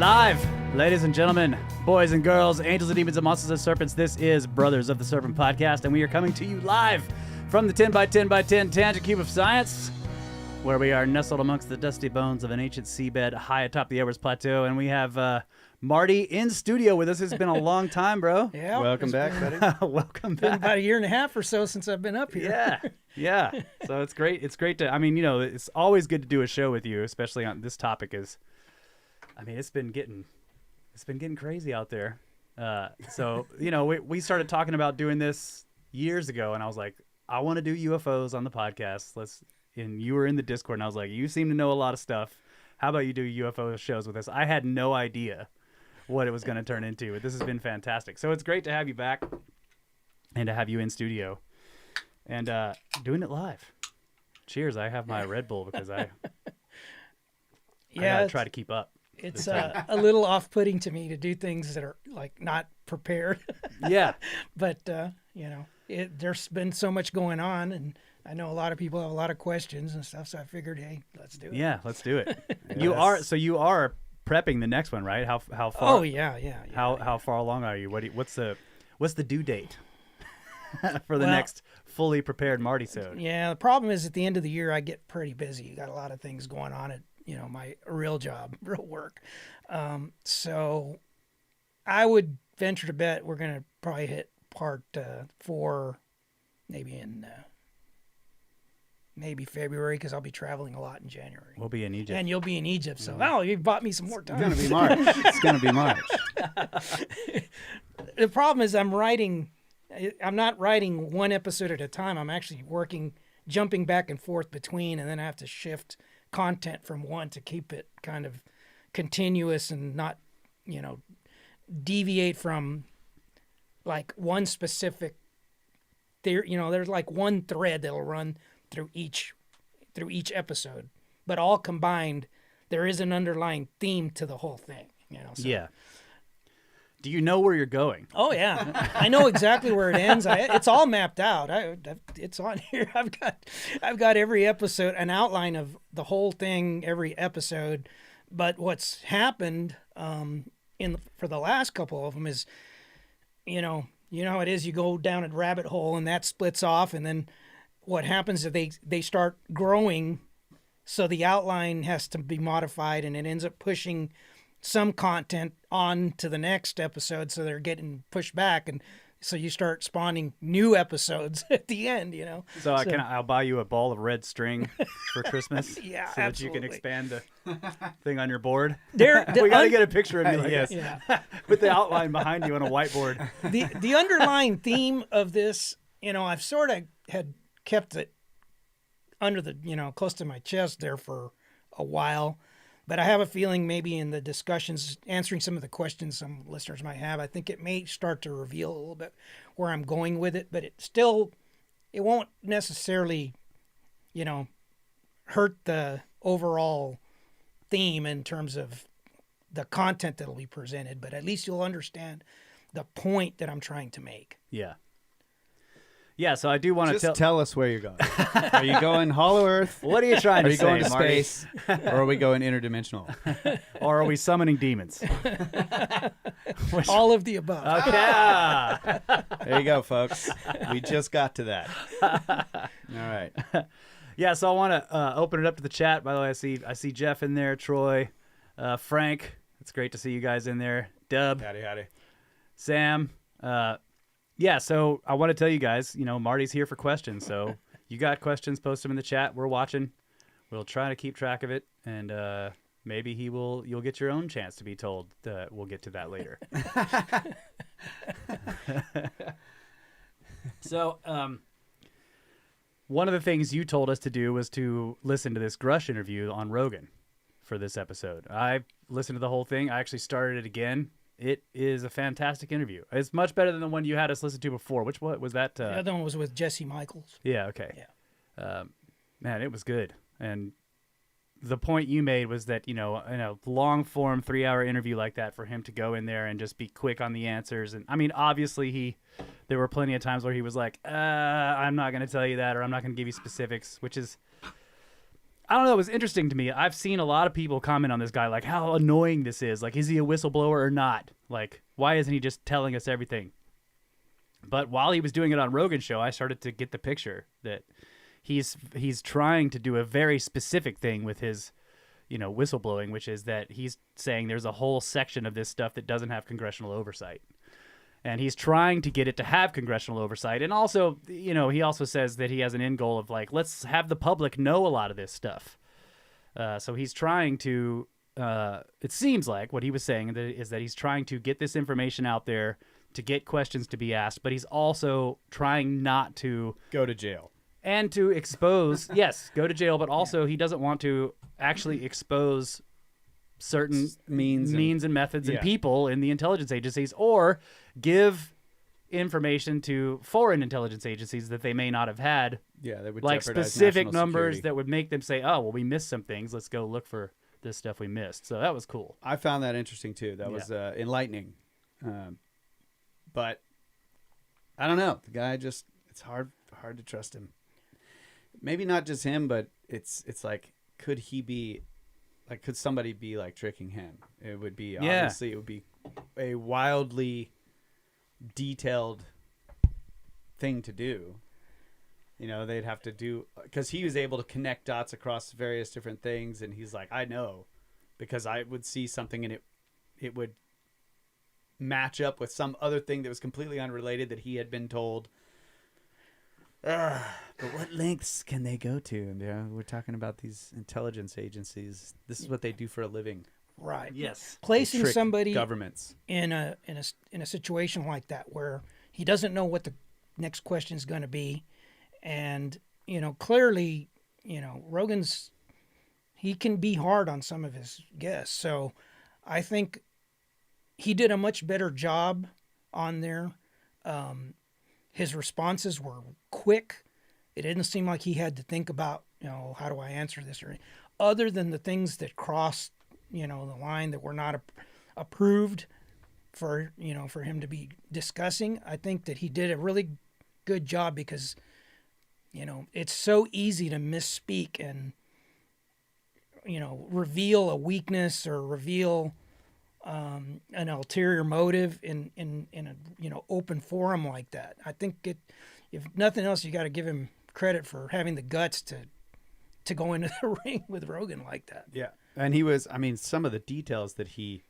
Live, ladies and gentlemen, boys and girls, angels and demons and monsters and serpents, this is Brothers of the Serpent Podcast, and we are coming to you live from the 10 by 10 by 10 Tangent Cube of Science, where we are nestled amongst the dusty bones of an ancient seabed high atop the Everest Plateau, and we have Marty in studio with us. It's been a long time, bro. Yeah. Welcome back, buddy. Welcome Been back. about a year and a half or so since I've been up here. Yeah. So it's great. It's great to, I mean, you know, it's always good to do a show with you, especially on this topic it's been getting crazy out there. So, you know, we started talking about doing this years ago, and I was like, I want to do UFOs on the podcast. And you were in the Discord, and I was like, you seem to know a lot of stuff. How about you do UFO shows with us? I had no idea what it was going to turn into, but this has been fantastic. So it's great to have you back and to have you in studio and doing it live. Cheers. I have my Red Bull because I gotta try to keep up. It's a little off-putting to me to do things that are like not prepared. Yeah. But, you know, there's been so much going on, and I know a lot of people have a lot of questions and stuff, so I figured, hey, let's do it. Yeah, let's do it. Yes. You are prepping the next one, right? How far? Oh, yeah. How far along are you? What's the due date for the next fully prepared Marty-sode? Yeah, the problem is at the end of the year I get pretty busy. You got a lot of things going on at, you know, my real job, real work. So I would venture to bet we're going to probably hit part 4 maybe in maybe February, because I'll be traveling a lot in January. We'll be in Egypt. And you'll be in Egypt, so you bought me some more time. It's going to be March. The problem is I'm not writing one episode at a time. I'm actually jumping back and forth between, and then I have to shift content from one to keep it kind of continuous and not, you know, deviate from like one specific theory. You know, there's like one thread that'll run through each episode, but all combined, there is an underlying theme to the whole thing. You know. So. Yeah. Do you know where you're going? Oh yeah, I know exactly where it ends. It's all mapped out. It's on here. I've got every episode, an outline of the whole thing, every episode. But what's happened for the last couple of them is, you know how it is. You go down a rabbit hole, and that splits off, and then what happens is they start growing, so the outline has to be modified, and it ends up pushing some content on to the next episode, so they're getting pushed back, and so you start spawning new episodes at the end, you know. So I'll buy you a ball of red string for Christmas. Yeah, so absolutely. that you can expand the thing on your board. We got to get a picture of you like Yes. this, Yeah. with the outline behind you on a whiteboard. The underlying theme of this, you know, I've sort of had kept it under the, you know, close to my chest there for a while. But I have a feeling maybe in the discussions, answering some of the questions some listeners might have, I think it may start to reveal a little bit where I'm going with it. But it won't necessarily, you know, hurt the overall theme in terms of the content that'll be presented. But at least you'll understand the point that I'm trying to make. Yeah. Yeah, so I do want to Just tell us where you're going. Are you going Hollow Earth? What are you trying Are to you say, going to Marty? space? Or are we going interdimensional? Or are we summoning demons? All of the above. Okay. There you go, folks. We just got to that. All right. Yeah, so I want to open it up to the chat. By the way, I see Jeff in there, Troy, Frank. It's great to see you guys in there. Dub, Howdy. Sam. Yeah, so I want to tell you guys, you know, Marty's here for questions. So you got questions, post them in the chat. We're watching. We'll try to keep track of it, and maybe you'll get your own chance to be told. We'll get to that later. So one of the things you told us to do was to listen to this Grusch interview on Rogan for this episode. I listened to the whole thing. I actually started it again. It is a fantastic interview. It's much better than the one you had us listen to before. What was that? The other one was with Jesse Michaels. Yeah, okay. Yeah. Man, it was good. And the point you made was that, you know, in a long-form 3-hour interview like that, for him to go in there and just be quick on the answers. And I mean, obviously there were plenty of times where he was like, I'm not going to tell you that, or I'm not going to give you specifics, which is, I don't know. It was interesting to me. I've seen a lot of people comment on this guy, like how annoying this is. Like, is he a whistleblower or not? Like, why isn't he just telling us everything? But while he was doing it on Rogan's show, I started to get the picture that he's trying to do a very specific thing with his, whistleblowing, which is that he's saying there's a whole section of this stuff that doesn't have congressional oversight. And he's trying to get it to have congressional oversight. And also, he also says that he has an end goal of like, let's have the public know a lot of this stuff. So he's trying to, it seems like what he was saying is that he's trying to get this information out there to get questions to be asked, but he's also trying not to go to jail. And to expose, yes, go to jail, but also he doesn't want to actually expose certain means and methods and people in the intelligence agencies, or give information to foreign intelligence agencies that they may not have had. Yeah, that would like jeopardize specific national numbers security. that would make them say, "Oh, well, we missed some things. Let's go look for this stuff we missed." So that was cool. I found that interesting too. That was enlightening. But I don't know. The guy it's hard to trust him. Maybe not just him, but it's like, could he be like, could somebody be like tricking him? It would be, obviously it would be a wildly detailed thing to do. They'd have to do, because he was able to connect dots across various different things. And he's like, I know, because I would see something and it would match up with some other thing that was completely unrelated that he had been told. But what lengths can they go to? We're talking about these intelligence agencies. This is what they do for a living. Right. Yes. Placing Trick somebody governments in a situation like that where he doesn't know what the next question is going to be, and clearly, Rogan's, he can be hard on some of his guests. So I think he did a much better job on there. His responses were quick. It didn't seem like he had to think about, how do I answer this, or other than the things that crossed, the line that were not approved for him to be discussing. I think that he did a really good job because, it's so easy to misspeak and, reveal a weakness or reveal an ulterior motive in a open forum like that. I think if nothing else, you got to give him credit for having the guts to go into the ring with Rogan like that. Yeah. And he was, some of the details that he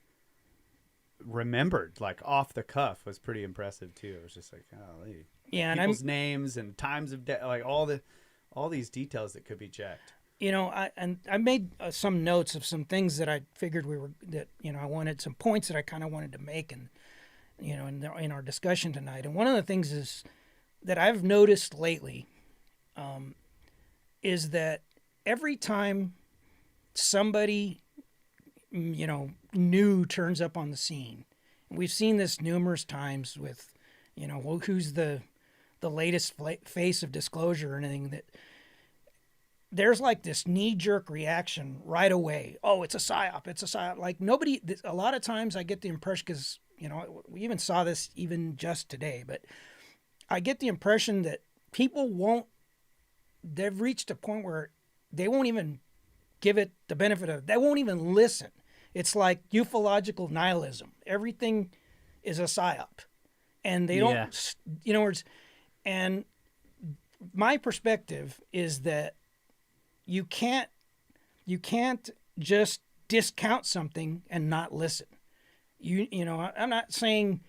remembered, like off the cuff, was pretty impressive too. It was just like, golly. Yeah, people's names and times of death, like all these details that could be checked. I made some notes of some things that I figured I wanted some points that I kind of wanted to make, and in our discussion tonight. And one of the things is that I've noticed lately, is that every time somebody new turns up on the scene, and we've seen this numerous times with who's the latest face of disclosure or anything, that there's like this knee-jerk reaction right away. Oh, it's a psyop. It's a psyop. Like a lot of times I get the impression, because, we even saw this even just today, but I get the impression that they've reached a point where they won't even give it the benefit of, they won't even listen. It's like ufological nihilism. Everything is a psyop. And they don't, and my perspective is that you can't just discount something and not listen. I'm not saying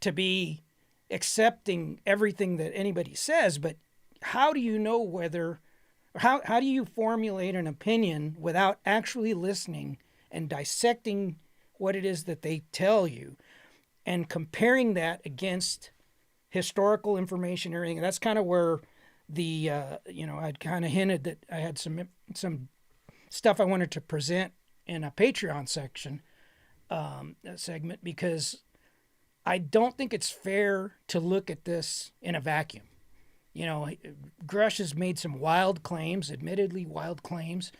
to be accepting everything that anybody says, but how do you know how do you formulate an opinion without actually listening and dissecting what it is that they tell you and comparing that against historical information and everything? That's kind of where I'd kind of hinted that I had some stuff I wanted to present in a Patreon section segment, because I don't think it's fair to look at this in a vacuum. Grusch has made some admittedly wild claims,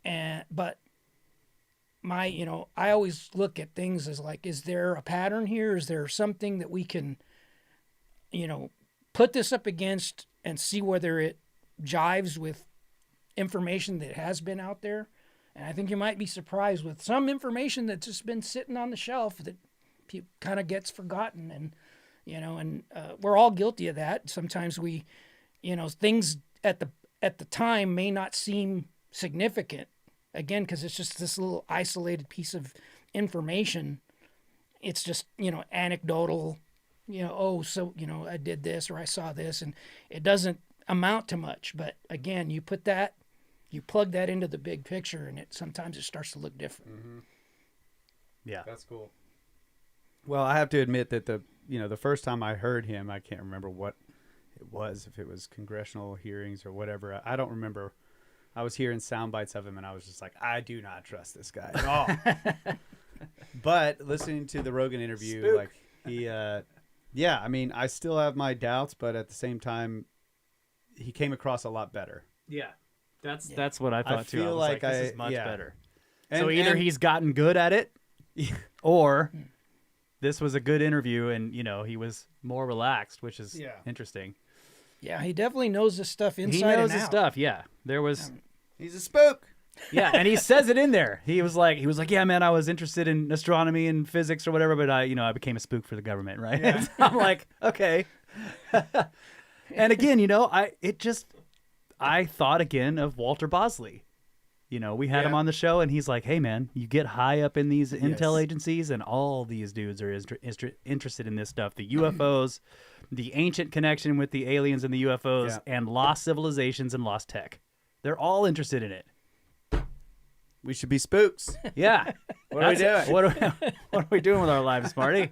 but I always look at things as like, is there a pattern here? Is there something that we can, put this up against and see whether it jives with information that has been out there. And I think you might be surprised with some information that's just been sitting on the shelf that kind of gets forgotten. And, we're all guilty of that. Sometimes we, things at the time may not seem significant, again, because it's just this little isolated piece of information. It's just, anecdotal, I did this or I saw this, and it doesn't amount to much. But again, you plug that into the big picture, and sometimes it starts to look different. Mm-hmm. Yeah. That's cool. Well, I have to admit that the first time I heard him, I can't remember what it was, if it was congressional hearings or whatever. I don't remember. I was hearing sound bites of him, and I was just like, I do not trust this guy at all. But listening to the Rogan interview, Spook. like he, I mean, I still have my doubts, but at the same time, he came across a lot better. Yeah. That's what I thought too. I feel was like this is much better. And, so either he's gotten good at it, or this was a good interview and, he was more relaxed, which is interesting. Yeah, he definitely knows this stuff inside He and knows out. his stuff, yeah. There was... He's a spook. Yeah, and he says it in there. He was like, yeah, man, I was interested in astronomy and physics or whatever, but I became a spook for the government, right? Yeah. So I'm like, okay. And again, I thought again of Walter Bosley. We had him on the show, and he's like, hey, man, you get high up in these intel agencies, and all these dudes are interested in this stuff. The UFOs, the ancient connection with the aliens and the UFOs, and lost civilizations and lost tech. They're all interested in it. We should be spooks. Yeah. What are we doing? What are we doing with our lives, Marty?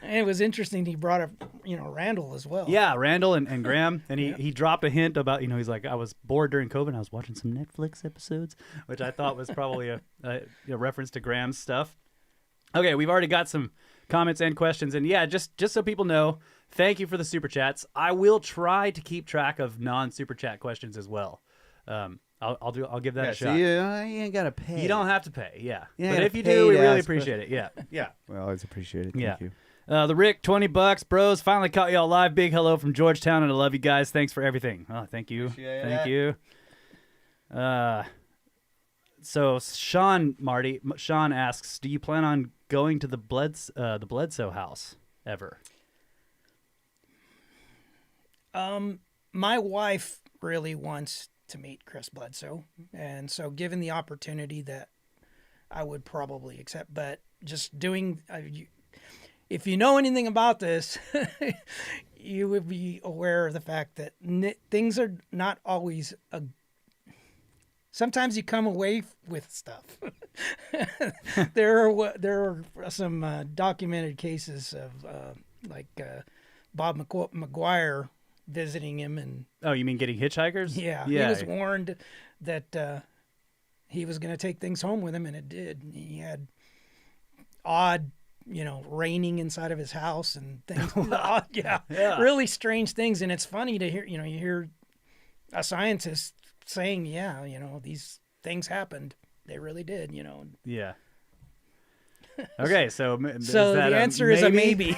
And it was interesting he brought up, Randall as well. Yeah, Randall and Graham. And he dropped a hint about, he's like, I was bored during COVID. I was watching some Netflix episodes, which I thought was probably a reference to Graham's stuff. Okay, we've already got some comments and questions. And yeah, just so people know, thank you for the Super Chats. I will try to keep track of non-Super Chat questions as well. I'll give that a shot. So you ain't got to pay. You don't have to pay, yeah. Yeah, But if you pay do, we to really ask appreciate it, yeah. Yeah. Well, always appreciate it. Thank you. The Rick, $20, bros. Finally caught y'all live. Big hello from Georgetown, and I love you guys. Thanks for everything. Oh, thank you. Appreciate you. So Sean asks, do you plan on going to the Bledsoe house ever? My wife really wants to meet Chris Bledsoe, and so given the opportunity, that I would probably accept. But just doing, if you know anything about this, you would be aware of the fact that things are not always sometimes you come away with stuff. There are some documented cases of Bob McGuire visiting him, and oh, you mean getting hitchhikers? Yeah. He was warned that he was going to take things home with him, and it did. He had odd, raining inside of his house and things. Really strange things. And it's funny to hear, you hear a scientist saying, these things happened. They really did, Yeah. Okay, so the answer is a maybe.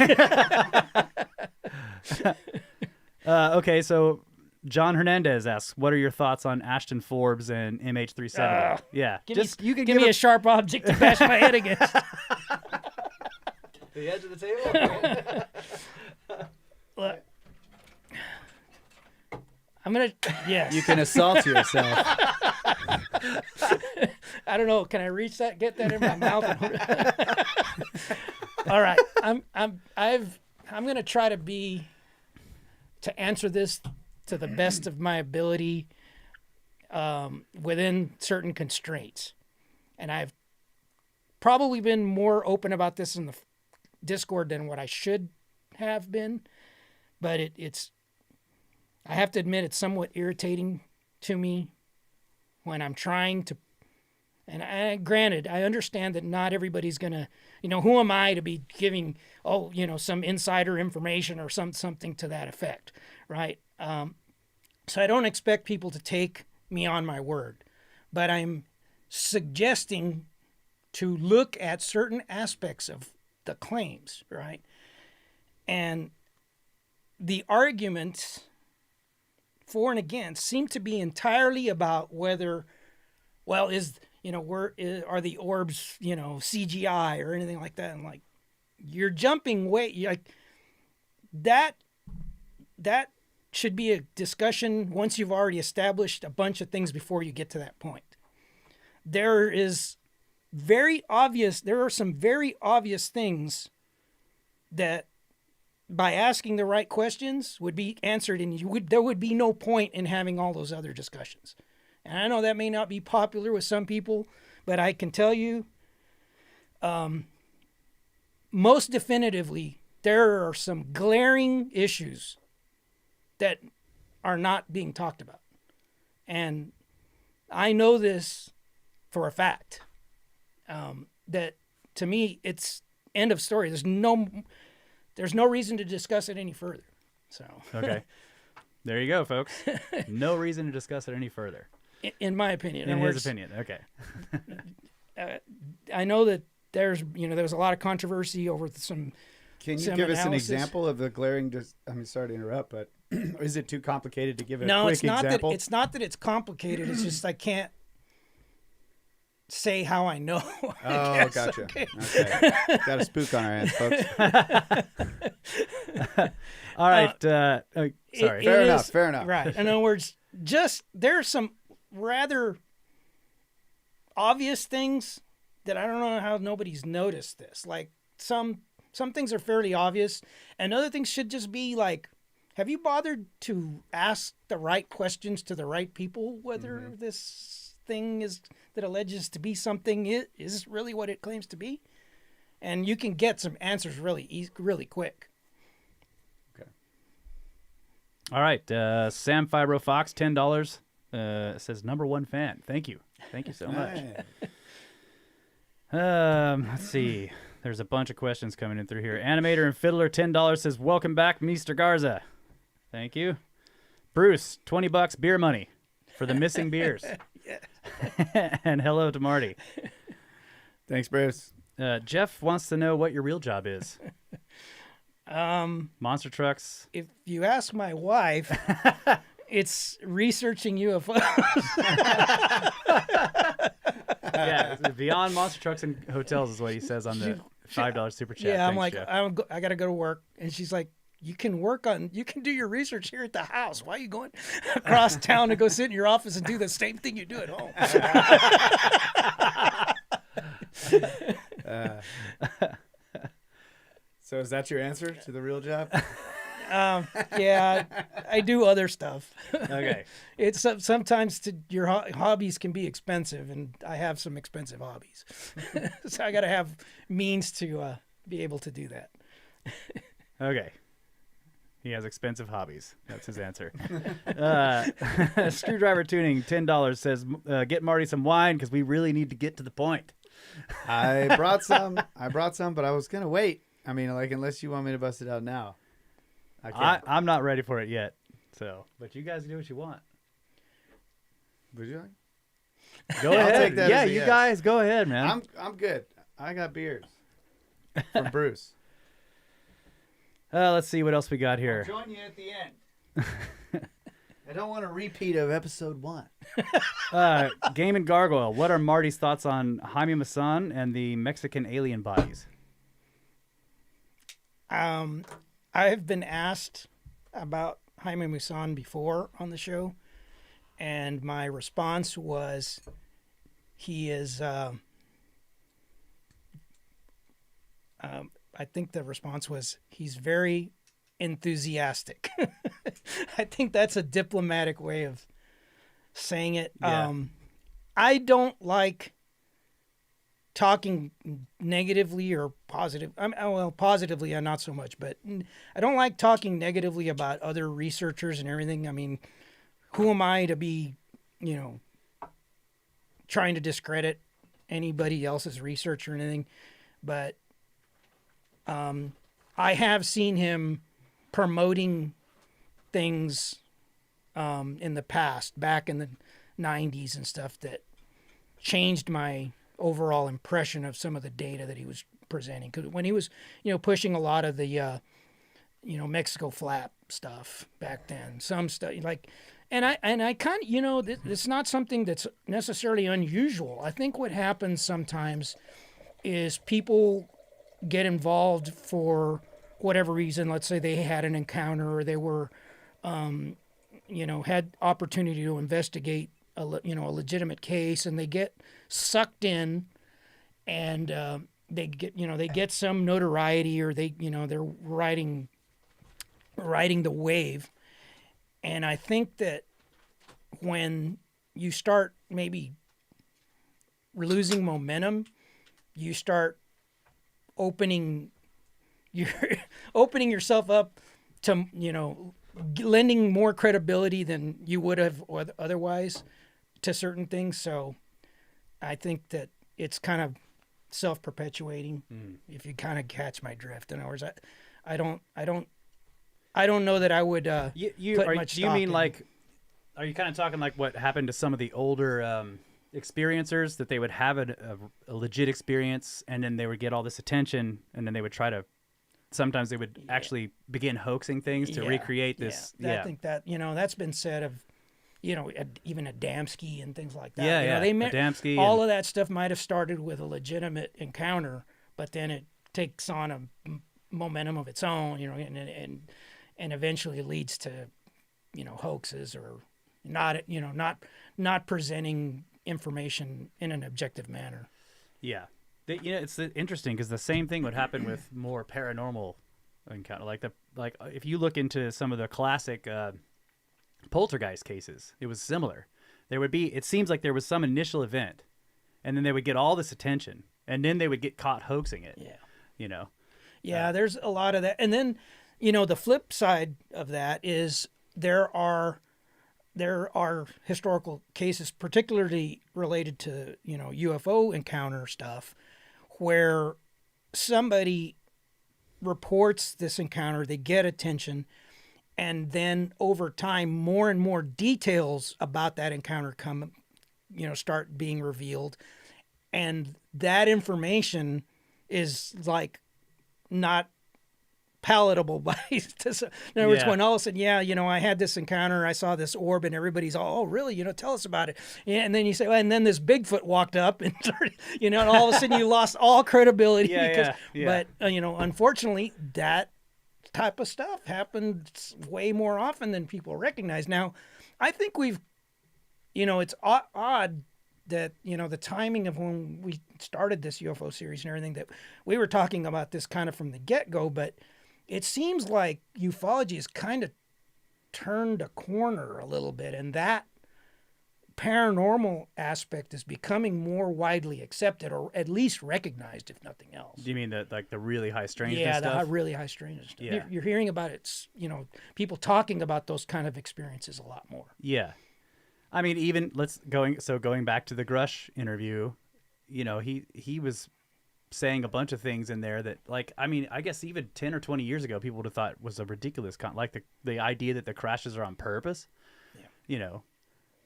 Okay, so John Hernandez asks, what are your thoughts on Ashton Forbes and MH370? Yeah. You can give me a sharp object to bash my head against. The edge of the table? Look. I'm going to, yes. You can assault yourself. I don't know. Can I reach that? Get that in my mouth? All right. I'm going to try to answer this to the best of my ability within certain constraints. And I've probably been more open about this in the Discord than what I should have been. But I have to admit, it's somewhat irritating to me when I'm trying to, and granted, I understand that not everybody's going to, who am I to be giving, some insider information or something to that effect, right? So I don't expect people to take me on my word, but I'm suggesting to look at certain aspects of the claims, right? And the arguments for and against seem to be entirely about whether, well, are the orbs, CGI or anything like that? And like, you're jumping way, like that should be a discussion once you've already established a bunch of things before you get to that point. There are some very obvious things that by asking the right questions would be answered, and there would be no point in having all those other discussions. And I know that may not be popular with some people, but I can tell you, most definitively, there are some glaring issues that are not being talked about. And I know this for a fact, that to me, it's end of story. There's no reason to discuss it any further. So Okay. There you go, folks. No reason to discuss it any further. In my opinion. In his opinion. Okay. I know that there was a lot of controversy over some. Can you some give us an analysis. example of the glaring? Sorry to interrupt, but is it too complicated to give a No, quick it's not example? it's not that it's complicated. It's just I can't say how I know. Oh, gotcha. Okay. Got a spook on our hands, folks. All right. Sorry. Fair enough. Right. In other words, there are some rather obvious things that I don't know how nobody's noticed this. Like some things are fairly obvious, and other things should just be like, have you bothered to ask the right questions to the right people whether this thing that alleges to be something is really what it claims to be? And you can get some answers really quick. Okay. All right. Sam Fibro Fox, $10. Says #1 fan. Thank you so much. Let's see. There's a bunch of questions coming in through here. Animator and Fiddler, $10 says, welcome back, Mr. Garza. Thank you. Bruce, $20 beer money for the missing beers. And hello to Marty. Thanks, Bruce. Jeff wants to know what your real job is. Monster trucks. If you ask my wife, it's researching UFOs. Yeah, beyond monster trucks and hotels is what he says on the $5 super chat. Yeah, I'm Thanks, like, Jeff. I got to go to work. And she's like, you can do your research here at the house. Why are you going across town to go sit in your office and do the same thing you do at home? So is that your answer to the real job? Yeah, I do other stuff. Okay. It's sometimes your hobbies can be expensive, and I have some expensive hobbies. So I got to have means to be able to do that. Okay. He has expensive hobbies. That's his answer. Screwdriver Tuning, $10 says, get Marty some wine because we really need to get to the point. I brought some, but I was going to wait. I mean, like, unless you want me to bust it out now. I can't. I'm not ready for it yet. So, but you guys do what you want. Would you like? Go ahead. take that Yeah, as a you yes. guys go ahead, man. I'm good. I got beers from Bruce. Let's see what else we got here. I'll join you at the end. I don't want a repeat of episode 1. Game and Gargoyle. What are Marty's thoughts on Jaime Maussan and the Mexican alien bodies? I have been asked about Jaime Maussan before on the show, and my response was he is, I think the response was he's very enthusiastic. I think that's a diplomatic way of saying it. Yeah. I don't like talking negatively or positive. Positively, not so much, but I don't like talking negatively about other researchers and everything. I mean, who am I to be, trying to discredit anybody else's research or anything? But I have seen him promoting things in the past, back in the 90s and stuff, that changed my overall impression of some of the data that he was presenting. Because when he was, pushing a lot of the, Mexico flap stuff back then, some stuff like, And I kind of, you know, it's not something that's necessarily unusual. I think what happens sometimes is people get involved for whatever reason. Let's say they had an encounter, or they were, you know, had opportunity to investigate a legitimate case, and they get sucked in, and they get some notoriety, or they're riding the wave. And I think that when you start maybe losing momentum, you start opening yourself up to, you know, lending more credibility than you would have otherwise to certain things. So I think that it's kind of self-perpetuating, if you kind of catch my drift. In other words, I don't know that I would put much stock do you mean in. like, are you kind of talking like what happened to some of the older experiencers, that they would have a legit experience, and then they would get all this attention, and then they would try to, sometimes they would actually begin hoaxing things to recreate this. I think that, you know, that's been said of, you know, even Adamski and things like that. Yeah, you know, Adamski all of that stuff might have started with a legitimate encounter, but then it takes on a momentum of its own, you know, and eventually leads to, you know, hoaxes, or not presenting information in an objective manner. Yeah. It's interesting because the same thing would happen with more paranormal encounter. Like if you look into some of the classic poltergeist cases, it was similar. It seems like there was some initial event, and then they would get all this attention, and then they would get caught hoaxing it. Yeah. You know? Yeah, there's a lot of that. And then, you know, the flip side of that is there are historical cases, particularly related to, you know, UFO encounter stuff, where somebody reports this encounter, they get attention, and then over time, more and more details about that encounter start being revealed, and that information is like not palatable by in other words, when all of a sudden, you know, I had this encounter, I saw this orb, and everybody's all, oh really, you know, tell us about it. And then you say, well, and then this Bigfoot walked up and started, you know, and all of a sudden you lost all credibility. But you know, unfortunately, that type of stuff happens way more often than people recognize. Now, I think it's odd that, you know, the timing of when we started this UFO series and everything, that we were talking about this kind of from the get-go, but it seems like ufology has kind of turned a corner a little bit, and that paranormal aspect is becoming more widely accepted, or at least recognized, if nothing else. Do you mean the really high strangeness stuff? Yeah, the really high strangeness stuff. Yeah. You're hearing about it, you know, people talking about those kind of experiences a lot more. Yeah. I mean, even going back to the Grusch interview, you know, he was saying a bunch of things in there that, like, I mean, I guess even 10 or 20 years ago, people would have thought was a ridiculous like the idea that the crashes are on purpose. Yeah. You know,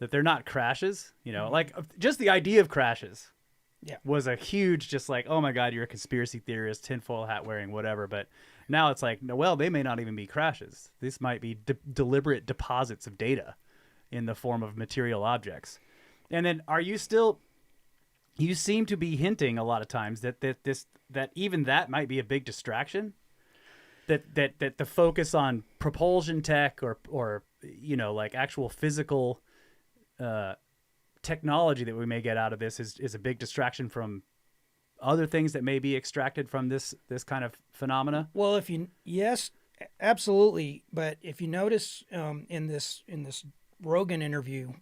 that they're not crashes, you know, like just the idea of crashes was a huge, just like, oh my God, you're a conspiracy theorist, tinfoil hat wearing, whatever. But now it's like, no, well, they may not even be crashes. This might be deliberate deposits of data in the form of material objects. And then you seem to be hinting a lot of times that even that might be a big distraction, that the focus on propulsion tech or you know, like actual physical technology that we may get out of this is a big distraction from other things that may be extracted from this kind of phenomena. Well, yes, absolutely. But if you notice in this Rogan interview,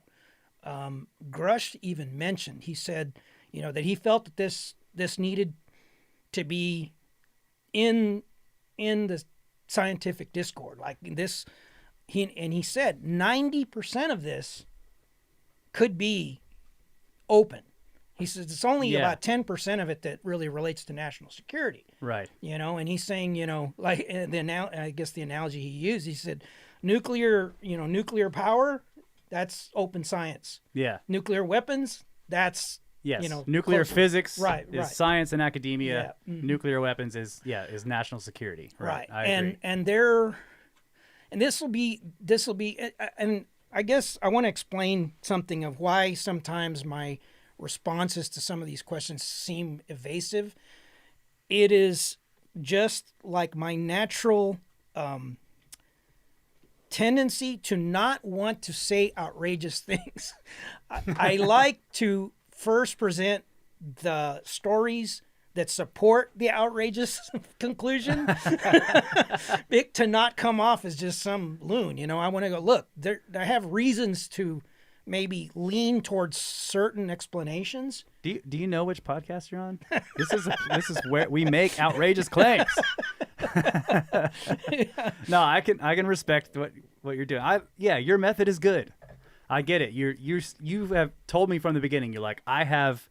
Grusch even mentioned, he said, you know, that he felt that this needed to be in the scientific discord, like this. He said 90% of this could be open. He says it's only about 10% of it that really relates to national security. Right. You know, and he's saying, you know, like I guess the analogy he used, he said nuclear power, that's open science. Yeah. Nuclear weapons, that's yes. Nuclear physics is science and academia. Yeah. Mm-hmm. Nuclear weapons is national security. Right. I agree. And this will be, and I guess I want to explain something of why sometimes my responses to some of these questions seem evasive. It is just like my natural tendency to not want to say outrageous things. I like to first present the stories that support the outrageous conclusion to not come off as just some loon. You know, I want to go, look, I have reasons to maybe lean towards certain explanations. Do you know which podcast you're on? This is where we make outrageous claims. No, I can respect what you're doing. Your method is good. I get it. You have told me from the beginning. You're like, I have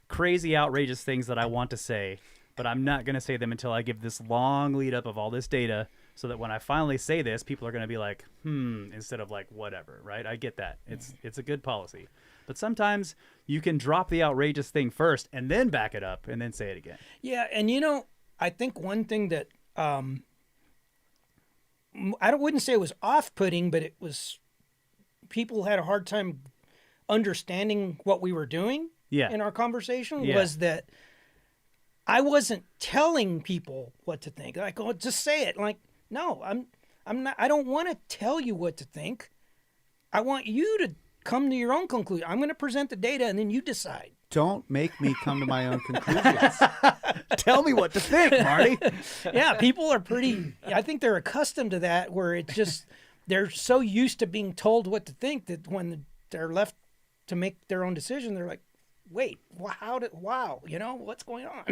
crazy, outrageous things that I want to say, but I'm not going to say them until I give this long lead up of all this data, so that when I finally say this, people are going to be like, instead of like, whatever, right? I get that. It's a good policy. But sometimes you can drop the outrageous thing first and then back it up and then say it again. Yeah, and I think one thing that I wouldn't say it was off-putting, but it was, people had a hard time understanding what we were doing in our conversation, was that I wasn't telling people what to think. Like, oh, just say it. Like, no, I'm not. I don't want to tell you what to think. I want you to come to your own conclusion. I'm going to present the data, and then you decide. Don't make me come to my own conclusions. Tell me what to think, Marty. Yeah, people are I think they're accustomed to that, where it's just, they're so used to being told what to think that when they're left to make their own decision, they're like, wait, wow, what's going on?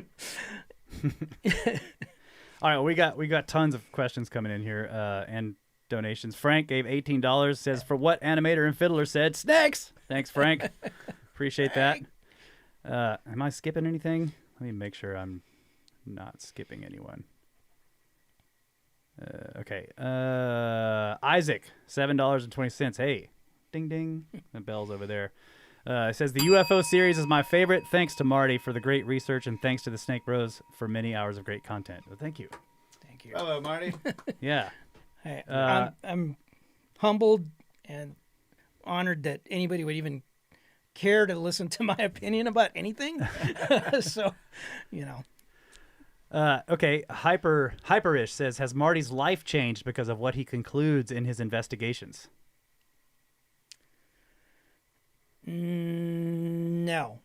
All right, we got tons of questions coming in here and donations. Frank gave $18. Says, for what animator and fiddler said, snakes. Thanks, Frank. Appreciate that. Am I skipping anything? Let me make sure I'm not skipping anyone. Okay. Isaac, $7.20. Hey, ding ding. The bell's over there. It says, the UFO series is my favorite. Thanks to Marty for the great research, and thanks to the Snake Bros for many hours of great content. Well, thank you. Thank you. Hello, Marty. Yeah. Hey, I'm humbled and honored that anybody would even care to listen to my opinion about anything. So, Okay. Hyperish says, has Marty's life changed because of what he concludes in his investigations? No.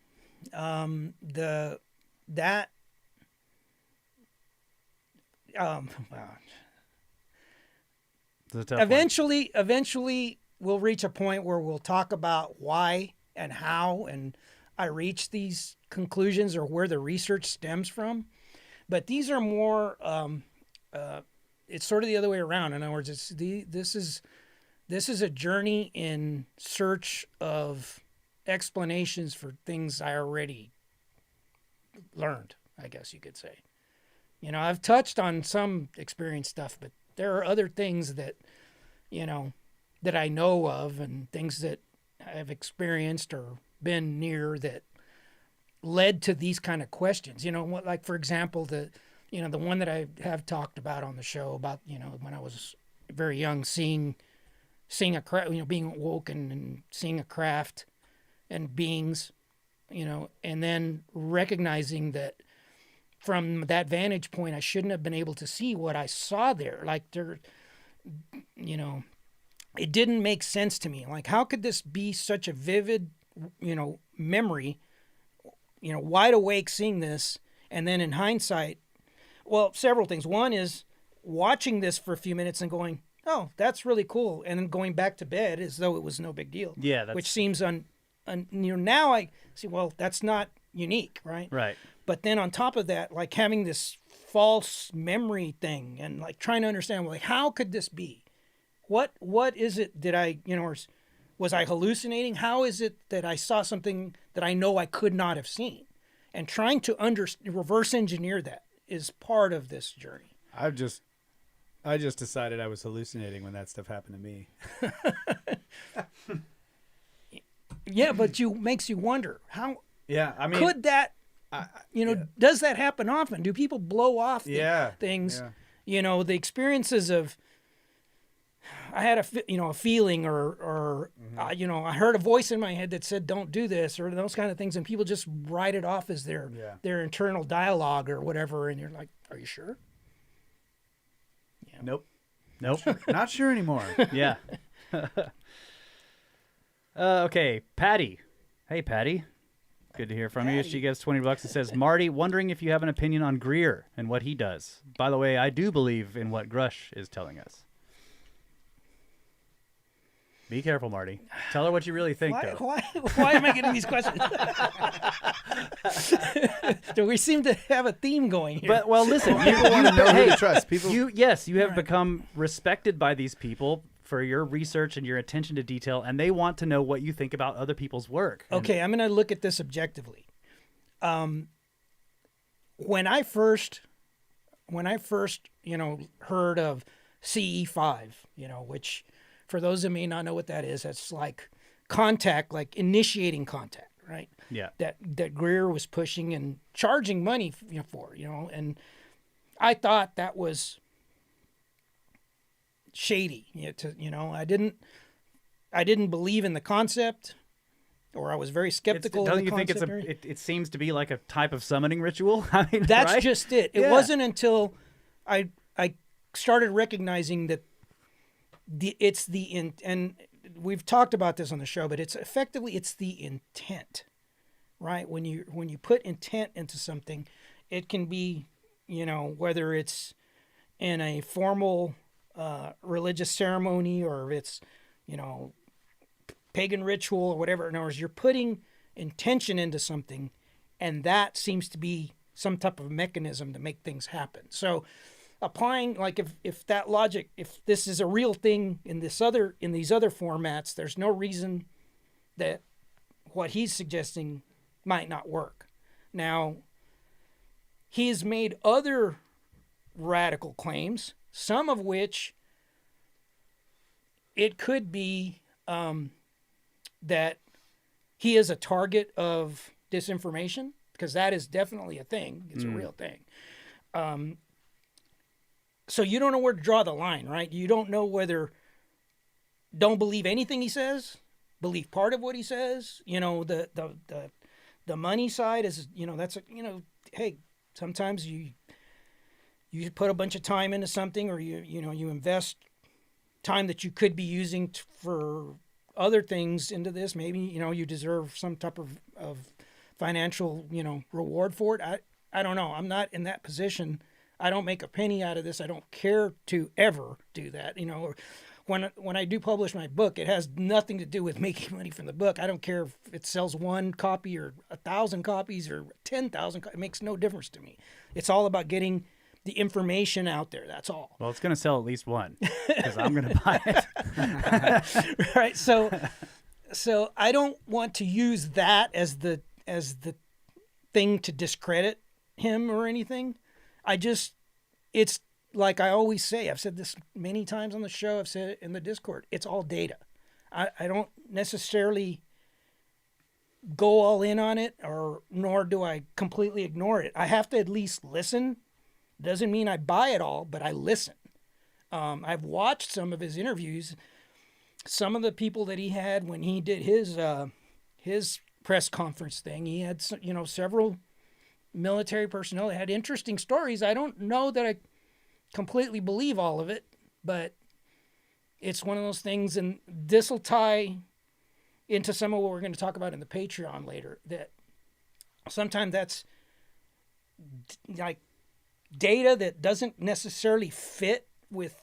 Eventually we'll reach a point where we'll talk about why and how and I reach these conclusions, or where the research stems from. But these are more, it's sort of the other way around. In other words, this is a journey in search of explanations for things I already learned, I guess you could say. I've touched on some experience stuff, but there are other things that, that I know of, and things that I've experienced or been near that led to these kind of questions. Like, for example, the one that I have talked about on the show about, when I was very young, seeing a craft, being awoken and seeing a craft and beings, and then recognizing that from that vantage point, I shouldn't have been able to see what I saw there. Like, it didn't make sense to me. Like, how could this be such a vivid, memory, wide awake seeing this, and then in hindsight, well, several things. One is watching this for a few minutes and going, oh, that's really cool, and then going back to bed as though it was no big deal. Yeah, which seems now I see. Well, that's not unique, right? Right. But then on top of that, like having this false memory thing, and like trying to understand, well, like, how could this be? What is it that I, or was I hallucinating? How is it that I saw something that I know I could not have seen? And trying to reverse engineer that is part of this journey. I just decided I was hallucinating when that stuff happened to me. Yeah, but makes you wonder how. Yeah, I mean, could that? Does that happen often? Do people blow off things? Yeah. The experiences of I had a feeling, or I heard a voice in my head that said don't do this, or those kind of things, and people just write it off as their internal dialogue or whatever, and you're like, are you sure? Yeah. Nope. Not sure anymore. Yeah. Okay, Patty. Hey, Patty. Good to hear from you. She gives $20 and says, Marty, wondering if you have an opinion on Greer and what he does. By the way, I do believe in what Grusch is telling us. Be careful, Marty. Tell her what you really think, though. Why am I getting these questions? Do we seem to have a theme going here? But, well, listen. People want to know who to trust. People. You have become respected by these people for your research and your attention to detail, and they want to know what you think about other people's work. Okay, I'm going to look at this objectively. When I first, heard of CE5, which for those who may not know what that is, that's like contact, like initiating contact, right? Yeah. That Greer was pushing and charging money for, and I thought that was shady. I didn't believe in the concept, or I was very skeptical. Don't you think it seems to be like a type of summoning ritual? I mean, that's right? just it. It wasn't until I started recognizing that and we've talked about this on the show, but it's the intent, right? When you put intent into something, it can be, whether it's in a formal religious ceremony, or if it's, pagan ritual or whatever. In other words, you're putting intention into something, and that seems to be some type of mechanism to make things happen. So applying, like, if that logic, if this is a real thing in these other formats, there's no reason that what he's suggesting might not work. Now, he's made other radical claims, some of which it could be that he is a target of disinformation, because that is definitely a thing. It's a real thing. So you don't know where to draw the line, right? You don't know whether don't believe anything he says, believe part of what he says. The money side is, hey, sometimes you put a bunch of time into something, or you invest time that you could be using for other things into this. Maybe, you deserve some type of financial, reward for it. I don't know. I'm not in that position. I don't make a penny out of this. I don't care to ever do that. When I do publish my book, it has nothing to do with making money from the book. I don't care if it sells 1 copy or 1,000 copies or 10,000. It makes no difference to me. It's all about getting the information out there. That's all. Well, it's going to sell at least one, because I'm going to buy it. Right. So I don't want to use that as the thing to discredit him or anything. It's like I always say, I've said this many times on the show, I've said it in the Discord, it's all data. I don't necessarily go all in on it, nor do I completely ignore it. I have to at least listen. Doesn't mean I buy it all, but I listen. I've watched some of his interviews, some of the people that he had when he did his press conference thing. He had, several military personnel that had interesting stories. I don't know that I completely believe all of it, but it's one of those things, and this will tie into some of what we're going to talk about in the Patreon later, that sometimes that's like data that doesn't necessarily fit with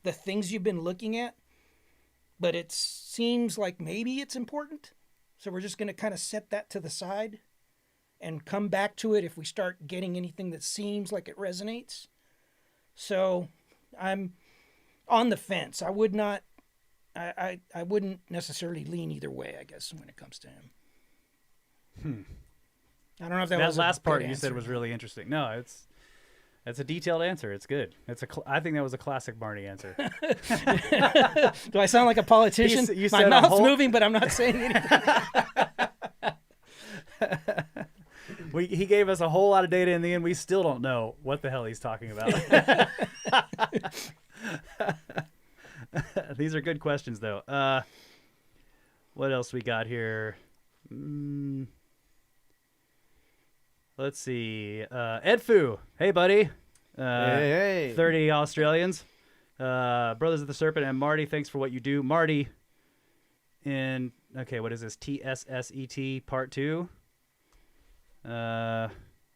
the things you've been looking at, but it seems like maybe it's important. So we're just going to kind of set that to the side and come back to it if we start getting anything that seems like it resonates. So I'm on the fence. I wouldn't necessarily lean either way, I guess, when it comes to him. I don't know if that was last part you said was really interesting. No, it's a detailed answer. It's good. I think that was a classic Marty answer. Do I sound like a politician? You My mouth's moving, but I'm not saying anything. He gave us a whole lot of data in the end. We still don't know what the hell he's talking about. These are good questions, though. What else we got here? Let's see. Ed Fu. Hey, buddy. Hey. 30 Australians. Brothers of the Serpent and Marty, thanks for what you do. Marty in, okay, what is this? TSSET Part 2?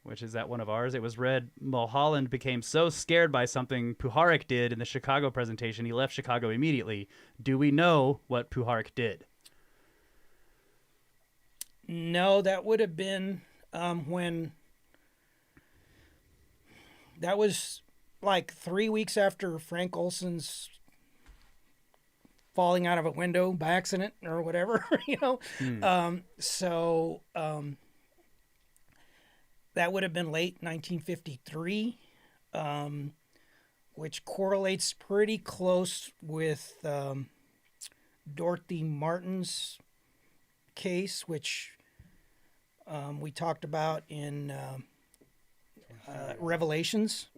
Which is that one of ours? It was read, Mulholland became so scared by something Puharich did in the Chicago presentation, he left Chicago immediately. Do we know what Puharich did? No, that would have been when... That was like 3 weeks after Frank Olson's falling out of a window by accident or whatever, that would have been late 1953, which correlates pretty close with Dorothy Martin's case, which we talked about in Revelations.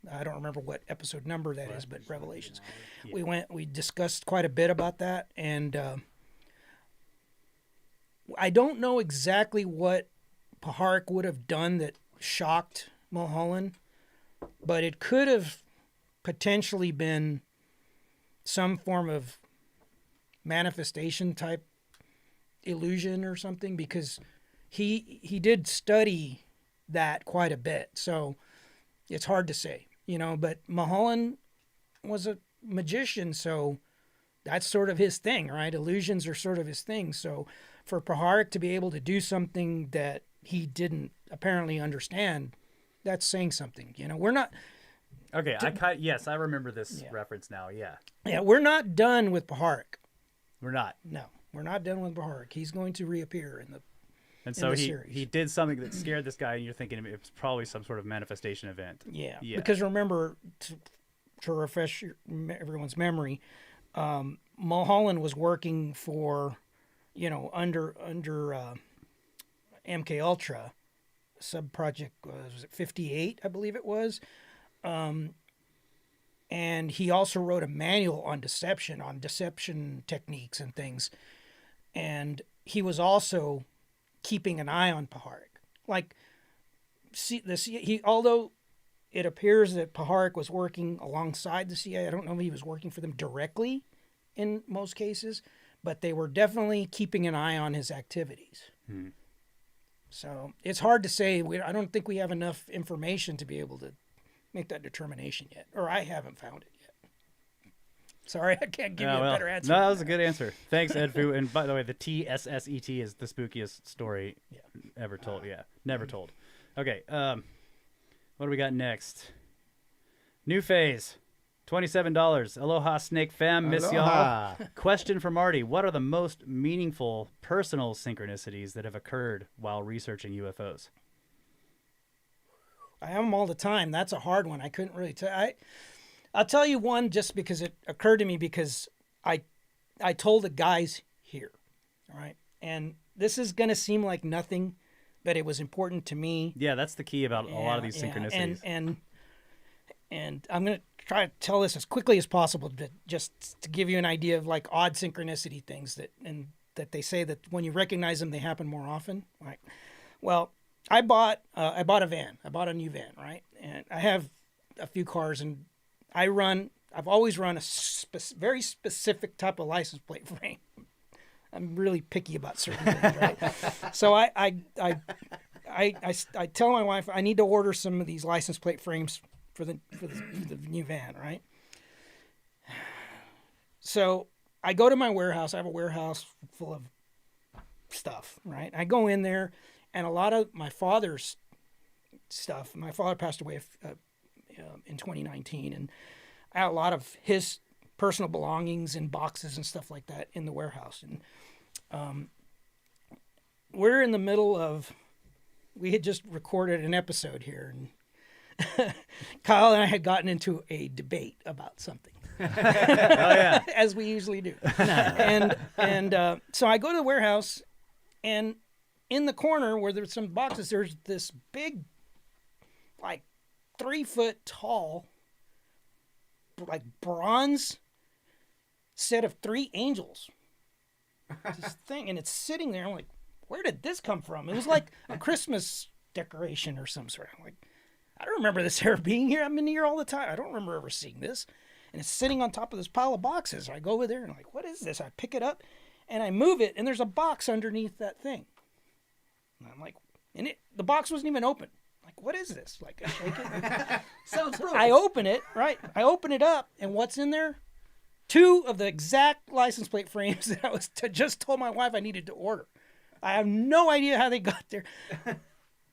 I don't remember what episode number that is, but Revelations. Yeah. We discussed quite a bit about that, and I don't know exactly what Puharich would have done that shocked Mulholland, but it could have potentially been some form of manifestation type illusion or something, because he did study that quite a bit, so it's hard to say, but Mulholland was a magician, so that's sort of his thing, right? Illusions are sort of his thing. So for Puharich to be able to do something that he didn't apparently understand, that's saying something. We're not... Okay, yes, I remember this reference now, yeah. Yeah, we're not done with Puharich. We're not. No, we're not done with Puharich. He's going to reappear in the And so he did something that scared this guy, and you're thinking it was probably some sort of manifestation event. Yeah. Because remember, to refresh everyone's memory, Mulholland was working for, under MK Ultra, sub-project, was it 58, I believe it was. And he also wrote a manual on deception techniques and things. And he was also keeping an eye on Puharich. Although it appears that Puharich was working alongside the CIA, I don't know if he was working for them directly in most cases, but they were definitely keeping an eye on his activities. Hmm. So it's hard to say. I don't think we have enough information to be able to make that determination yet, or I haven't found it yet. Sorry, I can't give you a better answer. No, that was a good answer. Thanks, Ed Fu. And by the way, the TSSET is the spookiest story ever told. Yeah, never told. Okay, what do we got next? New phase, $27. Aloha, Snake Fam. Miss y'all. Question for Marty. What are the most meaningful personal synchronicities that have occurred while researching UFOs? I have them all the time. That's a hard one. I couldn't really tell. I'll tell you one just because it occurred to me, because I told the guys here, all right? And this is going to seem like nothing, but it was important to me. Yeah, that's the key about a lot of these synchronicities. And I'm going to try to tell this as quickly as possible, just to give you an idea of like odd synchronicity things that they say that when you recognize them, they happen more often. Right? Well, I bought a van. I bought a new van, right? And I have a few cars, and I've always run a very specific type of license plate frame. I'm really picky about certain things, right? So I tell my wife I need to order some of these license plate frames for the new van, right? So I go to my warehouse. I have a warehouse full of stuff, right? I go in there, and a lot of my father's stuff. My father passed away in 2019, and I had a lot of his personal belongings and boxes and stuff like that in the warehouse. And we're in the middle of, we had just recorded an episode here, and Kyle and I had gotten into a debate about something. Oh yeah, as we usually do. And so I go to the warehouse, and in the corner where there's some boxes, there's this big, like 3 foot tall, like bronze set of 3 angels. This thing, and it's sitting there. I'm like, where did this come from? It was like a Christmas decoration or some sort. I'm like, I don't remember this ever being here. I've been here all the time. I don't remember ever seeing this. And it's sitting on top of this pile of boxes. I go over there and I'm like, what is this? I pick it up and I move it, and there's a box underneath that thing. And I'm like, the box wasn't even open. I'm like, what is this? Like, I shake it. Sounds broken. I open it, right? I open it up, and what's in there? 2 of the exact license plate frames that I was just told my wife I needed to order. I have no idea how they got there.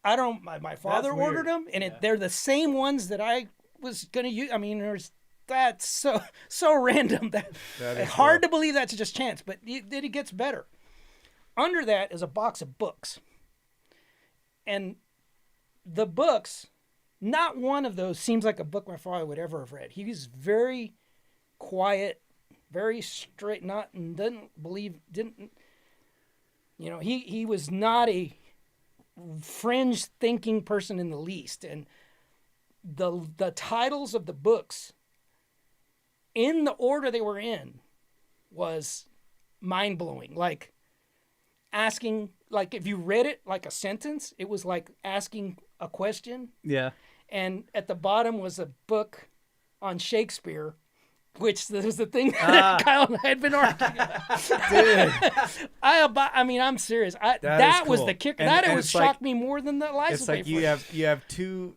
I don't. My father ordered them, and they're the same ones that I was gonna use. I mean, that's so random that it's hard to believe that's just chance. But it gets better. Under that is a box of books, and the books, not one of those seems like a book my father would ever have read. He was very quiet, very straight, he was not a fringe thinking person in the least. And the titles of the books in the order they were in was mind-blowing. Like asking, like if you read it like a sentence, it was like asking a question. Yeah. And at the bottom was a book on Shakespeare, which was the thing that Kyle and I had been arguing about. Dude. I mean, I'm serious. That was the kicker. It shocked me more than the license plate. It's like you have 2,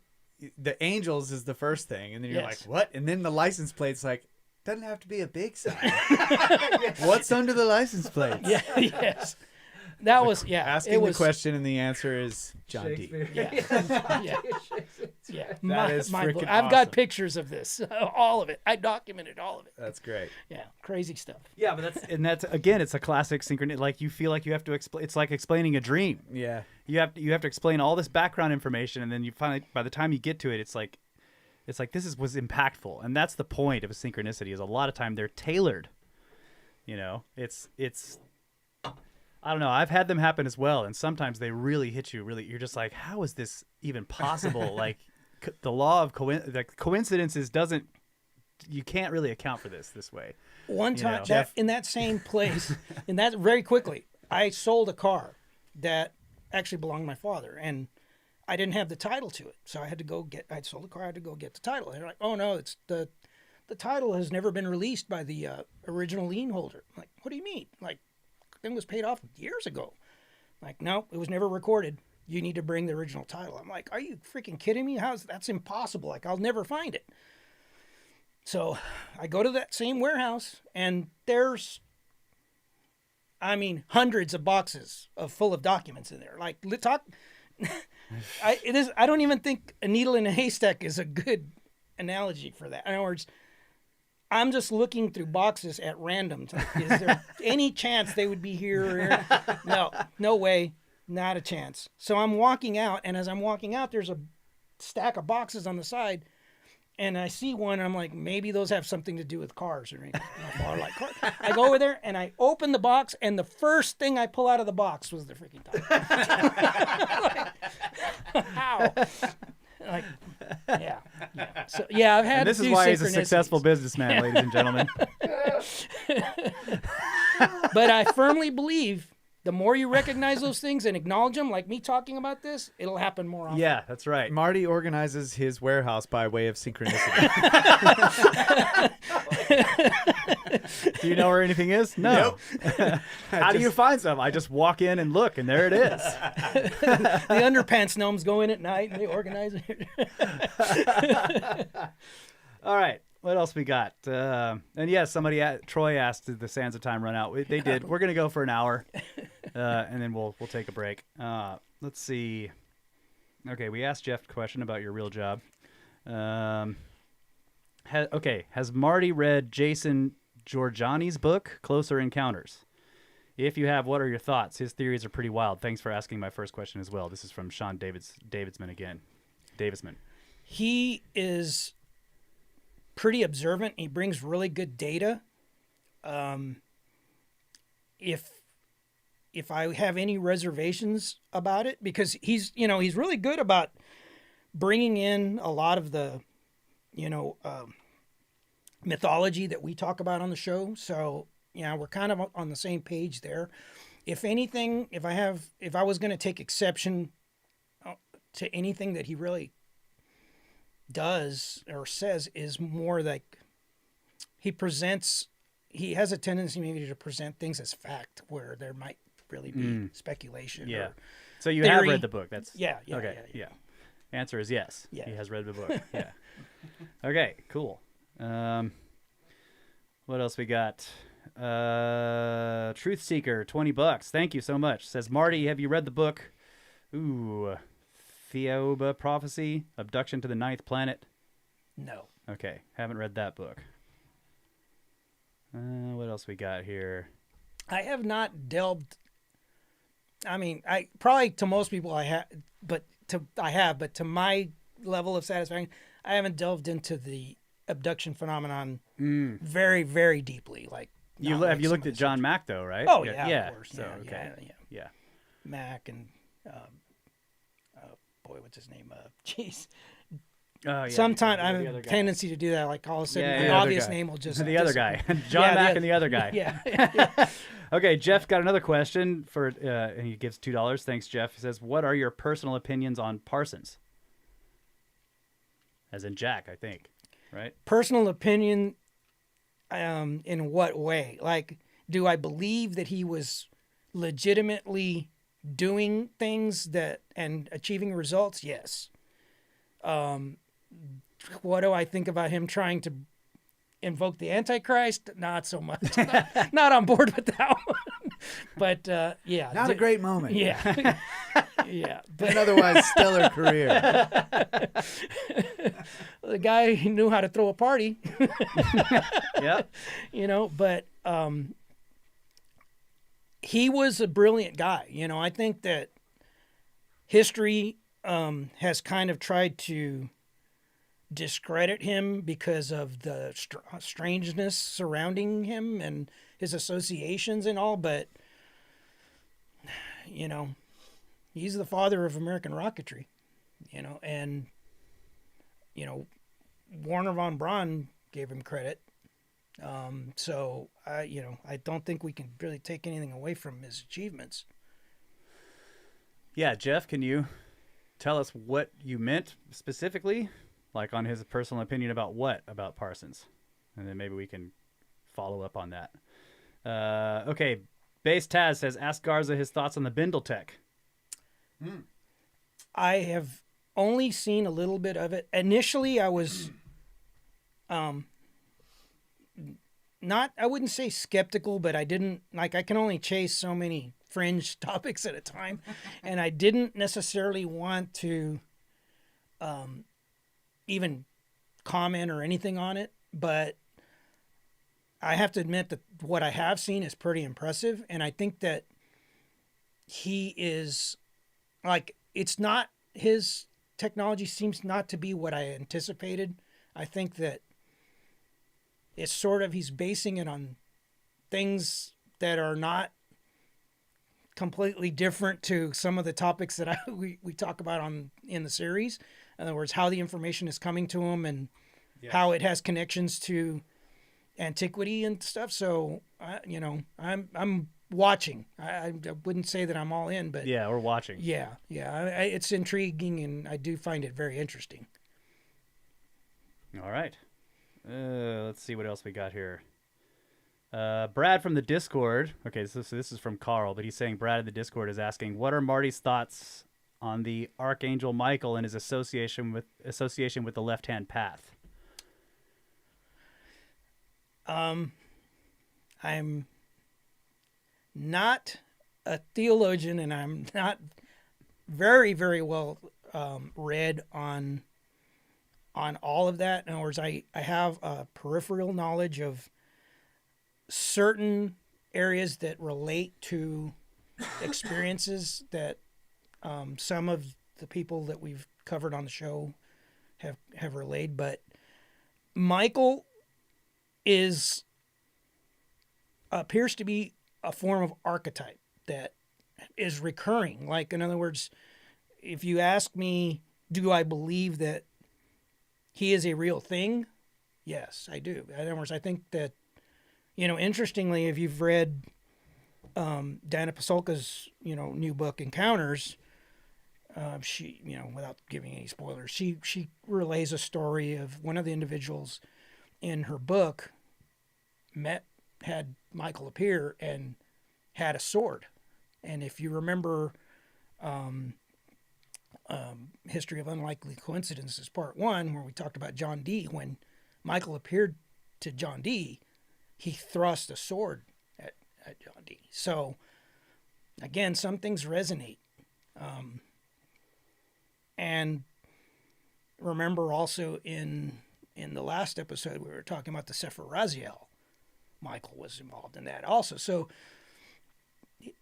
the angels is the first thing, and then you're like, what? And then the license plate's like, doesn't have to be a big sign. What's under the license plate? Yeah, yes. That was, asking the question, and the answer is John D. Yeah. That is freaking awesome. I've got pictures of this, all of it. I documented all of it. That's great. Yeah, crazy stuff. Yeah, but that's again, it's a classic synchronicity. Like you feel like you have to explain. It's like explaining a dream. Yeah, you have to explain all this background information, and then you finally, by the time you get to it, it's like this was impactful, and that's the point of a synchronicity. Is a lot of time they're tailored. You know, it's. I don't know. I've had them happen as well, and sometimes they really hit you. Really, you're just like, how is this even possible? Like, the law of coincidences doesn't. You can't really account for this way. One time, in that same place, very quickly, I sold a car that actually belonged to my father, and I didn't have the title to it, so I had to go get. I'd sold the car. I had to go get the title. And they're like, "Oh no, it's the title has never been released by the original lien holder." I'm like, what do you mean? Like, thing was paid off years ago. Like, no, it was never recorded. You need to bring the original title. I'm like, are you freaking kidding me? That's impossible. Like, I'll never find it. So I go to that same warehouse, and there's, hundreds of boxes full of documents in there. Like, I don't even think a needle in a haystack is a good analogy for that. In other words, I'm just looking through boxes at random. Is there any chance they would be here or here? No way. Not a chance. So I'm walking out, and as I'm walking out, there's a stack of boxes on the side, and I see one, and I'm like, maybe those have something to do with cars or anything. I go over there, and I open the box, and the first thing I pull out of the box was the freaking title. Like, how? Like, yeah. So I've had. And this is why he's a successful businessman, ladies and gentlemen. But I firmly believe the more you recognize those things and acknowledge them, like me talking about this, it'll happen more often. Yeah, that's right. Marty organizes his warehouse by way of synchronicity. Do you know where anything is? No. Nope. How do you find some? I just walk in and look, and there it is. The underpants gnomes go in at night and they organize it. All right. What else we got? And yes, Troy asked, did the Sands of Time run out? They did. We're going to go for an hour, and then we'll take a break. Let's see. Okay, we asked Jeff a question about your real job. Has Marty read Jason Giorgiani's book, Closer Encounters? If you have, what are your thoughts? His theories are pretty wild. Thanks for asking my first question as well. This is from Sean Davidsman again. Davisman. He is pretty observant. He brings really good data. If I have any reservations about it, because he's really good about bringing in a lot of the, mythology that we talk about on the show. So, yeah, we're kind of on the same page there. If anything, if I was going to take exception to anything that he really does or says, is more like he has a tendency maybe to present things as fact where there might really be speculation. Yeah. Or So you theory. have read the book. That's Yeah. okay. Yeah. Answer is yes. Yeah. He has read the book. Yeah. Okay. Cool. What else we got? Truth Seeker, $20. Thank you so much. Says, Marty, have you read the book? Ooh, Theoba Prophecy, Abduction to the Ninth Planet. No. Okay, haven't read that book. What else we got here? I have not delved. I mean, I probably to most people I have, but to my level of satisfaction, I haven't delved into the abduction phenomenon very, very deeply. Like, Have you looked at John Mack though, right? Oh yeah, yeah. of course. So okay, yeah. Mack and boy, what's his name? Jeez. Oh, yeah. Sometimes I have a tendency to do that. Like all of a sudden, an obvious name will just the other guy, John Mack, and the other guy. Yeah. Okay, Jeff got another question for, and he gives $2. Thanks, Jeff. He says, "What are your personal opinions on Parsons?" As in Jack, I think, right? Personal opinion. In what way? Like, do I believe that he was legitimately doing things and achieving results? Yes. What do I think about him trying to invoke the Antichrist? Not so much. Not on board with that one. But yeah, Not a great moment. Yeah, yeah. But an otherwise stellar career. The guy knew how to throw a party. Yep. But he was a brilliant guy. I think that history has kind of tried to discredit him because of the strangeness surrounding him and his associations and all, but he's the father of American rocketry, and Warner von Braun gave him credit. So I don't think we can really take anything away from his achievements. Yeah, Jeff, can you tell us what you meant specifically, like on his personal opinion about Parsons, and then maybe we can follow up on that. Okay, Base Taz says, "Ask Garza his thoughts on the Bindle tech." I have only seen a little bit of it. Initially, I was not, I wouldn't say skeptical, but I didn't, like, I can only chase so many fringe topics at a time, and I didn't necessarily want to even comment or anything on it, but I have to admit that what I have seen is pretty impressive, and I think that he is, like, it's not, his technology seems not to be what I anticipated. I think that it's sort of, he's basing it on things that are not completely different to some of the topics that we talk about in the series. In other words, how the information is coming to him and how it has connections to antiquity and stuff. So, I'm watching. I wouldn't say that I'm all in, but yeah, we're watching. Yeah, it's intriguing, and I do find it very interesting. All right. Let's see what else we got here. Brad from the Discord. Okay, so this is from Carl, but he's saying Brad in the Discord is asking, what are Marty's thoughts on the Archangel Michael and his association with the left-hand path? I'm not a theologian, and I'm not very, very well read on all of that. In other words, I have a peripheral knowledge of certain areas that relate to experiences that some of the people that we've covered on the show have relayed. But Michael appears to be a form of archetype that is recurring. Like, in other words, if you ask me, do I believe that he is a real thing? Yes, I do. In other words, I think that, interestingly, if you've read Dana Pasulka's, new book, Encounters, she, without giving any spoilers, she relays a story of one of the individuals in her book had Michael appear and had a sword. And if you remember History of Unlikely Coincidences, Part 1, where we talked about John Dee, when Michael appeared to John Dee, he thrust a sword at John Dee. So, again, some things resonate. And remember also in the last episode, we were talking about the Sefer Raziel. Michael was involved in that also. So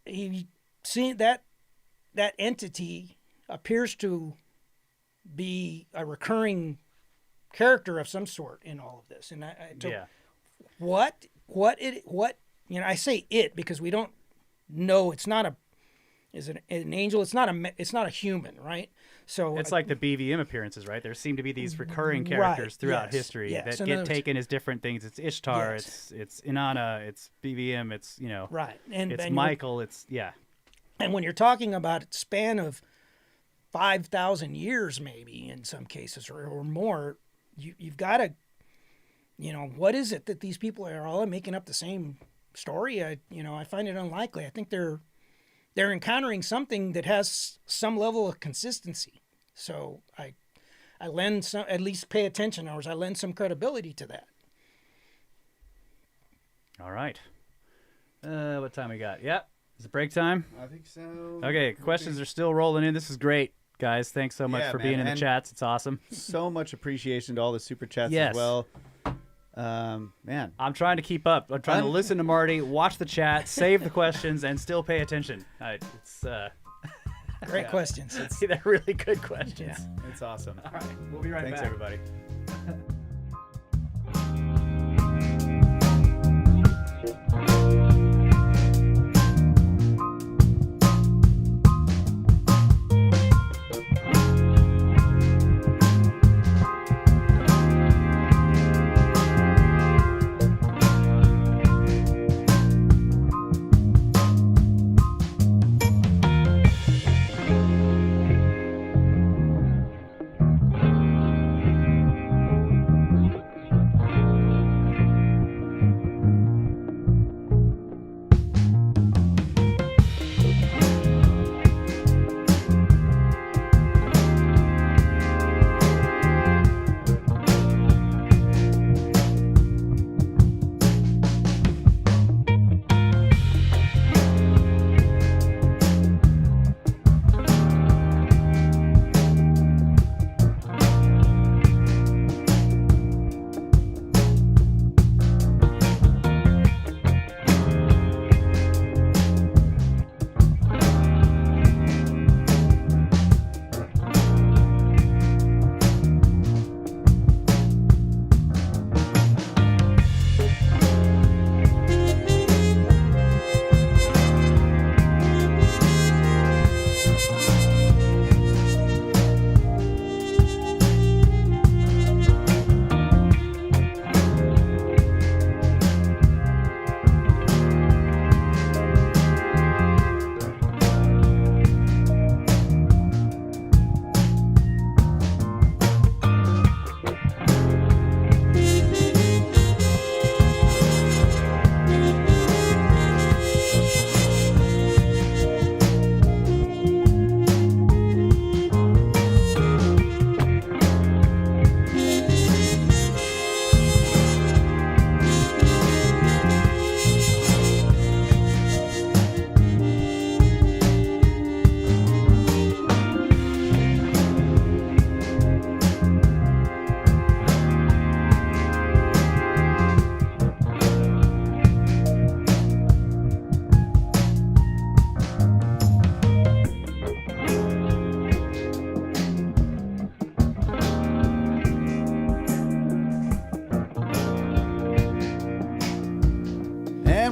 he seen that entity appears to be a recurring character of some sort in all of this. And what I say it because we don't know. It's not an angel. It's not a human, right? So it's like the BVM appearances, right? There seem to be these recurring characters throughout history that get taken as different things. It's Ishtar, it's Inanna, it's BVM, it's right, it's Michael, And when you're talking about a span of 5,000 years, maybe in some cases or more, you've got to, what is it that these people are all making up the same story? I find it unlikely. I think they're encountering something that has some level of consistency. So I lend some, at least pay attention, or I lend some credibility to that. All right. What time we got? Yep. Is it break time? I think so. Okay. Questions are still rolling in. This is great, guys. Thanks so much for being in the chats. It's awesome. So much appreciation to all the super chats as well. Man, I'm trying to keep up. I'm trying to listen to Marty, watch the chat, save the questions, and still pay attention. It's great questions. They're really good questions. Yeah. It's awesome. All right, we'll be right back. Thanks, everybody.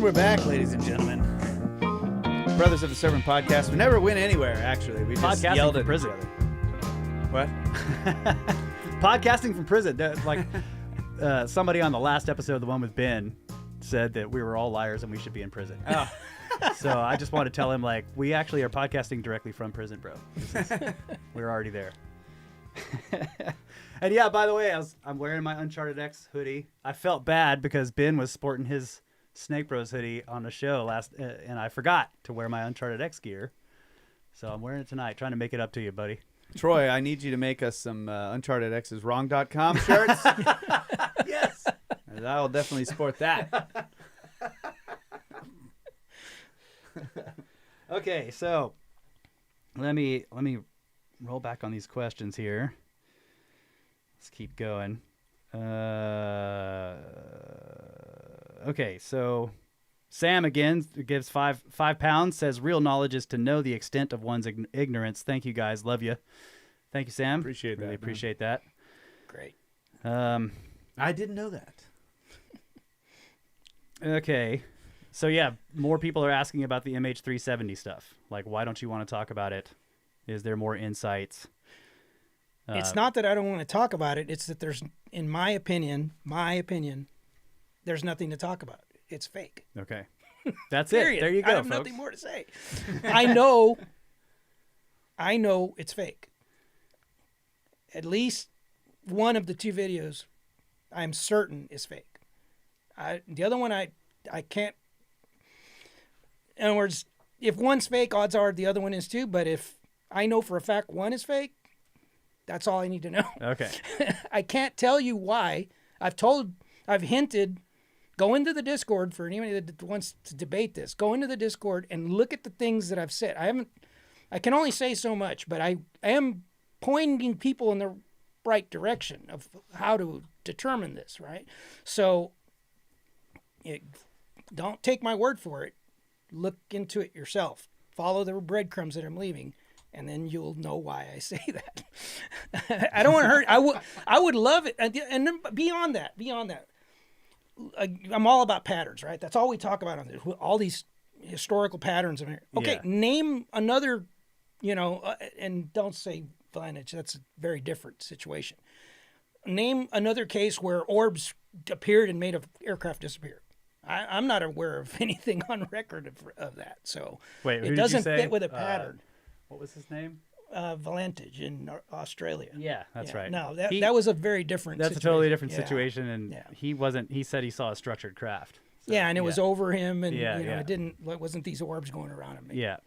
We're back, ladies and gentlemen. Brothers of the Servant podcast. We never went anywhere, actually. We just yelled at prison. What? Podcasting from prison. Like, somebody on the last episode, the one with Ben, said that we were all liars and we should be in prison. Oh. So I just want to tell him, like, we actually are podcasting directly from prison, bro. We're already there. And yeah, by the way, I'm wearing my Uncharted X hoodie. I felt bad because Ben was sporting his Snake Bros hoodie on the show and I forgot to wear my Uncharted X gear. So I'm wearing it tonight, trying to make it up to you, buddy. Troy, I need you to make us some UnchartedXisWrong.com shirts. Yes. And I will definitely support that. Okay, so let me roll back on these questions here. Let's keep going. Okay, so Sam again gives five pounds, says real knowledge is to know the extent of one's ignorance. Thank you guys. Love you. Thank you, Sam. Appreciate that. Really appreciate that. Great. I didn't know that. Okay. So yeah, more people are asking about the MH370 stuff. Like, why don't you want to talk about it? Is there more insights? It's not that I don't want to talk about it. It's that there's, in my opinion, there's nothing to talk about. It's fake. Okay. That's Period. it. There you go, I have folks. nothing more to say. I know it's fake. At least one of the two videos, I'm certain is fake. The other one, I can't. In other words, if one's fake, odds are the other one is too. But if I know for a fact one is fake, that's all I need to know. Okay. I can't tell you why. I've hinted. Go into the Discord for anybody that wants to debate this. Go into the Discord and look at the things that I've said. I can only say so much, but I am pointing people in the right direction of how to determine this, right? So don't take my word for it. Look into it yourself. Follow the breadcrumbs that I'm leaving, and then you'll know why I say that. I don't want to hurt. I would love it. And then beyond that, I'm all about patterns, right? That's all we talk about on this. All these historical patterns. Okay, Yeah. Name another, and don't say lineage. That's a very different situation. Name another case where orbs appeared and made an aircraft disappear. I'm not aware of anything on record of that. So Wait, who it did doesn't you say? fit with a pattern. What was his name? Valentage in Australia. Yeah, that's right. No, that was a very different That's situation. a totally different Yeah. situation, and Yeah. he said he saw a structured craft. So, Yeah, and it was over him, and Yeah. it wasn't these orbs going around him. Yeah.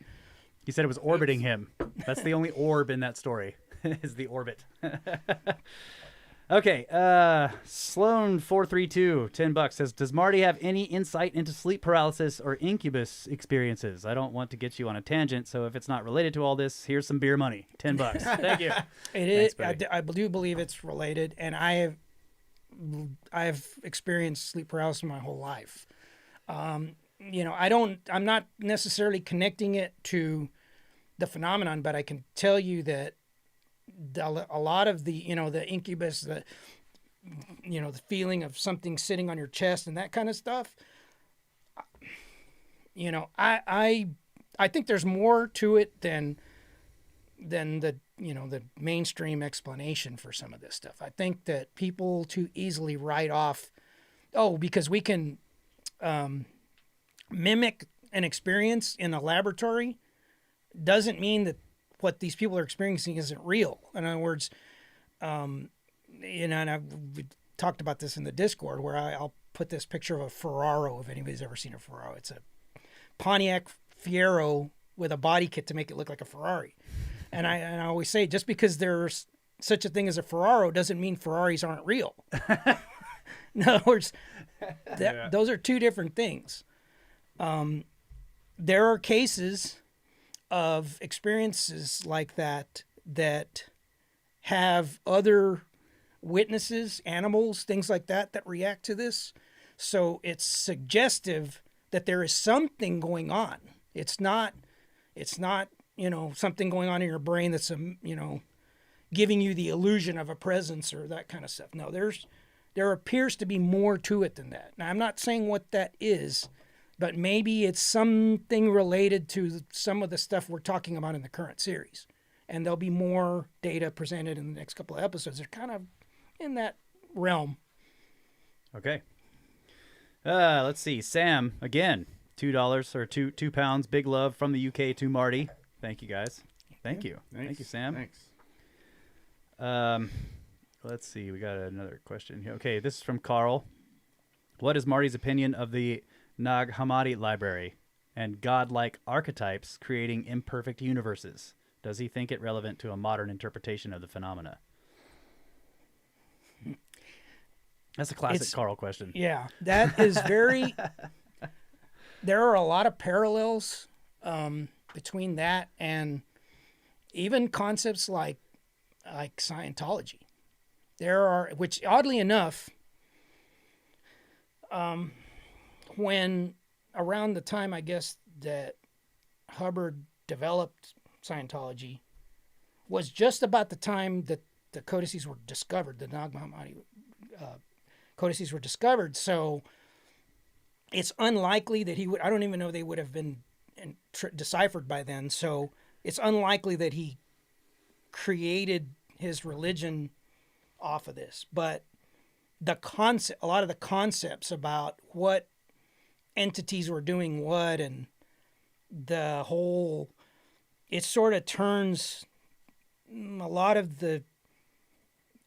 He said it was orbiting him. That's the only orb in that story, is the orbit. Okay, Sloan432, $10 says, does Marty have any insight into sleep paralysis or incubus experiences? I don't want to get you on a tangent, so if it's not related to all this, here's some beer money. $10. Thank you. It is. Thanks, buddy. I do believe it's related, and I have experienced sleep paralysis my whole life. I'm not necessarily connecting it to the phenomenon, but I can tell you that a lot of the the incubus, the feeling of something sitting on your chest and that kind of stuff. I think there's more to it than the the mainstream explanation for some of this stuff. I think that people too easily write off, because we can mimic an experience in a laboratory, doesn't mean that what these people are experiencing isn't real. In other words, and we talked about this in the Discord, where I'll put this picture of a Ferraro, if anybody's ever seen a Ferraro. It's a Pontiac Fiero with a body kit to make it look like a Ferrari. And I always say, just because there's such a thing as a Ferraro doesn't mean Ferraris aren't real. In other words, those are two different things. There are cases of experiences like that have other witnesses, animals, things like that react to this. So it's suggestive that there is something going on. It's not something going on in your brain that's giving you the illusion of a presence or that kind of stuff. No, there appears to be more to it than that. Now, I'm not saying what that is, but maybe it's something related to some of the stuff we're talking about in the current series. And there'll be more data presented in the next couple of episodes. They're kind of in that realm. Okay. Let's see. Sam, again, $2 or two pounds. Big love from the UK to Marty. Thank you, guys. Thank you. Thank you, Sam. Thanks. Let's see. We got another question here. Okay, this is from Carl. What is Marty's opinion of the Nag Hammadi library and godlike archetypes creating imperfect universes? Does he think it relevant to a modern interpretation of the phenomena? That's a classic Carl question. Yeah, that is very... There are a lot of parallels between that and even concepts like Scientology. There are, which oddly enough, when around the time, I guess, that Hubbard developed Scientology was just about the time that the codices were discovered, the Nag Hammadi codices were discovered. So it's unlikely that he would, I don't even know they would have been deciphered by then. So it's unlikely that he created his religion off of this. But the concept, a lot of the concepts about what entities were doing what, and the whole, it sort of turns a lot of the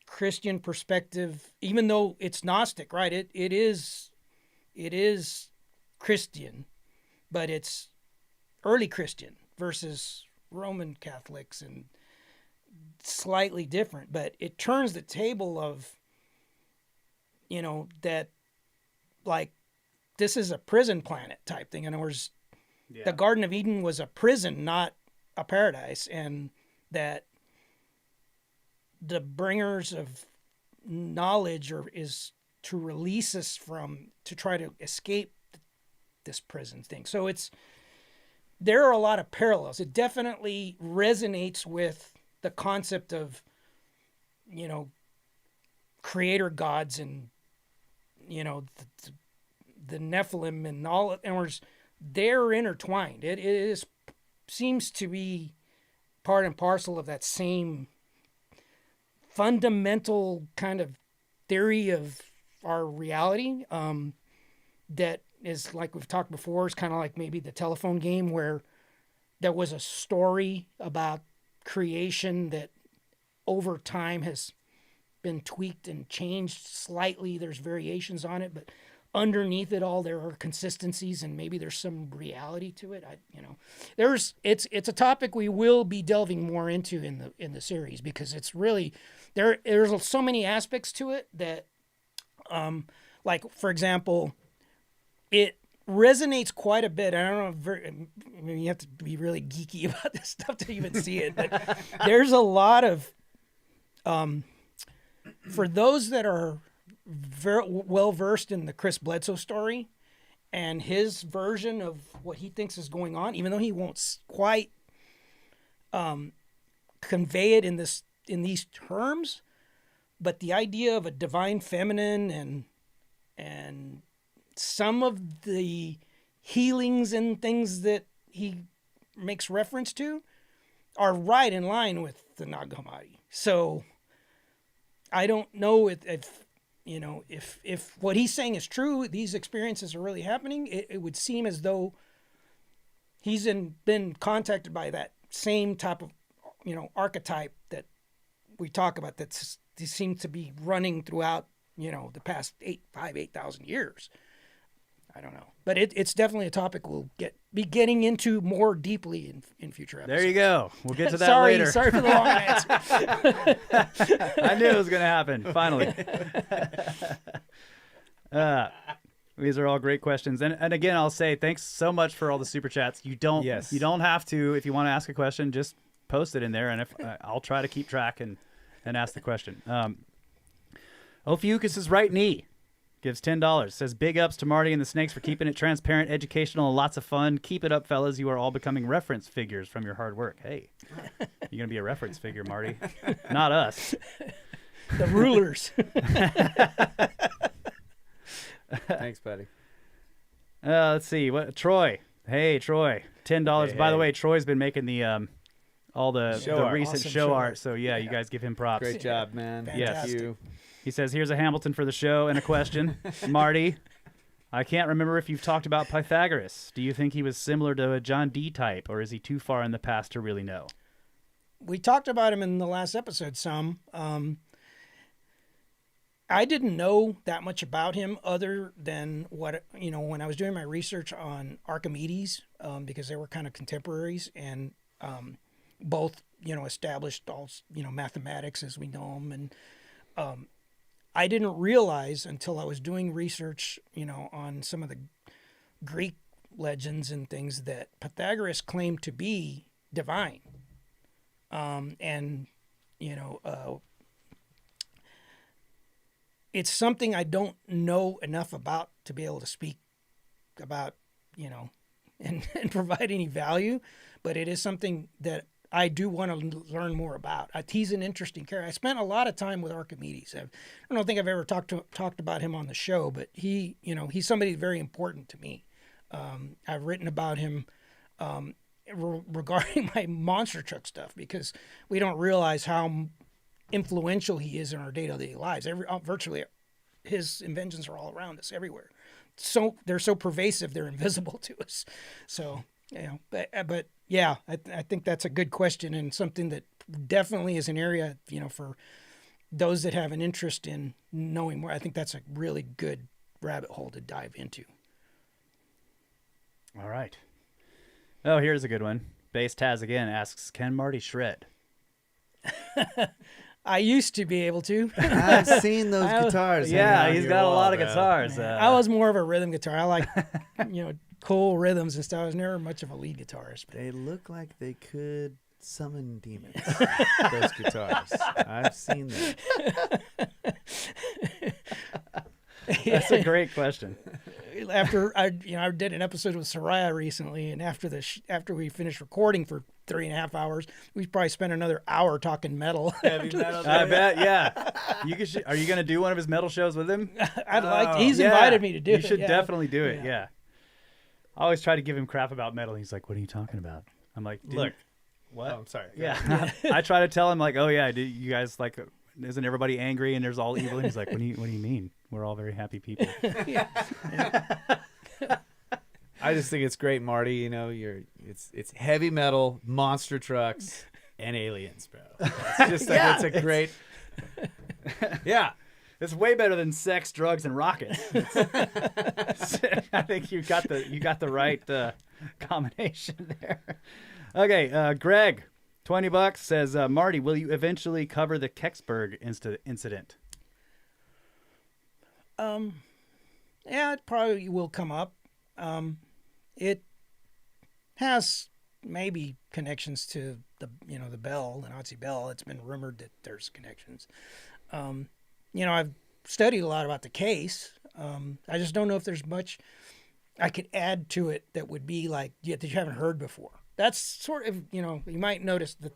Christian perspective, even though it's Gnostic, right? It is Christian, but it's early Christian versus Roman Catholics, and slightly different. But it turns the table of, you know, that like this is a prison planet type thing. In other words, the Garden of Eden was a prison, not a paradise, and that the bringers of knowledge is to release us from, to try to escape this prison thing. So there are a lot of parallels. It definitely resonates with the concept of, you know, creator gods and, you know, the Nephilim and all. And they're intertwined. It seems to be part and parcel of that same fundamental kind of theory of our reality, that is, like we've talked before, is kind of like maybe the telephone game where there was a story about creation that over time has been tweaked and changed slightly. There's variations on it, but underneath it all there are consistencies, and maybe there's some reality to it. It's a topic we will be delving more into in the series, because it's really there's so many aspects to it that like, for example, it resonates quite a bit. I don't know, I mean, you have to be really geeky about this stuff to even see it, but there's a lot of for those that are very well versed in the Chris Bledsoe story and his version of what he thinks is going on, even though he won't quite convey it in these terms, but the idea of a divine feminine and some of the healings and things that he makes reference to are right in line with the Nag Hammadi. So I don't know if what he's saying is true, these experiences are really happening. It would seem as though he's been contacted by that same type of, you know, archetype that we talk about that seems to be running throughout, you know, the past 8,000 years. I don't know, but it's definitely a topic we'll be getting into more deeply in future episodes. There you go. We'll get to that later. Sorry for the long answer. I knew it was going to happen. Finally. These are all great questions, and again, I'll say thanks so much for all the super chats. You don't have to, if you want to ask a question, just post it in there, and if I'll try to keep track and ask the question. Ophiuchus' right knee gives $10. Says, big ups to Marty and the Snakes for keeping it transparent, educational, and lots of fun. Keep it up, fellas. You are all becoming reference figures from your hard work. Hey, you're going to be a reference figure, Marty. Not us. The rulers. Thanks, buddy. Let's see. Troy. Hey, Troy. $10. By the way, Troy's been making the recent show art. So, yeah, you guys give him props. Great job, man. Fantastic. Thank you. He says, here's a Hamilton for the show and a question. Marty, I can't remember if you've talked about Pythagoras. Do you think he was similar to a John D type, or is he too far in the past to really know? We talked about him in the last episode some. I didn't know that much about him other than what, when I was doing my research on Archimedes, because they were kind of contemporaries, and both, established all, mathematics as we know them. And I didn't realize until I was doing research, on some of the Greek legends and things that Pythagoras claimed to be divine. It's something I don't know enough about to be able to speak about, and provide any value, but it is something that I do want to learn more about. He's an interesting character. I spent a lot of time with Archimedes. I don't think I've ever talked about him on the show, but he's somebody very important to me. I've written about him regarding my monster truck stuff, because we don't realize how influential he is in our day-to-day lives. Virtually his inventions are all around us everywhere. So they're so pervasive, they're invisible to us. So, but yeah, I think that's a good question, and something that definitely is an area, for those that have an interest in knowing more. I think that's a really good rabbit hole to dive into. All right. Oh, here's a good one. Bass Taz again asks, can Marty shred? I used to be able to. I've seen those guitars. Yeah, he's got a lot of guitars. I was more of a rhythm guitar. I like, cool rhythms and stuff. I was never much of a lead guitarist. But they look like they could summon demons. Those guitars. I've seen them. That's a great question. After I did an episode with Soraya recently, and after we finished recording for 3.5 hours, we probably spent another hour talking metal. Heavy metal. I bet, yeah. Are you going to do one of his metal shows with him? I'd like to. He's invited me to do it. You should definitely do it, yeah. I always try to give him crap about metal. He's like, what are you talking about? I'm like, look. What? Oh, I'm sorry. Yeah. I try to tell him, like, oh, yeah, do you guys, like, isn't everybody angry and there's all evil? And he's like, what do you mean? We're all very happy people. Yeah. I just think it's great, Marty. It's heavy metal, monster trucks, and aliens, bro. It's just it's a great. Yeah, it's way better than sex, drugs, and rockets. I think you got the right combination there. Okay, Greg, $20 says, Marty, will you eventually cover the Kecksburg incident? Yeah, it probably will come up. It has maybe connections to the Bell, the Nazi Bell. It's been rumored that there's connections. I've studied a lot about the case. I just don't know if there's much I could add to it that would be like that you haven't heard before. That's sort of, you might notice that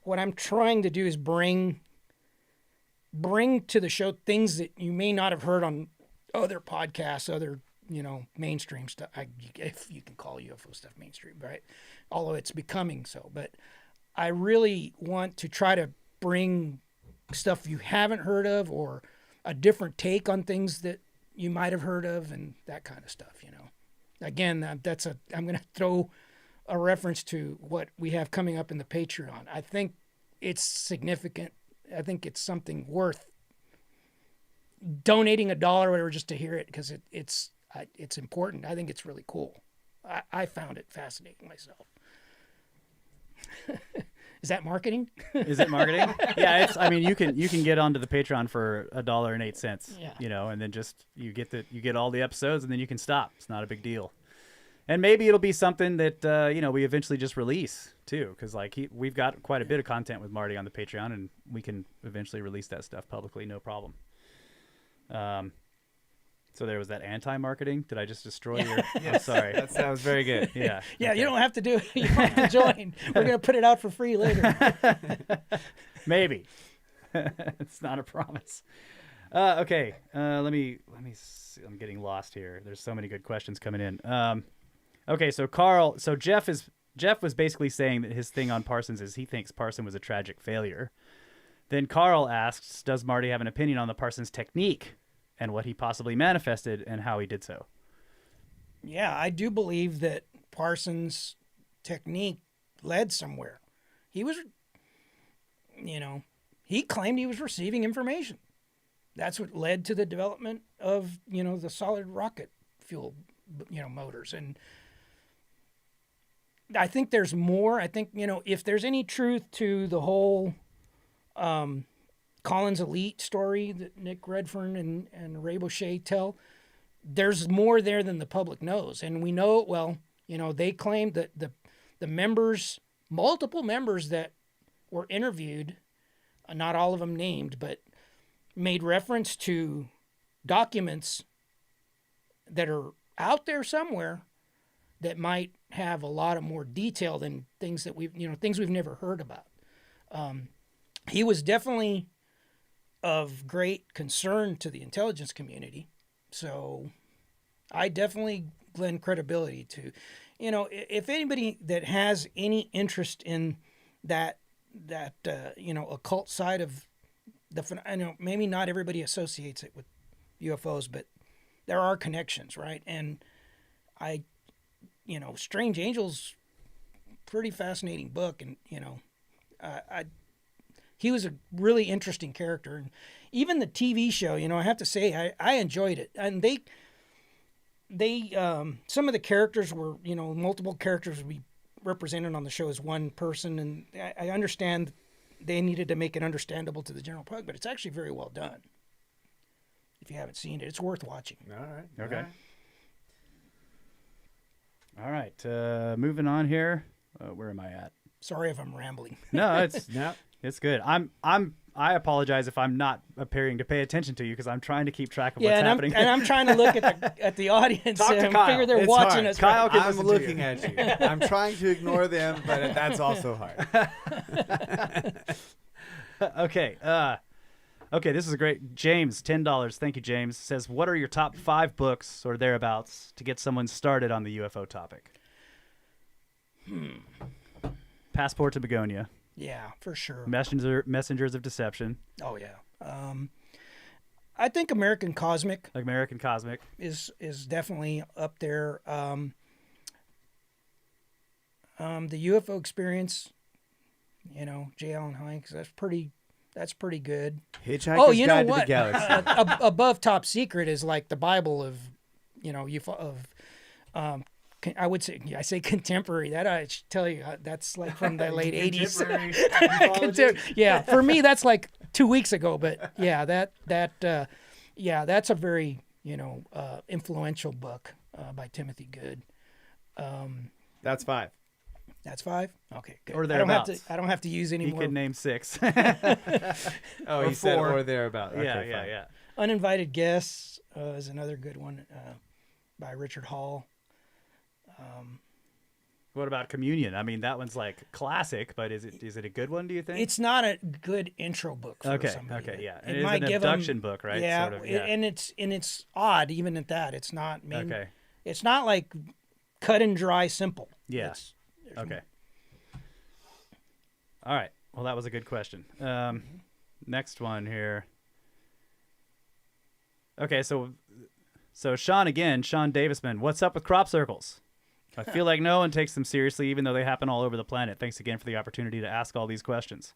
what I'm trying to do is bring to the show things that you may not have heard on other podcasts, other mainstream stuff. If you can call UFO stuff mainstream, right? Although it's becoming so. But I really want to try to bring stuff you haven't heard of, or a different take on things that you might have heard of, and that kind of stuff. Again, I'm going to throw a reference to what we have coming up in the Patreon. I think it's significant. I think it's something worth donating $1 or whatever just to hear it, because it's important. I think it's really cool. I found it fascinating myself. Is that marketing? Is it marketing? Yeah, you can get onto the Patreon for $1.08. Yeah. And then just you get all the episodes, and then you can stop. It's not a big deal. And maybe it'll be something that we eventually just release too, because we've got quite a bit of content with Marty on the Patreon, and we can eventually release that stuff publicly, no problem. So there was that anti-marketing. Did I just destroy your? I'm sorry. That sounds very good. Yeah. Yeah. Okay. You don't have to do it. You don't have to join. We're gonna put it out for free later. Maybe. It's not a promise. Okay. Let me see. I'm getting lost here. There's so many good questions coming in. Okay. So Jeff was basically saying that his thing on Parsons is he thinks Parsons was a tragic failure. Then Carl asks, does Marty have an opinion on the Parsons technique and what he possibly manifested and how he did so? Yeah, I do believe that Parsons' technique led somewhere. He was, he claimed he was receiving information. That's what led to the development of, the solid rocket fuel, motors. And I think there's more. I think, if there's any truth to the whole Collins Elite story that Nick Redfern and Ray Boucher tell, there's more there than the public knows. And we know, well, they claim that the members, multiple members that were interviewed, not all of them named, but made reference to documents that are out there somewhere that might have a lot of more detail than things that things we've never heard about. He was definitely of great concern to the intelligence community. So I definitely lend credibility to, if anybody that has any interest in that occult side of I know maybe not everybody associates it with UFOs, but there are connections, right? And Strange Angels, pretty fascinating book, and he was a really interesting character, and even the TV show, I have to say I enjoyed it, and they some of the characters were, multiple characters would be represented on the show as one person, and I understand they needed to make it understandable to the general public, but it's actually very well done. If you haven't seen it, it's worth watching. All right. Okay. All right. Moving on here. Where am I at? Sorry if I'm rambling. No, it's good. I apologize if I'm not appearing to pay attention to you because I'm trying to keep track of what's happening. I'm trying to look at the audience Talk to and Kyle. figure they're It's watching hard. us. Kyle can I'm listen to you. looking at you. I'm trying to ignore them, but that's also hard. Okay. Okay, this is a great. James, $10. Thank you, James. Says, what are your top 5 books or thereabouts to get someone started on the UFO topic? Passport to Begonia. Yeah, for sure. Messengers of Deception. Oh yeah. I think American Cosmic is definitely up there. The UFO Experience, J. Allen Hykes, that's pretty good. Hitchhiker's you know Guide what? to the Galaxy. Above Top Secret is like the Bible of, UFO of. I would say, I say contemporary. That I should tell you, that's like from the late 80s. Yeah, for me, that's like 2 weeks ago. But yeah, that's a very influential book by Timothy Good. That's 5. That's 5. Okay, good. Or thereabouts. I don't have to use any He more. could name 6. Oh, Or he said 4. or thereabouts. Okay, yeah, fine. yeah. Uninvited Guests is another good one by Richard Hall. What about Communion? I mean, that one's like classic, but is it a good one? Do you think? It's not a good intro book for okay. somebody. Okay, yeah. It It is might an give abduction 'em- book, right? Yeah, Sort of, yeah. and it's odd even at that. It's not. Okay. It's not like cut and dry simple. Yeah. There's Okay. All right. Well, that was a good question. Next one here. Okay, so Sean Davisman, what's up with crop circles? I feel like no one takes them seriously, even though they happen all over the planet. Thanks again for the opportunity to ask all these questions.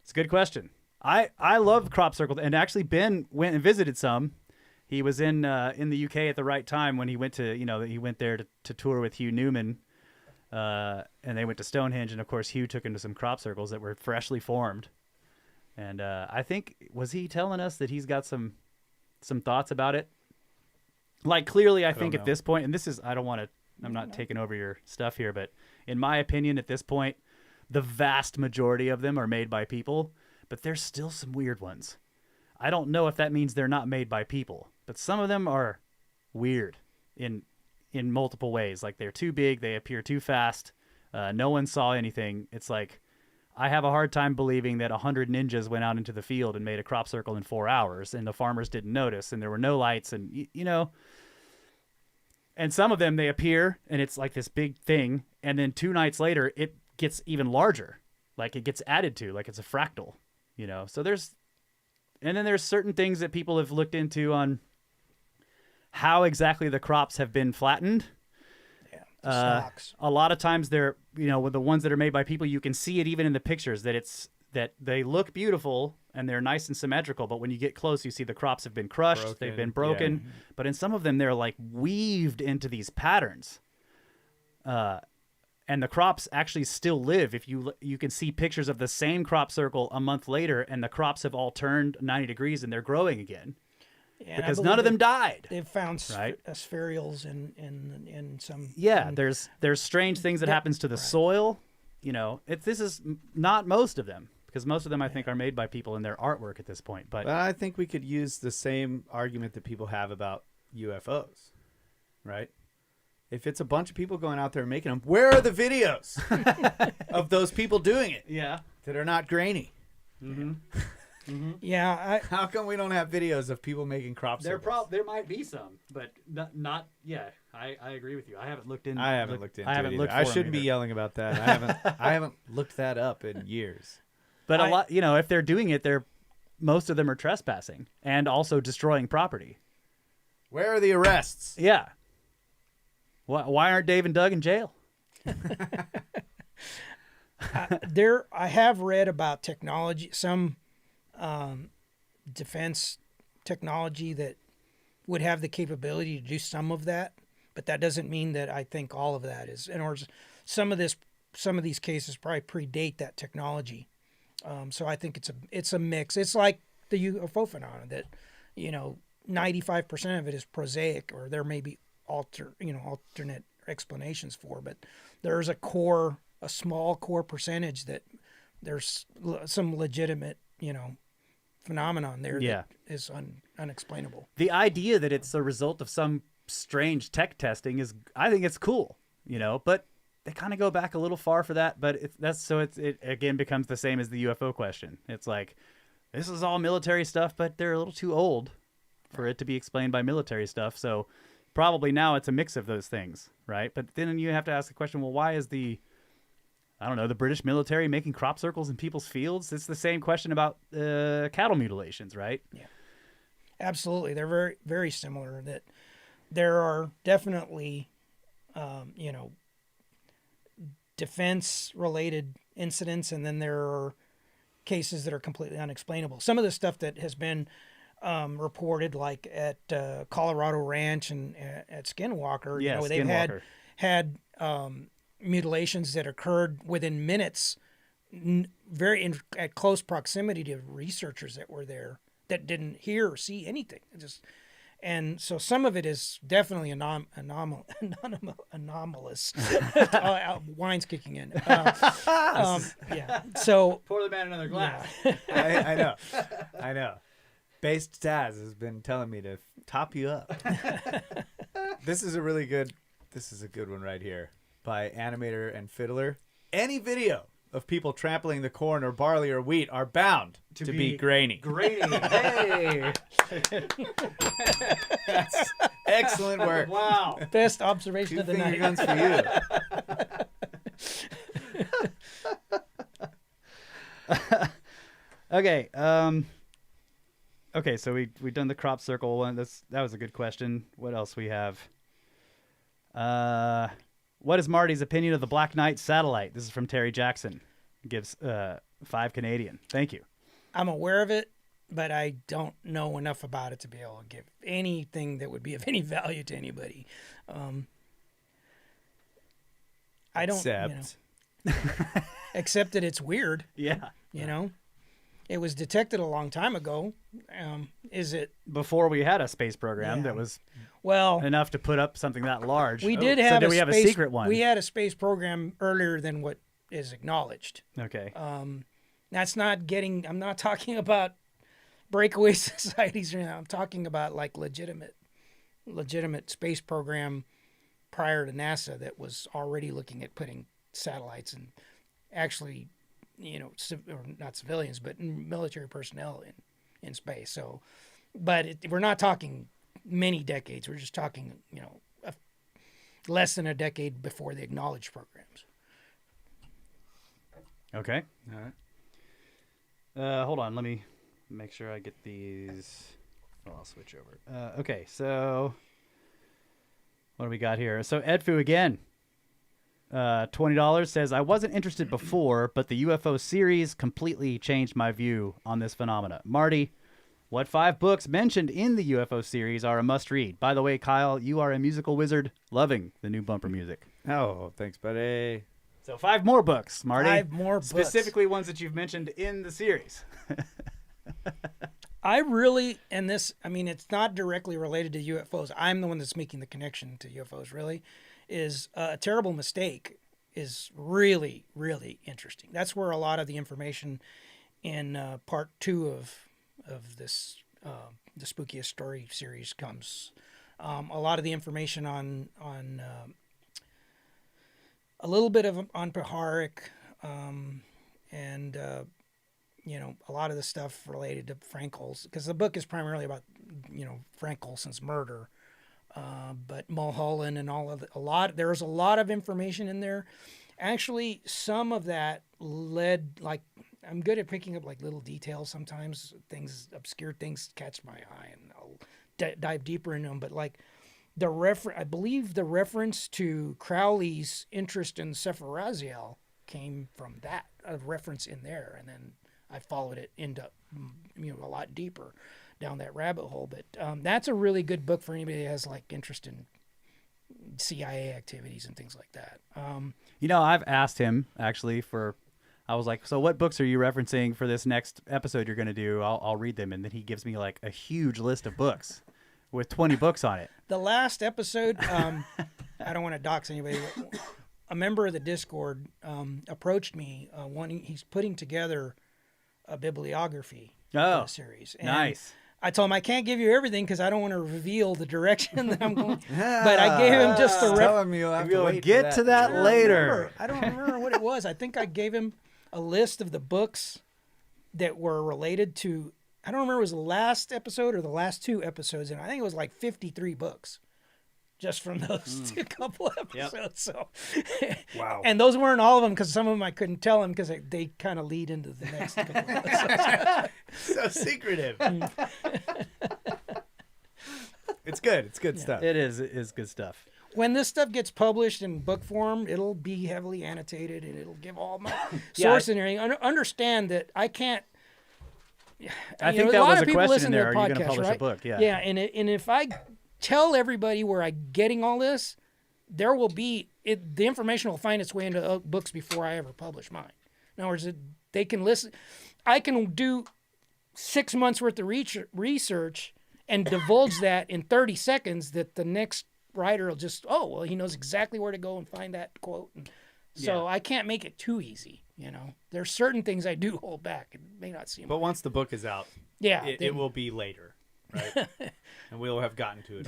It's a good question. I love crop circles, and actually Ben went and visited some. He was in the UK at the right time when he went to he went there to tour with Hugh Newman, and they went to Stonehenge, and of course Hugh took him to some crop circles that were freshly formed, and I think was he telling us that he's got some thoughts about it. Like clearly, I think at this point, and this is I'm not taking over your stuff here, but in my opinion, at this point, the vast majority of them are made by people, but there's still some weird ones. I don't know if that means they're not made by people, but some of them are weird in multiple ways. Like they're too big, they appear too fast. No one saw anything. It's like I have a hard time believing that 100 ninjas went out into the field and made a crop circle in 4 hours, and the farmers didn't notice, and there were no lights, and And some of them, they appear, and it's like this big thing, and then 2 nights later, it gets even larger. Like it gets added to, like it's a fractal. you know. So and then there's certain things that people have looked into on how exactly the crops have been flattened. Yeah, the stalks. A lot of times they're, you know, with the ones that are made by people, you can see it even in the pictures that they look beautiful and they're nice and symmetrical, but when you get close, you see the crops have been crushed, they've been broken, yeah. but in some of them they're like weaved into these patterns. And the crops actually still live. If you can see pictures of the same crop circle a month later, and the crops have all turned 90 degrees and they're growing again. Yeah, because none of them died. They've found right? spherules in some. Yeah, there's strange things that happens to the soil. You know, this is not most of them, because most of them I think are made by people in their artwork at this point. But I think we could use the same argument that people have about UFOs, right? If it's a bunch of people going out there making them, where are the videos of those people doing it? Yeah, that are not grainy. Mm-hmm. Mm-hmm. Yeah. How come we don't have videos of people making crop circles? There might be some, but not. Yeah, I agree with you. I haven't looked into. I haven't looked into. I haven't it looked. I for shouldn't them be yelling about that. I haven't looked that up in years. But a lot, you know, if they're doing it, most of them are trespassing and also destroying property. Where are the arrests? Yeah. Why aren't Dave and Doug in jail? I have read about technology, some defense technology that would have the capability to do some of that, but that doesn't mean that I think all of that is. In order, some of these cases probably predate that technology. So I think it's a mix. It's like the UFO phenomenon that, you know, 95% of it is prosaic, or there may be alternate explanations for, but there's a small core percentage that there's some legitimate, you know, phenomenon there that is unexplainable. The idea that it's a result of some strange tech testing I think it's cool, you know, but they kind of go back a little far for that. But it again becomes the same as the UFO question. It's like, this is all military stuff, but they're a little too old for it to be explained by military stuff. So probably now it's a mix of those things, right? But then you have to ask the question, well, why is the British military making crop circles in people's fields? It's the same question about cattle mutilations, right? Yeah, absolutely. They're very, very similar. That there are definitely, you know, defense-related incidents, and then there are cases that are completely unexplainable. Some of the stuff that has been reported, like at Colorado Ranch and at Skinwalker, you know, they've had mutilations that occurred within minutes, at close proximity to researchers that were there that didn't hear or see anything. And so some of it is definitely anomalous. Wine's kicking in. Yeah. So pour the man another glass. Yeah. I know. Based Taz has been telling me to top you up. This is a good one right here by Animator and Fiddler. Any video of people trampling the corn or barley or wheat are bound to be grainy. Grainy. Hey. That's excellent work. Wow. Best observation Two of the finger night. guns for you. Okay. Okay, so we've done the crop circle one. That was a good question. What else we have? What is Marty's opinion of the Black Knight satellite? This is from Terry Jackson. Gives 5 Canadian. Thank you. I'm aware of it, but I don't know enough about it to be able to give anything that would be of any value to anybody. I don't. Except that it's weird. Yeah. You know, it was detected a long time ago. Is it before we had a space program that was enough to put up something that large? We did have. So did we have a secret one? We had a space program earlier than what is acknowledged. Okay. That's not getting. I'm not talking about breakaway societies right now. I'm talking about like legitimate space program prior to NASA that was already looking at putting satellites and actually, you know, or not civilians, but military personnel in space. So, but we're not talking many decades. We're just talking, you know, less than a decade before the acknowledged programs. Okay. All Hold on. Let me make sure I get these. Oh, I'll switch over. Okay, so what do we got here? So Edfu again. $20 says, I wasn't interested before, but the UFO series completely changed my view on this phenomena. Marty, what 5 books mentioned in the UFO series are a must-read? By the way, Kyle, you are a musical wizard, loving the new bumper music. Oh, thanks, buddy. So 5 more books, Marty. 5 more books. Specifically ones that you've mentioned in the series. I really, and this, I mean, it's not directly related to UFOs. I'm the one that's making the connection to UFOs, really, is A Terrible Mistake is really, really interesting. That's where a lot of the information in part 2 of this, the Spookiest Story series comes. A lot of the information on a little bit of on Paharic, and a lot of the stuff related to Frank Olson, because the book is primarily about Frank Olson's murder, but Mulholland and there's a lot of information in there. Actually, some of that led, like, I'm good at picking up like little details sometimes, obscure things catch my eye, and I'll dive deeper into them. But like I believe the reference to Crowley's interest in Sephiroth came from that, a reference in there, and then I followed it into a lot deeper down that rabbit hole. But that's a really good book for anybody that has like interest in CIA activities and things like that. I've asked him actually I was like, so what books are you referencing for this next episode you're going to do? I'll read them. And then he gives me like a huge list of books with 20 books on it. The last episode, I don't want to dox anybody, but a member of the Discord approached me. He's putting together a bibliography for the series. And nice. I told him I can't give you everything because I don't want to reveal the direction that I'm going. But I gave him just the We'll get to that later. I don't remember what it was. I think I gave him a list of the books that were related to. I don't remember if it was the last episode or the last 2 episodes, and I think it was like 53 books just from those couple episodes. Yep. So, wow. And those weren't all of them, because some of them I couldn't tell them because they kind of lead into the next couple episodes. So secretive. It's good. It's good stuff. It is good stuff. When this stuff gets published in book form, it'll be heavily annotated, and it'll give all my source and everything. Understand that I can't. I think that was a question in there. Are you going to publish a book? Yeah. Yeah, and if I tell everybody where I'm getting all this, there will be the information will find its way into books before I ever publish mine. In other words, they can listen. I can do 6 months worth of research and divulge that in 30 seconds. That the next writer will just, he knows exactly where to go and find that quote. And so I can't make it too easy. There's certain things I do hold back. It may not seem. But once the book is out, it will be later, right? And we'll have gotten to it.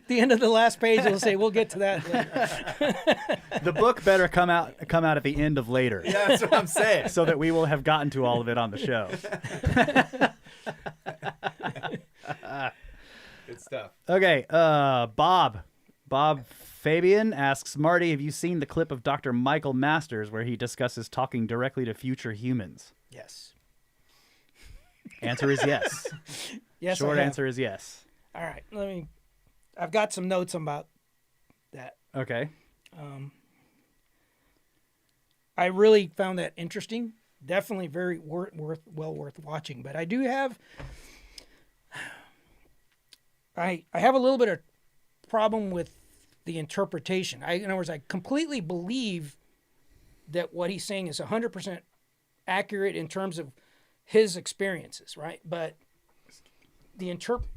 The end of the last page will say, "We'll get to that later." The book better come out at the end of later. Yeah, that's what I'm saying. So that we will have gotten to all of it on the show. Good stuff. Okay, Bob Fabian asks, Marty, have you seen the clip of Dr. Michael Masters where he discusses talking directly to future humans? Yes. Answer is yes. Yes. Short answer is yes. All right. I've got some notes about that. Okay. I really found that interesting. Definitely very worth watching. But I do have. I have a little bit of problem with the interpretation. In other words, I completely believe that what he's saying is 100% accurate in terms of his experiences, right? But the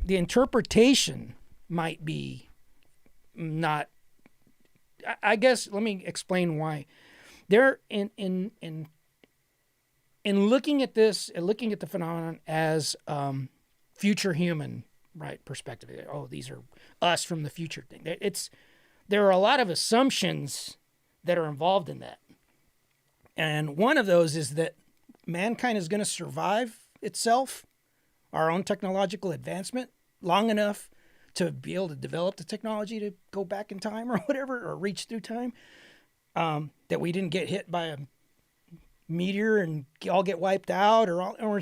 interpretation might be not. I guess let me explain why. There in looking at this, looking at the phenomenon as future human, right, perspective. These are us from the future thing. There are a lot of assumptions that are involved in that. And one of those is that mankind is going to survive itself, our own technological advancement, long enough to be able to develop the technology to go back in time or whatever, or reach through time, that we didn't get hit by a meteor and all get wiped out, or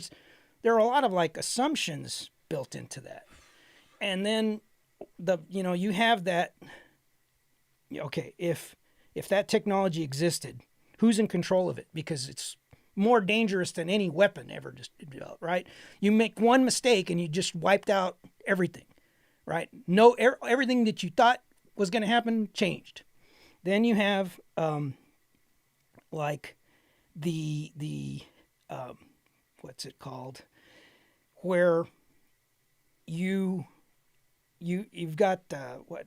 there are a lot of like assumptions built into that. And then you have that. Okay, if that technology existed, who's in control of it? Because it's more dangerous than any weapon ever just developed, right? You make one mistake and you just wiped out everything, right? Everything that you thought was going to happen changed. Then you have like the what's it called, where you've got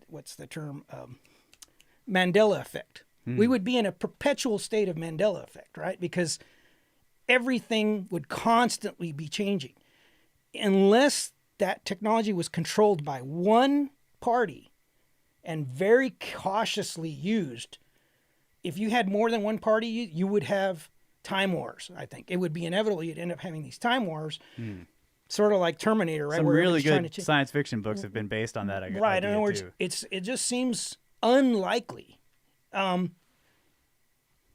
what's the term, Mandela effect. We would be in a perpetual state of Mandela effect, right? Because everything would constantly be changing unless that technology was controlled by one party and very cautiously used. If you had more than one party, you would have time wars. I think it would be inevitable. You'd end up having these time wars, sort of like Terminator, right? Some really good science fiction books have been based on that. Right. In other words, it just seems unlikely.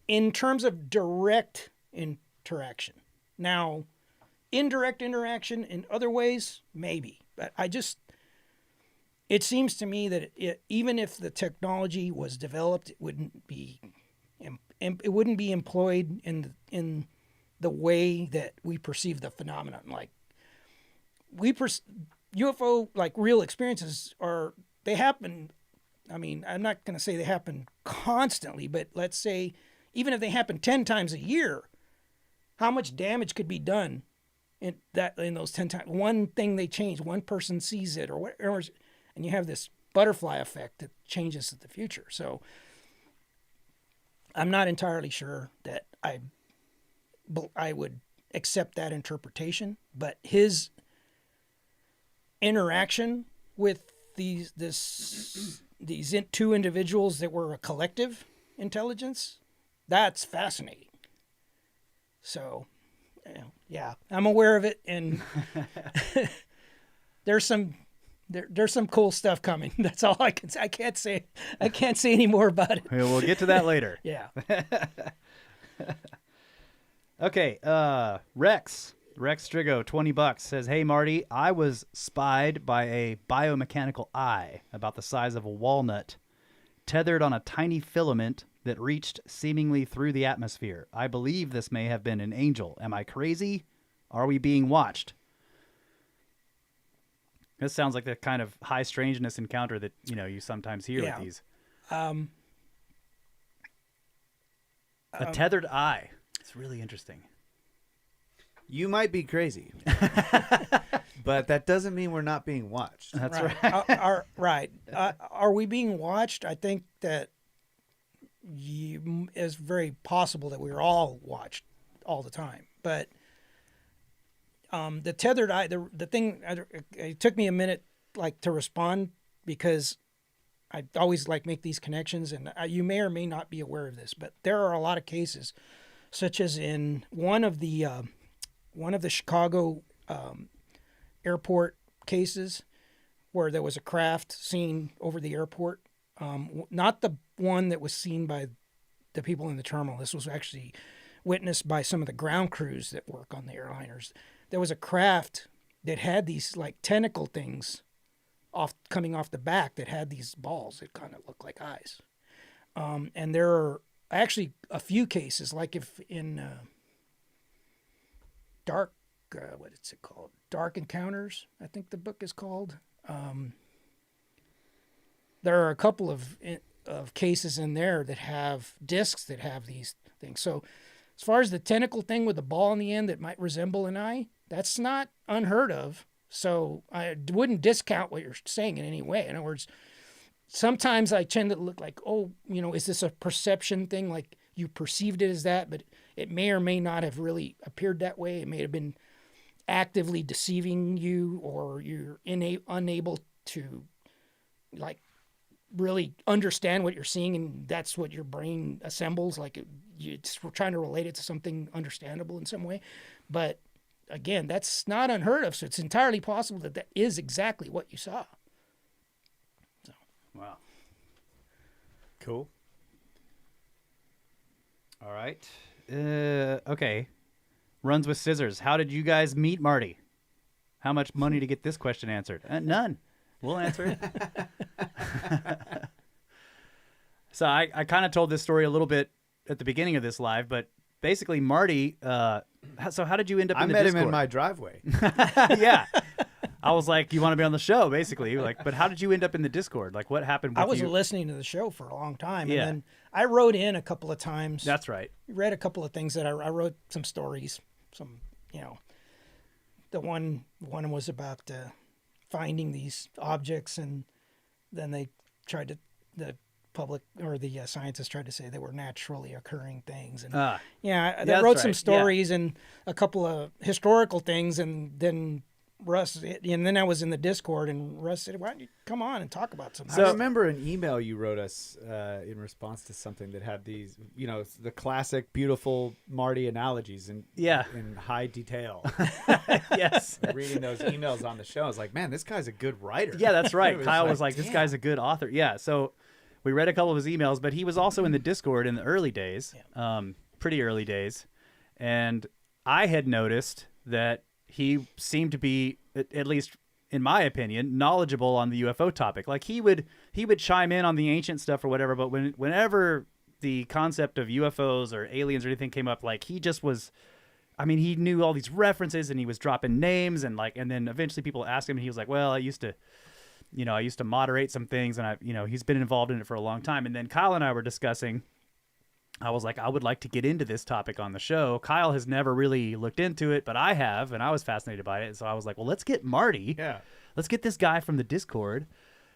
In terms of direct interaction. Now, indirect interaction in other ways, maybe. But it seems to me that even if the technology was developed, it wouldn't be employed in the way that we perceive the phenomenon. Like UFO, like real experiences they happen. I mean, I'm not going to say they happen constantly, but let's say even if they happen 10 times a year, how much damage could be done in those 10 times? One thing they change, one person sees it or whatever, and you have this butterfly effect that changes the future. So I'm not entirely sure that I would accept that interpretation, but his interaction with these two individuals that were a collective intelligence, that's fascinating. So, yeah, I'm aware of it, and there's some cool stuff coming. That's all I can say. I can't say any more about it. We'll get to that later. Yeah. Okay, Rex Strigo, $20 says, "Hey Marty, I was spied by a biomechanical eye about the size of a walnut, tethered on a tiny filament that reached seemingly through the atmosphere. I believe this may have been an angel. Am I crazy? Are we being watched?" This sounds like the kind of high strangeness encounter that you sometimes hear with these. A tethered eye. It's really interesting. You might be crazy, but that doesn't mean we're not being watched. That's right. Right. Are we being watched? I think that it's very possible that we're all watched all the time. But the tethered eye, the thing, it took me a minute to respond, because I always make these connections, and you may or may not be aware of this, but there are a lot of cases, such as in one of the Chicago airport cases, where there was a craft seen over the airport. Not the one that was seen by the people in the terminal. This was actually witnessed by some of the ground crews that work on the airliners. There was a craft that had these tentacle things coming off the back that had these balls that kind of look like eyes. And there are actually a few cases, like if in Dark Encounters, I think the book is called. There are a couple of cases in there that have discs that have these things. So as far as the tentacle thing with the ball in the end that might resemble an eye, that's not unheard of. So I wouldn't discount what you're saying in any way. In other words, sometimes I tend to look like, is this a perception thing? Like you perceived it as that, but it may or may not have really appeared that way. It may have been actively deceiving you, or you're unable to really understand what you're seeing, and that's what your brain assembles. It's trying to relate it to something understandable in some way. But again, that's not unheard of. So it's entirely possible that is exactly what you saw. So. Wow. Cool. All right. Okay. Runs with scissors. How did you guys meet Marty? How much money to get this question answered? None. We'll answer it. So I kind of told this story a little bit at the beginning of this live, but basically Marty, so how did you end up in the Discord? I met him in my driveway. Yeah. I was like, you want to be on the show, basically. Like, but how did you end up in the Discord? Like, what happened with I was you? listening to the show for a long time. Yeah. And then I wrote in a couple of times. That's right. Read a couple of things that I wrote some stories. Some, the one was about finding these objects, and then they tried to, the public or the scientists tried to say they were naturally occurring things. And I wrote some stories and a couple of historical things, and then Russ, and then I was in the Discord, and Russ said, "Why don't you come on and talk about something?" So I remember an email you wrote us in response to something that had these, the classic, beautiful Marty analogies in high detail. Yes. Reading those emails on the show, I was like, man, this guy's a good writer. Yeah, that's right. Kyle was like, damn. this guy's a good author. Yeah, so we read a couple of his emails, but he was also in the Discord in the early days, pretty early days, and I had noticed that he seemed to be, at least in my opinion, knowledgeable on the UFO topic. Like he would chime in on the ancient stuff or whatever, but whenever the concept of UFOs or aliens or anything came up, like he just was, I mean, he knew all these references and he was dropping names and then eventually people asked him and he was like, well, I used to moderate some things and he's been involved in it for a long time. And then Kyle and I were discussing, I was like, I would like to get into this topic on the show. Kyle has never really looked into it, but I have, and I was fascinated by it. And so I was like, well, let's get Marty. Yeah. Let's get this guy from the Discord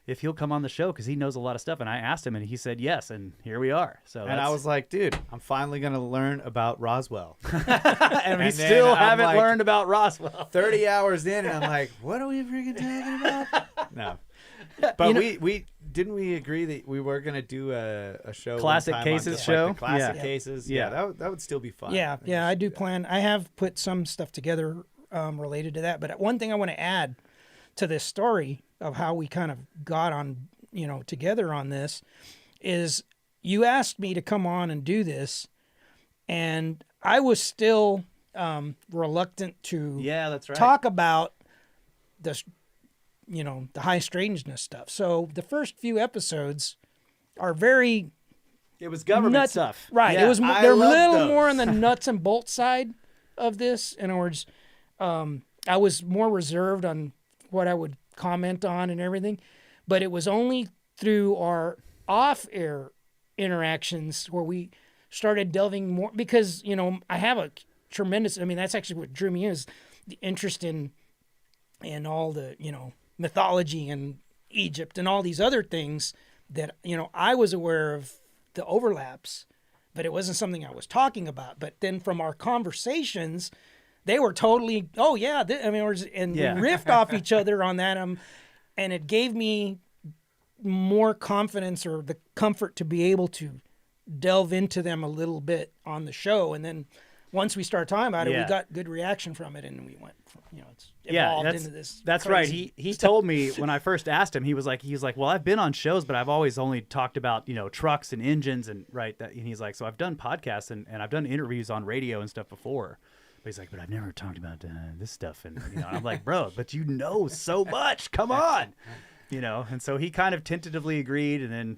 if he'll come on the show because he knows a lot of stuff. And I asked him, and he said yes, and here we are. So and I was like, dude, I'm finally going to learn about Roswell. and we still haven't learned about Roswell. 30 hours in, and I'm like, what are we freaking talking about? No. But we didn't we agree that we were gonna do a show, classic cases show, like the classic cases. Yeah, that would still be fun. Yeah, I do plan. I have put some stuff together related to that. But one thing I want to add to this story of how we kind of got on, together on this, is you asked me to come on and do this, and I was still reluctant to talk about this. The high strangeness stuff. So the first few episodes are very... It was government stuff. Right. Yeah, it was. They're a little more on the nuts and bolts side of this. In other words, I was more reserved on what I would comment on and everything. But it was only through our off-air interactions where we started delving more... Because, I have a tremendous... I mean, that's actually what drew me in, is the interest in all the, mythology and Egypt and all these other things that, I was aware of the overlaps, but it wasn't something I was talking about. But then from our conversations, they were totally, oh yeah. We riffed off each other on that. And it gave me more confidence or the comfort to be able to delve into them a little bit on the show. And then once we started talking about it, we got good reaction from it, and we went from, it's evolved into this. That's crazy right. He told me when I first asked him, he was like, well, I've been on shows, but I've always only talked about, trucks and engines and and he's like, so I've done podcasts and I've done interviews on radio and stuff before. But he's like, but I've never talked about this stuff. And, I'm like, bro, but you know so much. Come on. And so he kind of tentatively agreed, and then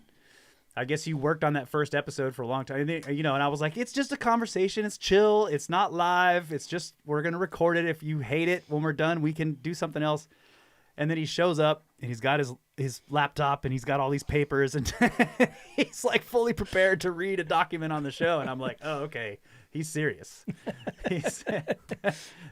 I guess you worked on that first episode for a long time, and I was like, it's just a conversation. It's chill. It's not live. It's just, we're going to record it. If you hate it, when we're done, we can do something else. And then he shows up and he's got his laptop and he's got all these papers and he's like fully prepared to read a document on the show. And I'm like, oh, okay. He's serious. He's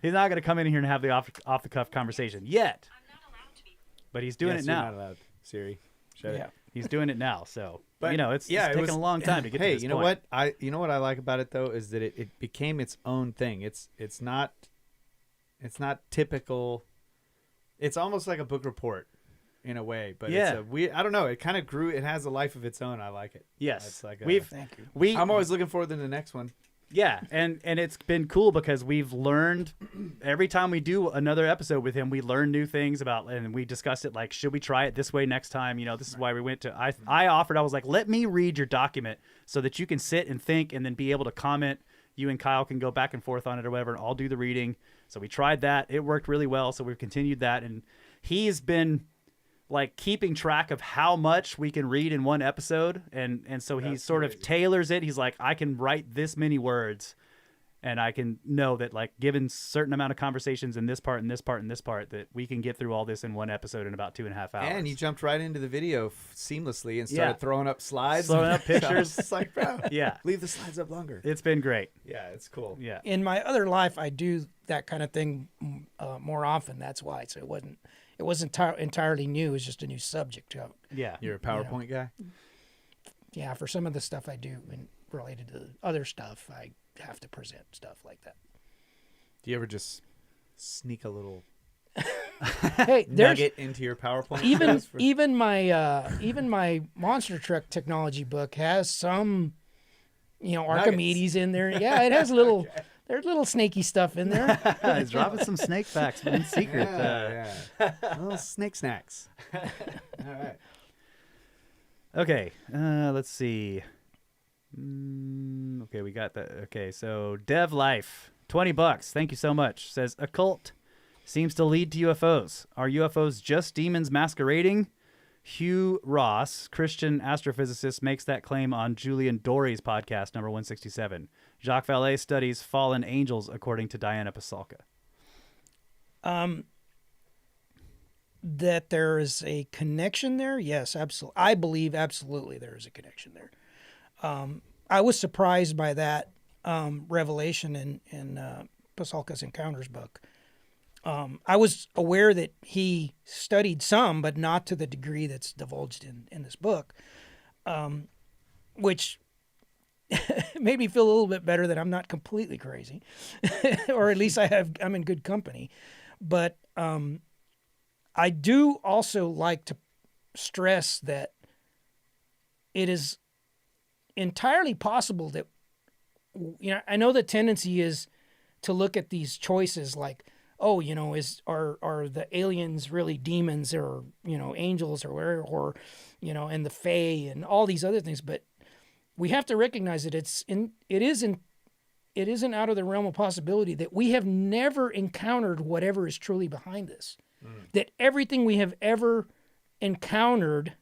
not going to come in here and have the off the cuff conversation yet. I'm not allowed to be. But he's doing it now. You're not allowed. Siri, shut it. He's doing it now. So, but it's taken a long time to get to this point. What I like about it though is that it became its own thing. It's not typical. It's almost like a book report in a way, but I don't know. It kind of grew. It has a life of its own. I like it. Yes. It's like thank you. I'm always looking forward to the next one. Yeah, and it's been cool because we've learned every time we do another episode with him, we learn new things about, and we discuss it like, should we try it this way next time? This is why we went to, I was like, let me read your document so that you can sit and think and then be able to comment, you and Kyle can go back and forth on it or whatever, and I'll do the reading. So we tried that. It worked really well. So we've continued that. And he's been like keeping track of how much we can read in one episode. And so he sort of tailors it. He's like, I can write this many words, and I can know that, like, given certain amount of conversations in this part and this part and this part, that we can get through all this in one episode in about 2.5 hours. And you jumped right into the video seamlessly and started throwing up slides. Throwing up pictures. It's like, bro, yeah, leave the slides up longer. It's been great. Yeah, it's cool. Yeah. In my other life, I do that kind of thing more often. That's why. So it wasn't entirely new. It was just a new subject. Yeah. You're a PowerPoint guy? Yeah, for some of the stuff I do and related to other stuff, I have to present stuff like that. Do you ever just sneak a little hey, nugget into your PowerPoint? Even my monster truck technology book has some, Archimedes in there. Yeah, it has little. Okay. There's little snaky stuff in there. He's dropping some snake facts in secret. Yeah. Little snake snacks. All right. Okay, let's see. Okay, we got that. Okay, so Dev Life, $20. Thank you so much. Says Occult seems to lead to UFOs. Are UFOs just demons masquerading? Hugh Ross, Christian astrophysicist, makes that claim on Julian Dory's podcast, number 167. Jacques Vallée studies fallen angels, according to Diana Pasulka. That there is a connection there? Yes, absolutely. I believe absolutely there is a connection there. I was surprised by that revelation in Pasulka's Encounters book. I was aware that he studied some, but not to the degree that's divulged in this book, which made me feel a little bit better that I'm not completely crazy, or at least I'm in good company. But I do also like to stress that it is entirely possible that, I know the tendency is to look at these choices like, oh, are the aliens really demons or, angels or and the Fae and all these other things. But we have to recognize that it isn't out of the realm of possibility that we have never encountered whatever is truly behind this. That everything we have ever encountered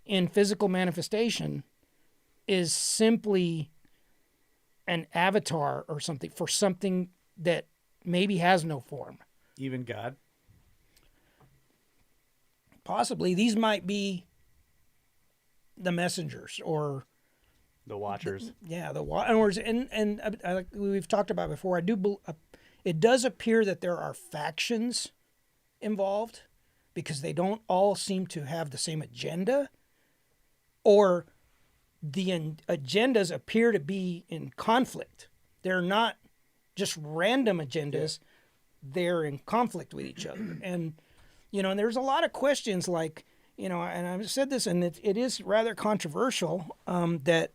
in physical manifestation is simply an avatar or something for something that maybe has no form. Even God? Possibly. These might be the messengers or the watchers. The watchers. And we've talked about before, it does appear that there are factions involved because they don't all seem to have the same agenda, or the agendas appear to be in conflict. They're not just random agendas. They're in conflict with each other. And, and there's a lot of questions like, and I've said this, and it is rather controversial, that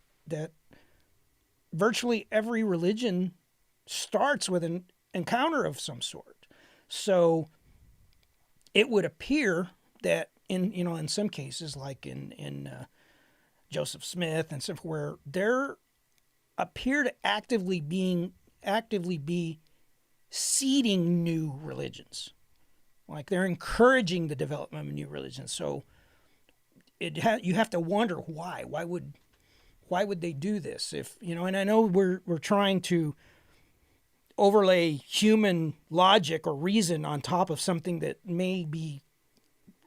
virtually every religion starts with an encounter of some sort. So it would appear that in some cases, like in Joseph Smith and stuff, where there appear to actively be seeding new religions, like they're encouraging the development of new religions. So you have to wonder why would they do this? If and I know we're trying to overlay human logic or reason on top of something that may be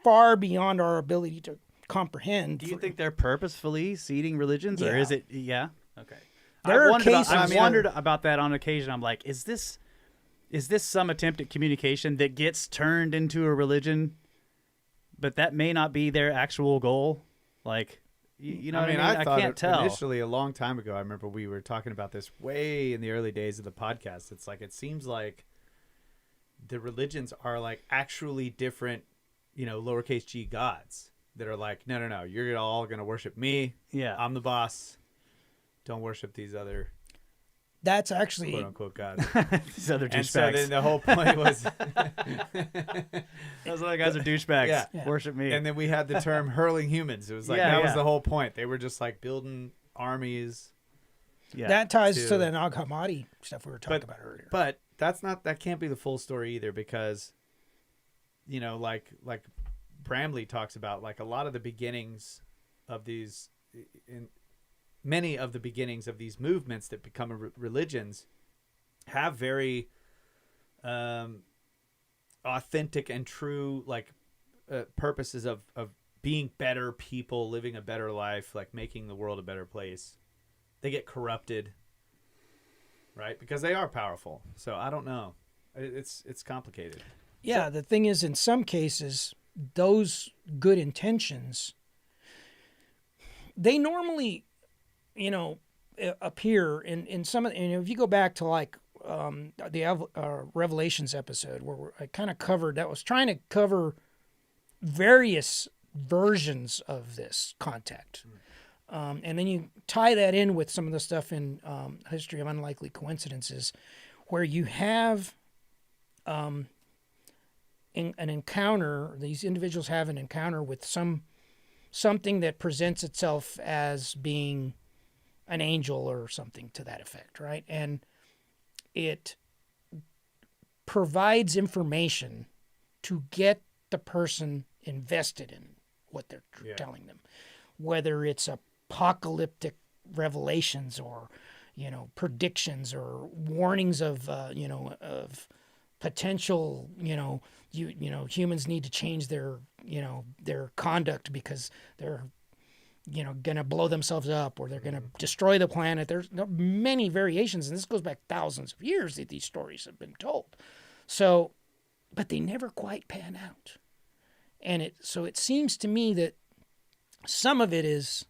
far beyond our ability to comprehend. Do you think they're purposefully seeding religions, or is it? Yeah. Okay. I've wondered about that on occasion. I'm like, is this some attempt at communication that gets turned into a religion, but that may not be their actual goal? Like, I can't tell. Initially, a long time ago, I remember we were talking about this way in the early days of the podcast. It's like, it seems like the religions are like actually different, lowercase g gods that are like, no, you're all going to worship me. Yeah. I'm the boss. Don't worship these other That's actually quote unquote gods. These other douchebags. And so then the whole point was those other guys are douchebags. Yeah. Worship me. And then we had the term hurling humans. It was like that was the whole point. They were just like building armies Yeah. That ties to the Nag Hammadi stuff we were talking about earlier. But that can't be the full story either, because, you know, like Bramley talks about, like a lot of the beginnings of these, in many of the beginnings of these movements that become religions have very authentic and true, like purposes of being better people, living a better life, like making the world a better place. They get corrupted, right? Because they are powerful. So I don't know. It's complicated. Yeah, the thing is, in some cases, those good intentions, they normally, you know, appear in some of, and if you go back to like the Revelations episode where I kind of covered, that was trying to cover various versions of this contact. And then you tie that in with some of the stuff in History of Unlikely Coincidences, where you have an encounter, these individuals have an encounter with something that presents itself as being an angel or something to that effect, right? And it provides information to get the person invested in what they're telling them, whether it's apocalyptic revelations or, you know, predictions or warnings of, you know, of potential, you know, humans need to change their, you know, their conduct because they're, you know, going to blow themselves up or they're going to destroy the planet. There's many variations, and this goes back thousands of years that these stories have been told. So, but they never quite pan out. And so it seems to me that some of it is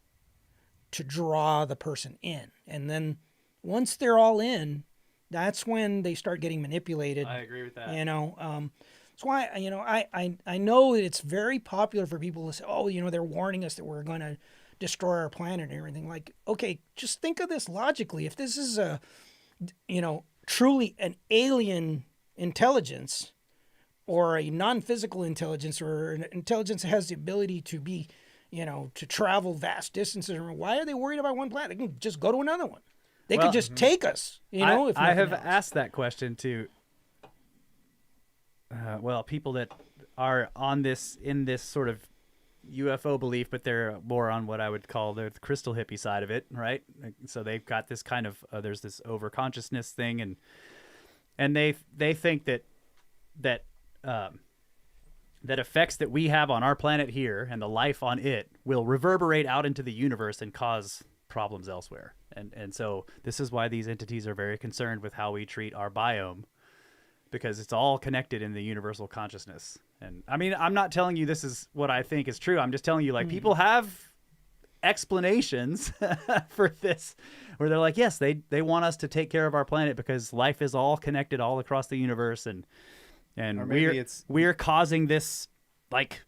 to draw the person in. And then once they're all in, that's when they start getting manipulated. I agree with that. You know, that's why, you know, I know that it's very popular for people to say, oh, you know, they're warning us that we're going to destroy our planet and everything. Like, okay, just think of this logically. If this is a, you know, truly an alien intelligence or a non-physical intelligence or an intelligence that has the ability to be, you know, to travel vast distances, why are they worried about one planet? They can just go to another one. They could just take us, you know. If I have else. asked that question to, people that are on this, in this sort of UFO belief, but they're more on what I would call the crystal hippie side of it, right? So they've got this kind of there's this overconsciousness thing, and they think that effects that we have on our planet here and the life on it will reverberate out into the universe and cause problems elsewhere. And so this is why these entities are very concerned with how we treat our biome, because it's all connected in the universal consciousness. And I mean, I'm not telling you this is what I think is true. I'm just telling you, like, people have explanations for this where they're like, yes, they want us to take care of our planet because life is all connected all across the universe, and we're causing this, like,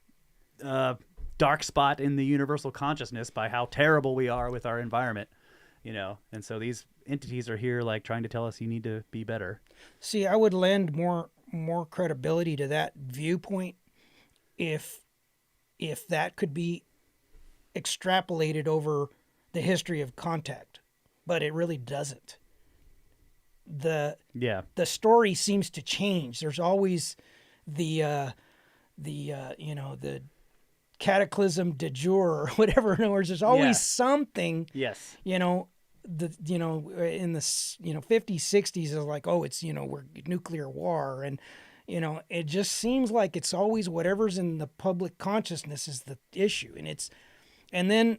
dark spot in the universal consciousness by how terrible we are with our environment, you know. And so these entities are here, like, trying to tell us you need to be better. See, I would lend more credibility to that viewpoint if that could be extrapolated over the history of contact, but it really doesn't. The story seems to change. There's always the cataclysm de jour or whatever. In other words, there's always something. Yes. You know, in the 50s, 60s is like, oh, it's, you know, we're nuclear war, and, you know, it just seems like it's always whatever's in the public consciousness is the issue, and then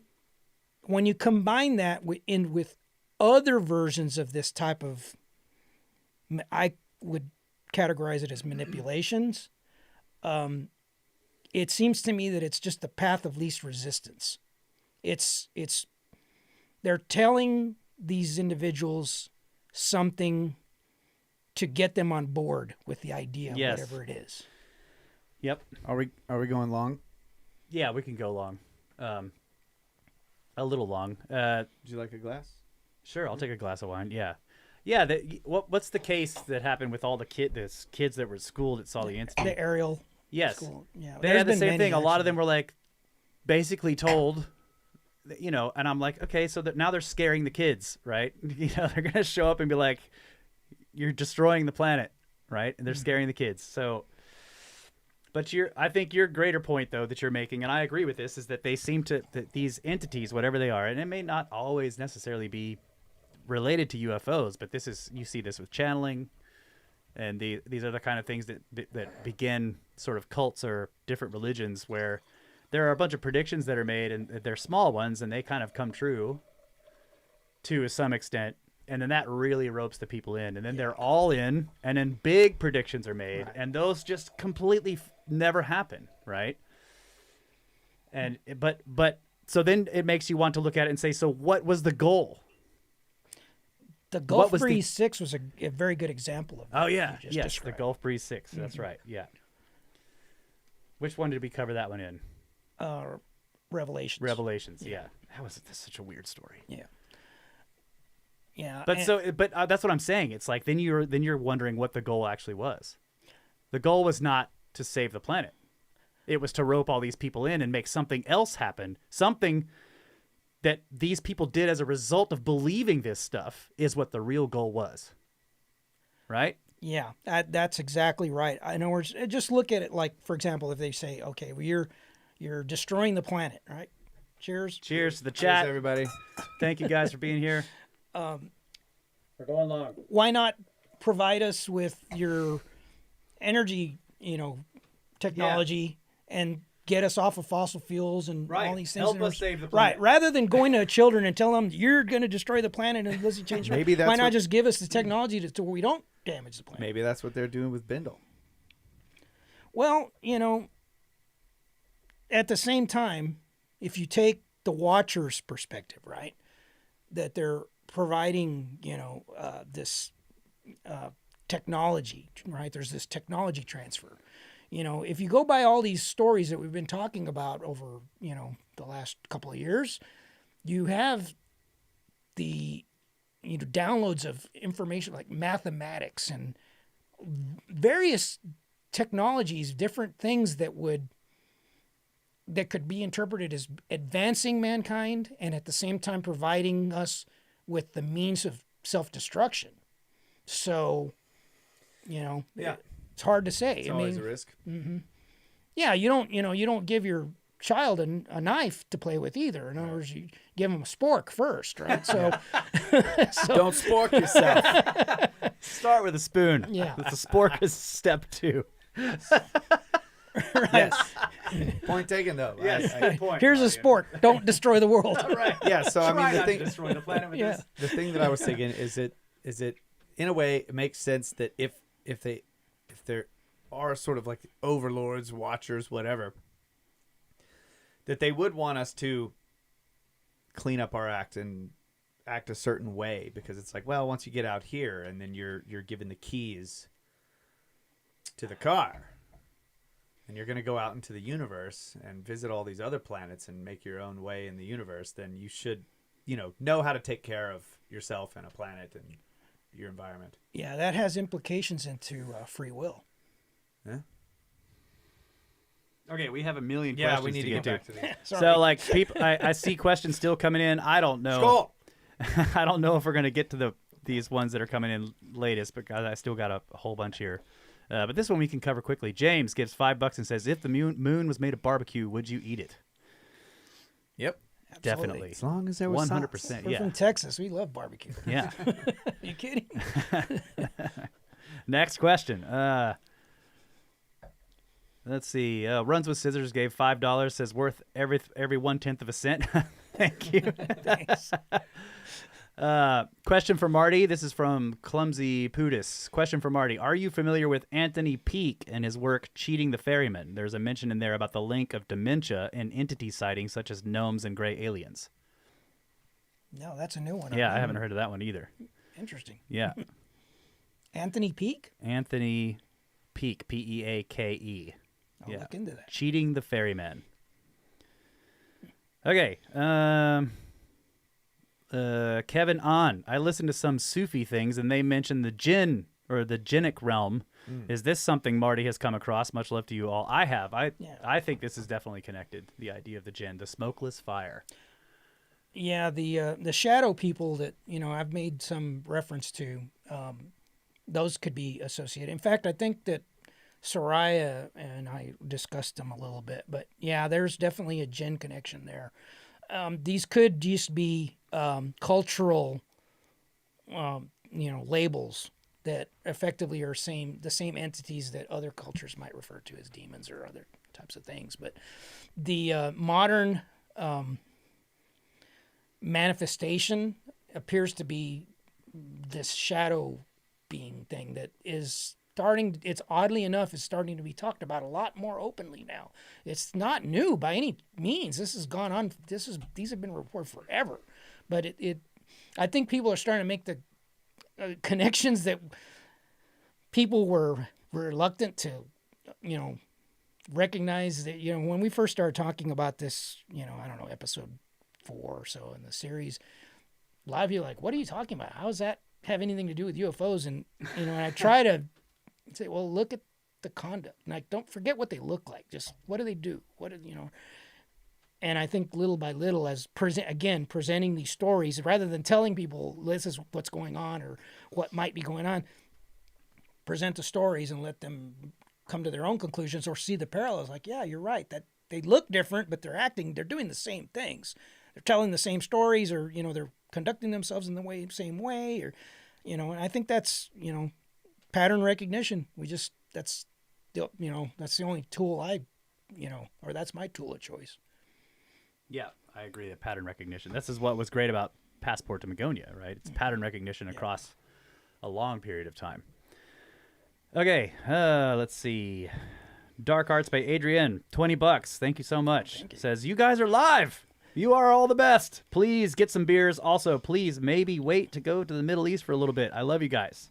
when you combine that with other versions of this type of, I would categorize it as manipulations. It seems to me that it's just the path of least resistance. They're telling these individuals something to get them on board with the idea, whatever it is. Yep. Are we going long? Yeah, we can go long. A little long. Would you like a glass? Sure, I'll take a glass of wine. Yeah. Yeah, what's the case that happened with all the kids that were schooled that saw the incident? The aerial Yes. school. Yeah, they had the same thing. A lot of them were, like, basically told you know, and I'm like, okay, so that now they're scaring the kids, right? You know, they're going to show up and be like, you're destroying the planet, right? And they're scaring the kids. So, but I think your greater point, though, that you're making, and I agree with this, is that they seem to, that these entities, whatever they are, and it may not always necessarily be related to UFOs, but you see this with channeling, and these are the kind of things that begin sort of cults or different religions where there are a bunch of predictions that are made, and they're small ones, and they kind of come true to some extent. And then that really ropes the people in, and then they're all in, and then big predictions are made, and those just completely never happen, right? And but so then it makes you want to look at it and say, so what was the goal? The Gulf Breeze 6 was a very good example of that. Oh yeah, yes, described. the Gulf Breeze 6. That's right. Yeah. Which one did we cover that one in? Revelations. Revelations. Yeah. That's such a weird story. Yeah. Yeah, but that's what I'm saying. It's like then you're wondering what the goal actually was. The goal was not to save the planet. It was to rope all these people in and make something else happen. Something that these people did as a result of believing this stuff is what the real goal was. Right? Yeah, that's exactly right. I know. Just look at it like, for example, if they say, okay, well, you're destroying the planet, right? Cheers. Cheers to the chat. Cheers, everybody. Thank you guys for being here. We're going long. Why not provide us with your energy, technology and get us off of fossil fuels and all these things? Help us save the planet. Right. Rather than going to children and tell them you're going to destroy the planet and let's change. Maybe that's why not just give us the technology to where we don't damage the planet? Maybe that's what they're doing with Bindle. Well, at the same time, if you take the Watcher's perspective, right, that they're providing, this technology, right? There's this technology transfer. If you go by all these stories that we've been talking about over, the last couple of years, you have the, downloads of information like mathematics and various technologies, different things that could be interpreted as advancing mankind and at the same time providing us with the means of self-destruction. So, it's hard to say. It's always a risk. Mm-hmm. Yeah, you don't give your child a knife to play with either. In other words, you give them a spork first, right? So, Don't spork yourself. Start with a spoon. Yeah. The spork is step 2. Right. Yes. Point taken, though. Yes, good point. Here's a sport. Don't destroy the world. Right. Yeah. So Try the not thing, to destroy the planet with this. the thing that I was thinking is it in a way it makes sense that if there are sort of like overlords, watchers, whatever, that they would want us to clean up our act and act a certain way, because it's like, well, once you get out here and then you're given the keys to the car and you're going to go out into the universe and visit all these other planets and make your own way in the universe, then you should, know how to take care of yourself and a planet and your environment. Yeah, that has implications into free will. Yeah. Okay, we have a million Yeah, questions we need to get to. back to these. So, like, people, I see questions still coming in. I don't know. Skull. I don't know if we're going to get to these ones that are coming in latest, because I still got a whole bunch here. But this one we can cover quickly. James gives $5 and says, if the moon was made of barbecue, would you eat it? Yep. Definitely. As long as there was 100%. We're Yeah. from Texas. We love barbecue. Yeah. Are you kidding? Next question. Let's see. Runs with Scissors gave $5. Says worth every 1/10 of a cent. Thank you. Thanks. Question for Marty. This is from Clumsy Pudis. Question for Marty. Are you familiar with Anthony Peake and his work Cheating the Ferryman? There's a mention in there about the link of dementia and entity sightings such as gnomes and gray aliens. No, that's a new one. Yeah, I haven't heard of that one either. Interesting. Yeah. Anthony Peake? Anthony Peake, Peake. I'll look into that. Cheating the Ferryman. Okay. Kevin on. I listened to some Sufi things and they mentioned the Jinn or the Jinnic realm. Is this something Marty has come across? Much love to you all. I have. I think this is definitely connected. The idea of the Jinn, the smokeless fire. Yeah, the shadow people that I've made some reference to, those could be associated. In fact, I think that Soraya and I discussed them a little bit, but yeah, there's definitely a Jinn connection there. These could just be cultural, labels that effectively are the same entities that other cultures might refer to as demons or other types of things. But the modern manifestation appears to be this shadow being thing that is starting. It's oddly enough, it's starting to be talked about a lot more openly now. It's not new by any means. This has gone on. These have been reported forever, but I think people are starting to make the connections that people were reluctant to, recognize. That when we first started talking about this, I don't know, episode 4 or so in the series, a lot of you are like, what are you talking about? How does that have anything to do with UFOs? And and I try to say, well, look at the conduct. Like, don't forget what they look like. Just what do they do? And I think little by little, as presenting these stories, rather than telling people this is what's going on or what might be going on, present the stories and let them come to their own conclusions or see the parallels. Like, yeah, you're right. That they look different, but they're doing the same things. They're telling the same stories, or they're conducting themselves in the same way, or and I think that's pattern recognition. That's the only tool or that's my tool of choice. Yeah, I agree that pattern recognition. This is what was great about Passport to Magonia, right? It's pattern recognition across a long period of time. Okay, let's see. Dark Arts by Adrienne, $20. Thank you so much. Thank you. Says, you guys are live. You are all the best. Please get some beers. Also, please maybe wait to go to the Middle East for a little bit. I love you guys.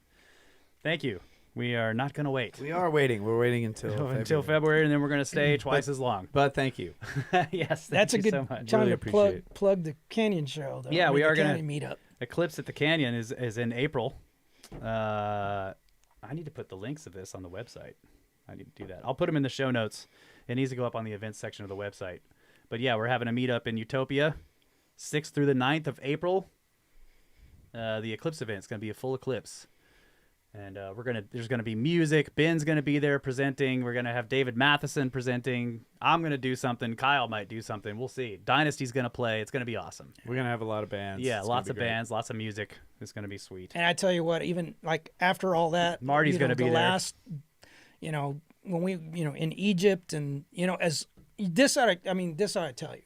Thank you. We are not going to wait. We are waiting. We're waiting until February, and then we're going to stay twice as long. But thank you. Yes, that's a good so much. time Really to plug the Canyon show. Though. Yeah, we are going to meet up. Eclipse at the Canyon is in April. I need to put the links of this on the website. I need to do that. I'll put them in the show notes. It needs to go up on the events section of the website. But yeah, we're having a meetup in Utopia, 6th through the 9th of April. The Eclipse event is going to be a full eclipse. And there's going to be music. Ben's going to be there presenting. We're going to have David Matheson presenting. I'm going to do something. Kyle might do something. We'll see. Dynasty's going to play. It's going to be awesome. We're going to have a lot of bands. Yeah, lots of bands, lots of music. It's going to be sweet. And I tell you what, even like after all that, Marty's going to be there. Last, when we, in Egypt, and as this ought to tell you,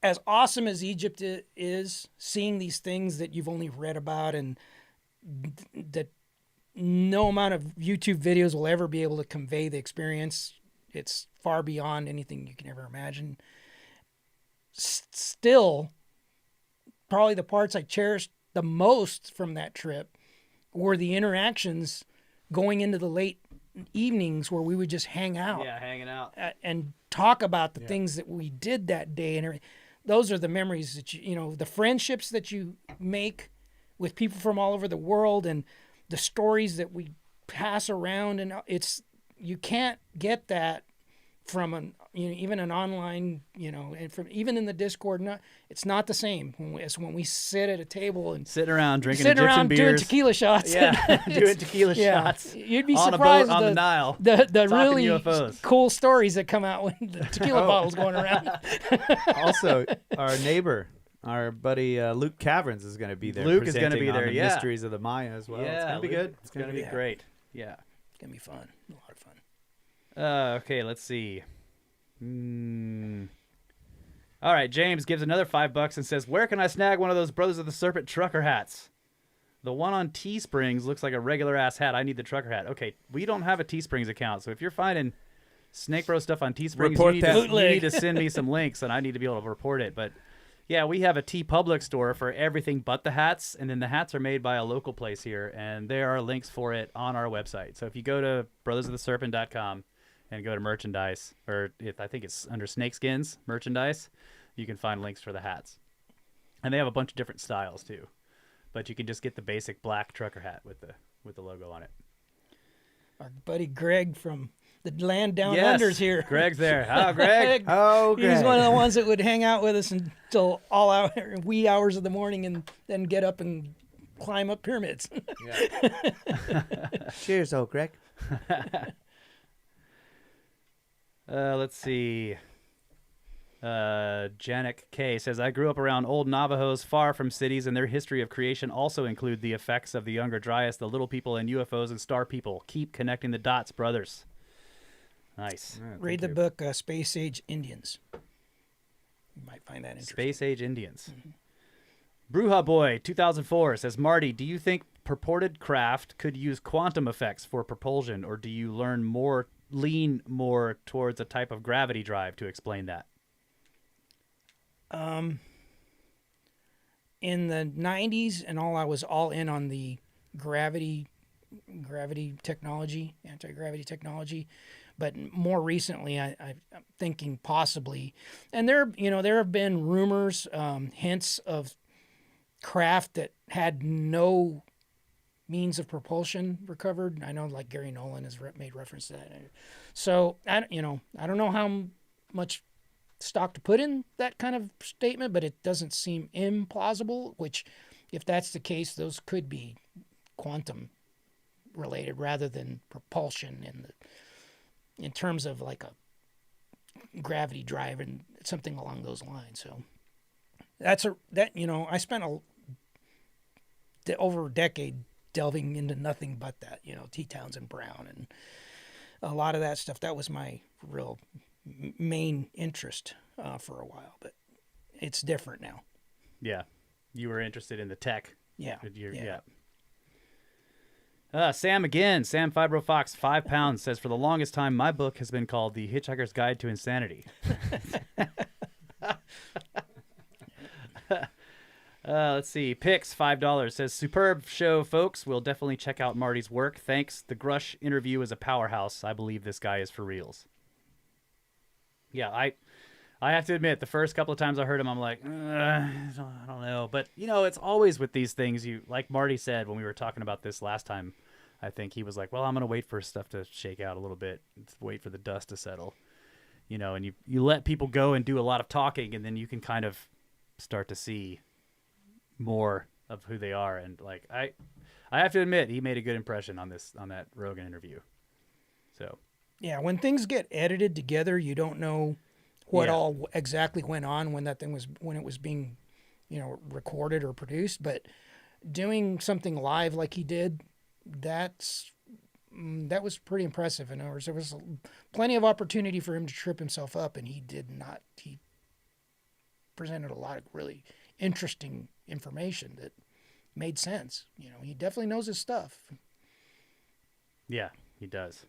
as awesome as Egypt is, seeing these things that you've only read about and that no amount of YouTube videos will ever be able to convey the experience. It's far beyond anything you can ever imagine. Still, probably the parts I cherished the most from that trip were the interactions going into the late evenings where we would just hang out. Yeah, hanging out. And talk about the things that we did that day and everything. Those are the memories that the friendships that you make with people from all over the world, and the stories that we pass around, and you can't get that from even an online, and from even in the Discord. It's not the same as when we sit at a table and sitting around drinking Egyptian beers, doing tequila shots. Yeah, doing tequila shots. You'd be on surprised a boat on the Nile. The really UFOs. cool stories that come out when the tequila bottle's going around. Also, our neighbor, our buddy Luke Caverns is going to be there. Luke is going to be there. The mysteries of the Maya as well. Yeah, it's going to be good. It's going to be great. Yeah, it's going to be fun. A lot of fun. Okay, let's see. All right, James gives another $5 and says, where can I snag one of those Brothers of the Serpent trucker hats? The one on Teesprings looks like a regular ass hat. I need the trucker hat. Okay, we don't have a Teesprings account, so if you're finding Snake Bro stuff on Teesprings, you need to send me some links, and I need to be able to report it. But yeah, we have a TeePublic store for everything but the hats, and then the hats are made by a local place here, and there are links for it on our website. So if you go to brothersoftheserpent.com and go to merchandise, or I think it's under Snakeskins merchandise, you can find links for the hats. And they have a bunch of different styles too. But you can just get the basic black trucker hat with the logo on it. Our buddy Greg from the land down under's here. Greg's there. Oh, Greg. Oh, He was one of the ones that would hang out with us until wee hours of the morning and then get up and climb up pyramids. Cheers, old Greg. Let's see. Janik K says, I grew up around old Navajos far from cities, and their history of creation also include the effects of the Younger Dryas, the little people, and UFOs and star people. Keep connecting the dots, brothers. Nice. Read the book Space Age Indians. You might find that interesting. Space Age Indians. Bruja Boy 2004 says, Marty, do you think purported craft could use quantum effects for propulsion, or do you learn lean more towards a type of gravity drive to explain that? In the 90s and all, I was all in on the gravity technology, anti-gravity technology. But more recently, I'm thinking possibly, and there have been rumors, hints of craft that had no means of propulsion recovered. I know, like Gary Nolan has made reference to that. So I don't know how much stock to put in that kind of statement, but it doesn't seem implausible. Which, if that's the case, those could be quantum related rather than propulsion in terms of like a gravity drive and something along those lines. So I spent over a decade delving into nothing but that, T. Townsend Brown and a lot of that stuff. That was my real main interest for a while, but it's different now. Yeah. You were interested in the tech. Yeah. Sam again. Sam Fibro Fox, 5 pounds, says, for the longest time, my book has been called The Hitchhiker's Guide to Insanity. Let's see. Pix, $5, says, superb show, folks. We'll definitely check out Marty's work. Thanks. The Grusch interview is a powerhouse. I believe this guy is for reals. Yeah, I have to admit, the first couple of times I heard him, I'm like, I don't know. But, it's always with these things. Like Marty said when we were talking about this last time, I think he was like, well, I'm going to wait for stuff to shake out a little bit, wait for the dust to settle. And you let people go and do a lot of talking, and then you can kind of start to see more of who they are. And like, I have to admit, he made a good impression on that Rogan interview. So. Yeah, when things get edited together, you don't know what all exactly went on when it was being, recorded or produced. But doing something live like he did, that was pretty impressive. In other words, there was plenty of opportunity for him to trip himself up, and he did not. He presented a lot of really interesting information that made sense. He definitely knows his stuff. Yeah, he does.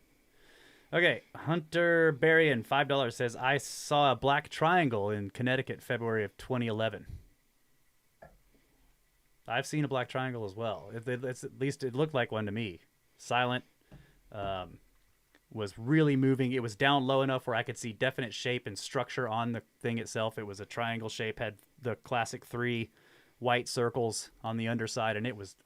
Okay, Hunter Berrien, $5, says, I saw a black triangle in Connecticut, February of 2011. I've seen a black triangle as well. It's at least it looked like one to me. Silent, was really moving. It was down low enough where I could see definite shape and structure on the thing itself. It was a triangle shape, had the classic 3 white circles on the underside, and it was,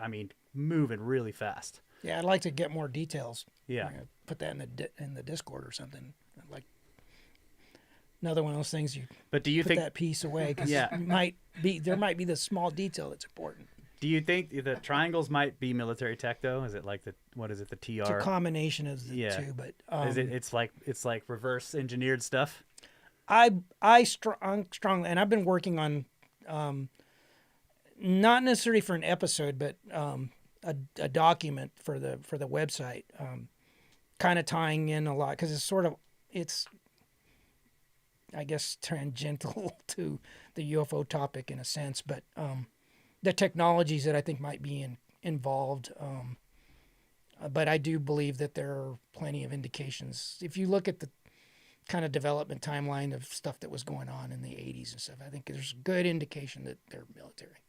moving really fast. Yeah, I'd like to get more details. Yeah, put that in the Discord or something. Like another one of those things But do you put think that piece away? Because there might be the small detail that's important. Do you think the triangles might be military tech though? Is it like the TR? It's a combination of the two, but is it? It's like reverse engineered stuff. I strongly, and I've been working on, not necessarily for an episode, but a document for the website, kind of tying in a lot because it's I guess tangential to the UFO topic in a sense, but the technologies that I think might be involved. But I do believe that there are plenty of indications. If you look at the kind of development timeline of stuff that was going on in the 80s and stuff, I think there's good indication that they're military.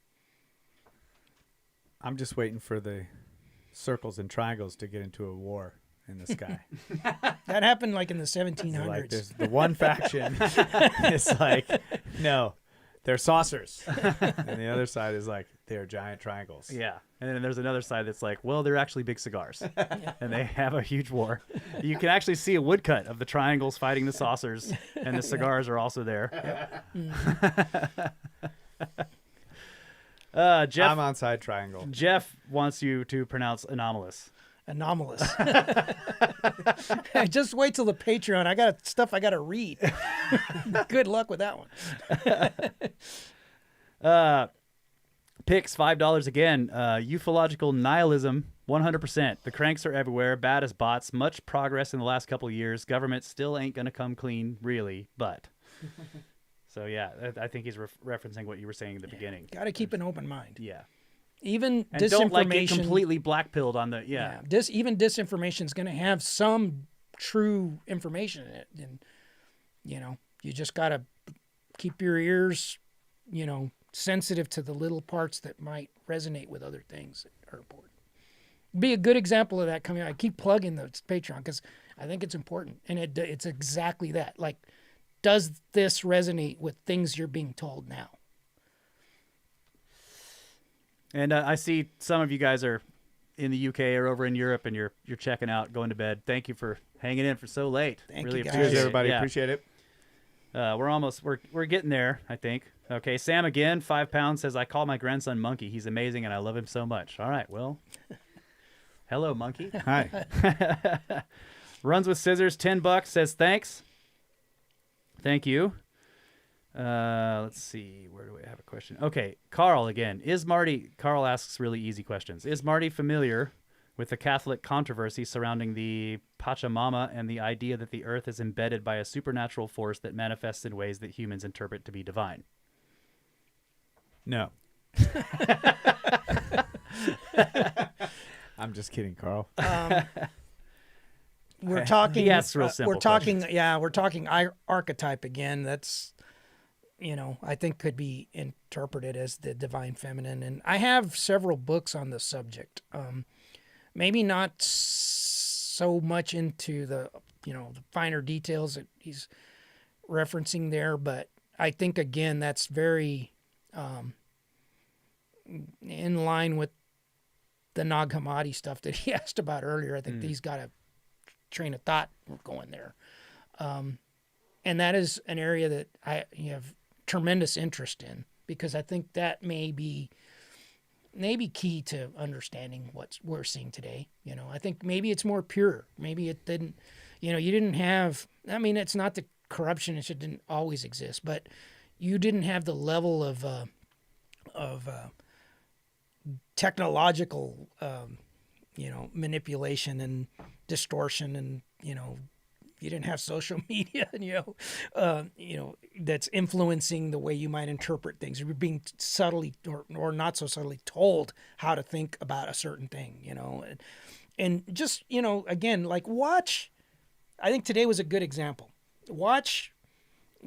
I'm just waiting for the circles and triangles to get into a war in the sky. That happened like in the 1700s. Like there's the one faction. It's like, no, they're saucers. And the other side is like, they're giant triangles. Yeah. And then there's another side that's like, well, they're actually big cigars. And they have a huge war. You can actually see a woodcut of the triangles fighting the saucers, and the cigars are also there. Jeff, I'm on side triangle. Jeff wants you to pronounce anomalous. Anomalous. Just wait till the Patreon. I got stuff I got to read. Good luck with that one. Picks $5 again. Ufological nihilism, 100%. The cranks are everywhere, bad as bots. Much progress in the last couple of years. Government still ain't gonna come clean, really. But so yeah, I think he's referencing what you were saying in the beginning. Got to keep an open mind. Yeah. Even And disinformation. don't like get completely black-pilled on the Even disinformation is going to have some true information in it, and you just got to keep your ears, sensitive to the little parts that might resonate with other things that are important. Be a good example of that coming out. I keep plugging the Patreon because I think it's important, and it's exactly that. Like, does this resonate with things you're being told now? And I see some of you guys are in the UK or over in Europe, and you're checking out, going to bed. Thank you for hanging in for so late. Thank really you, guys. appreciate Cheers, it. everybody. Yeah. Appreciate it. We're getting there, I think. Okay, Sam again, 5 pounds, says, I call my grandson Monkey. He's amazing, and I love him so much. All right, well, hello, Monkey. Hi. Runs with Scissors, $10, says, thanks. Thank you. Let's see. Where do we have a question? Okay, Carl again. Carl asks really easy questions. Is Marty familiar with the Catholic controversy surrounding the Pachamama and the idea that the earth is embedded by a supernatural force that manifests in ways that humans interpret to be divine? No. I'm just kidding, Carl. We're talking. He asks real simple We're talking. questions. Yeah, we're talking archetype again. That's, I think could be interpreted as the divine feminine. And I have several books on the subject. Maybe not so much into the the finer details that he's referencing there, but I think again that's very in line with the Nag Hammadi stuff that he asked about earlier. I think he's got a train of thought going there. And that is an area that I have tremendous interest in, because I think that may be key to understanding what we're seeing today. I think maybe it's more pure. Maybe it didn't, you didn't have, it's not the corruption, it didn't always exist, but you didn't have the level of technological, manipulation and distortion, and you didn't have social media, and that's influencing the way you might interpret things. You're being subtly or not so subtly told how to think about a certain thing, and just again, like, watch. I think today was a good example. Watch.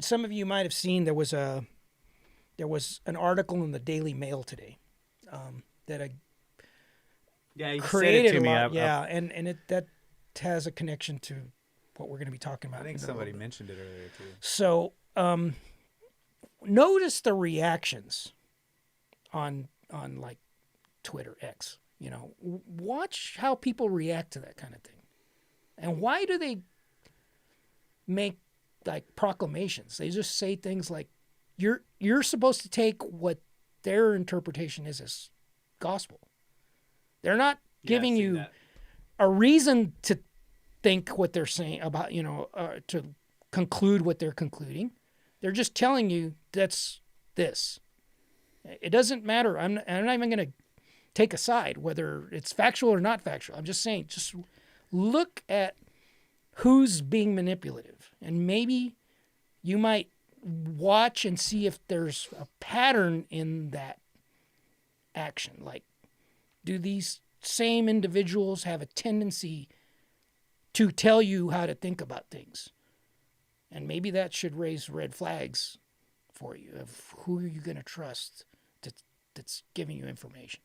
Some of you might have seen there was an article in the Daily Mail today that I You created said it to a me. lot. And that has a connection to what we're going to be talking about. I think somebody mentioned it earlier too. So notice the reactions on like Twitter X. Watch how people react to that kind of thing, and why do they make like proclamations? They just say things like, "You're supposed to take what their interpretation is as gospel." They're not giving you a reason to think what they're saying about, to conclude what they're concluding. They're just telling you that's this. It doesn't matter. I'm not even going to take a side, whether it's factual or not factual. I'm just saying, just look at who's being manipulative. And maybe you might watch and see if there's a pattern in that action. Like, do these same individuals have a tendency to tell you how to think about things? And maybe that should raise red flags for you of who are you going to trust that's giving you information.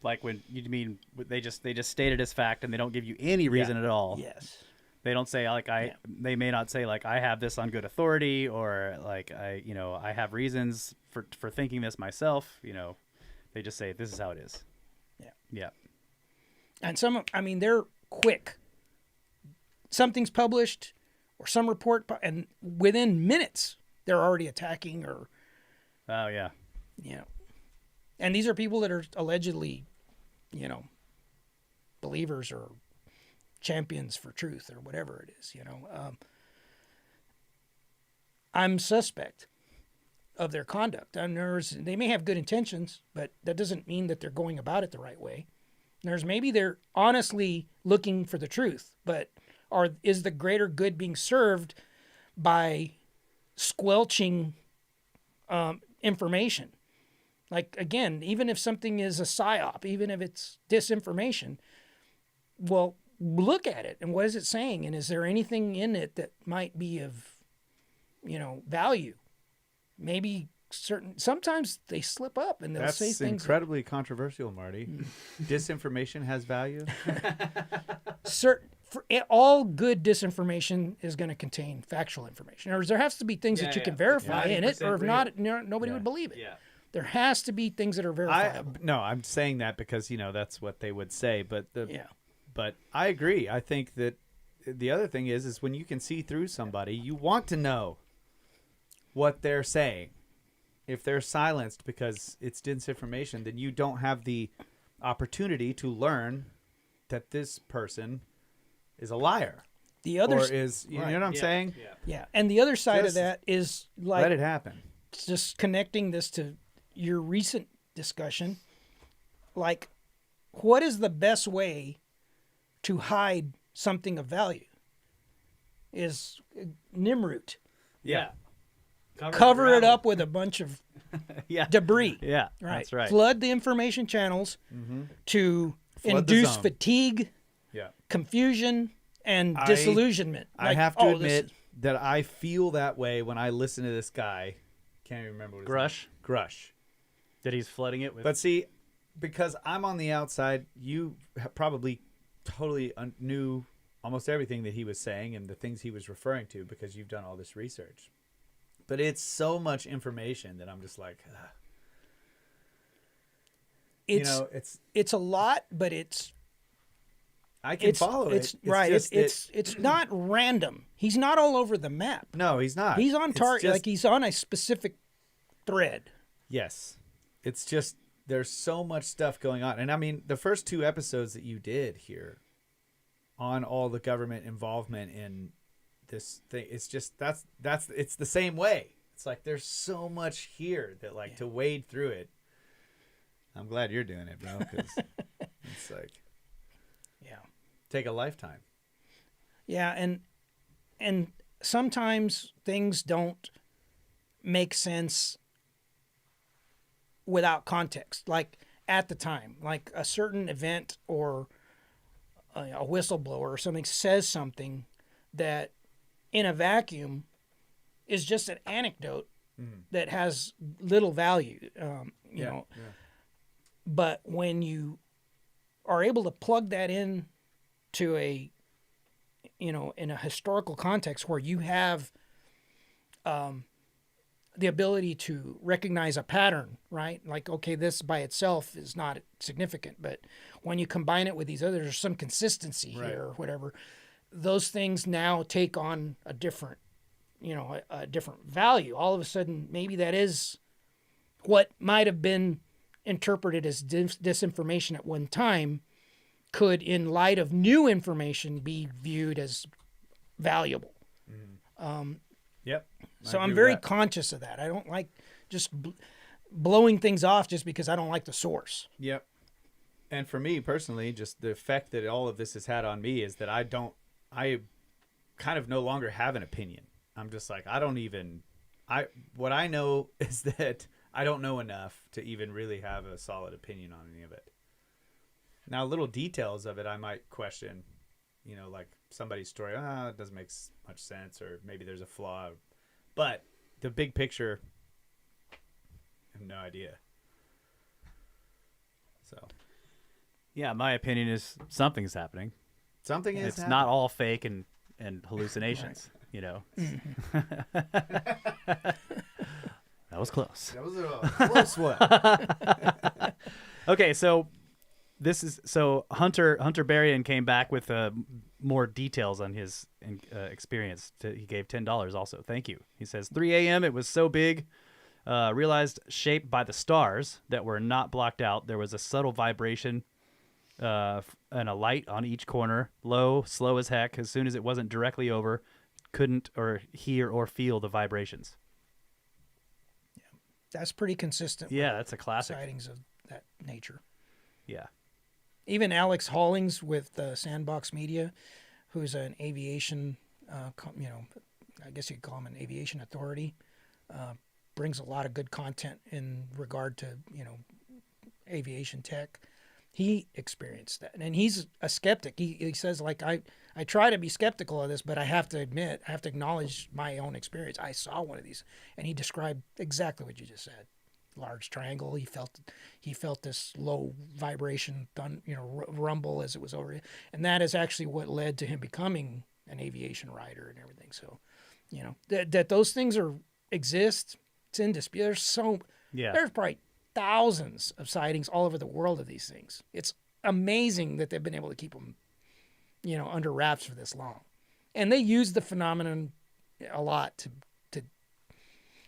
Like when you mean they just state it as fact and they don't give you any reason at all. Yes. They don't say like they may not say like I have this on good authority, or like I have reasons for thinking this myself. They just say this is how it is. Yeah. Yeah. And they're quick. Something's published or some report, and within minutes they're already attacking or. Oh yeah. Yeah. And these are people that are allegedly, believers or champions for truth or whatever it is, I'm suspect of their conduct. And they may have good intentions, but that doesn't mean that they're going about it the right way. Maybe they're honestly looking for the truth, but is the greater good being served by squelching information? Like, again, even if something is a psyop, even if it's disinformation, well, look at it and what is it saying? And is there anything in it that might be of, value? Maybe sometimes they slip up and they'll say things. That's incredibly controversial, Marty. Disinformation has value? All good disinformation is going to contain factual information. Or there has to be things that you can verify in it, or if not, nobody would believe it. Yeah. There has to be things that are verifiable. I'm saying that because, that's what they would say. But But I agree. I think that the other thing is when you can see through somebody, you want to know what they're saying. If they're silenced because it's disinformation, then you don't have the opportunity to learn that this person is a liar. You know what I'm saying? Yeah. And the other side of that is like, let it happen. Just connecting this to your recent discussion, like, what is the best way to hide something of value? Is Nimrut. Yeah. Cover it up with a bunch of debris. Yeah, right. That's right. Flood the information channels to Flood induce fatigue, Yeah. confusion, and disillusionment. I have to admit that I feel that way when I listen to this guy. Can't even remember what his Grusch. name is. Grusch. That he's flooding it with. But see, because I'm on the outside, you probably totally knew almost everything that he was saying and the things he was referring to because you've done all this research. But it's so much information that I'm just like, ugh. It's a lot, but I can follow it. It's right. It's not random. He's not all over the map. No, he's not. He's on target. Like he's on a specific thread. Yes. It's just there's so much stuff going on. And I mean, the first 2 episodes that you did here on all the government involvement in this thing, it's just it's the same way. It's like there's so much here that to wade through it. I'm glad you're doing it, bro, because it's like take a lifetime. Yeah, and sometimes things don't make sense without context, like at the time, like a certain event or a whistleblower or something says something that in a vacuum is just an anecdote that has little value, you know. Yeah. But when you are able to plug that in to a, in a historical context where you have the ability to recognize a pattern, right? Like, okay, this by itself is not significant, but when you combine it with these others, there's some consistency here or whatever. Those things now take on a different, a different value. All of a sudden, maybe that is what might have been interpreted as disinformation at one time could, in light of new information, be viewed as valuable. Yep. So I'm very conscious of that. I don't like just blowing things off just because I don't like the source. Yep. And for me personally, just the effect that all of this has had on me is that I kind of no longer have an opinion. I'm just like, what I know is that I don't know enough to even really have a solid opinion on any of it. Now, little details of it I might question, like somebody's story, it doesn't make much sense, or maybe there's a flaw. But the big picture, I have no idea. So, yeah, my opinion is something's happening. Something is It's happening. not all fake and and hallucinations. You know, that was close. That was a close one. Okay, so Hunter Berrien came back with more details on his experience. He gave $10 also. Thank you. He says 3 a.m. It was so big. Realized shaped by the stars that were not blocked out. There was a subtle vibration and a light on each corner. Low, slow as heck. As soon as it wasn't directly over, couldn't or hear or feel the vibrations. Yeah, that's pretty consistent. Yeah, that's a classic. Sightings of that nature. Yeah. Even Alex Hollings with Sandbox Media, who's an aviation, I guess you could call him an aviation authority, brings a lot of good content in regard to, aviation tech. He experienced that. And he's a skeptic. He says, like, I try to be skeptical of this, but I have to acknowledge my own experience. I saw one of these. And he described exactly what you just said. Large triangle. He felt this low vibration, rumble as it was over, and that is actually what led to him becoming an aviation writer and everything. So, that those things exist. It's in dispute. There's probably thousands of sightings all over the world of these things. It's amazing that they've been able to keep them, under wraps for this long, and they use the phenomenon a lot to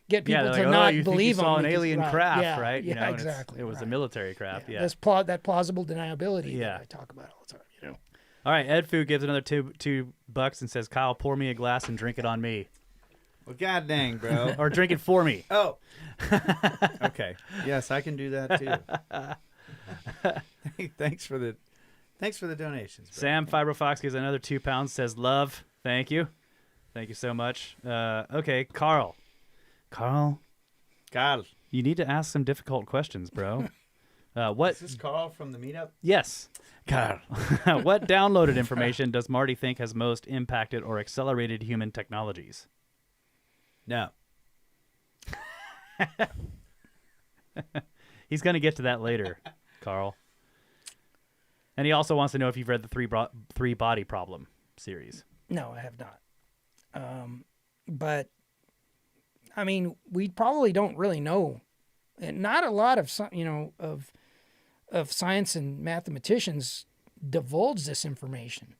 get people to not you believe think you saw them an alien craft, right? Yeah, exactly. It was a military craft. Yeah. That plausible deniability that I talk about all the time. All right, Ed Fu gives another $2 and says, "Kyle, pour me a glass and drink it on me." Well, god dang, bro. Or drink it for me. Oh. Okay. Yes, I can do that too. Thanks for the donations, bro. Sam Fibrofox gives another £2, says, "Love." Thank you. Thank you so much. Okay, Carl, you need to ask some difficult questions, bro. What? Is this Carl from the meetup? Yes. Carl. What downloaded information does Marty think has most impacted or accelerated human technologies? No. He's going to get to that later, Carl. And he also wants to know if you've read the Three Body Problem series. No, I have not. But I mean, we probably don't really know, and not a lot of of science and mathematicians divulge this information.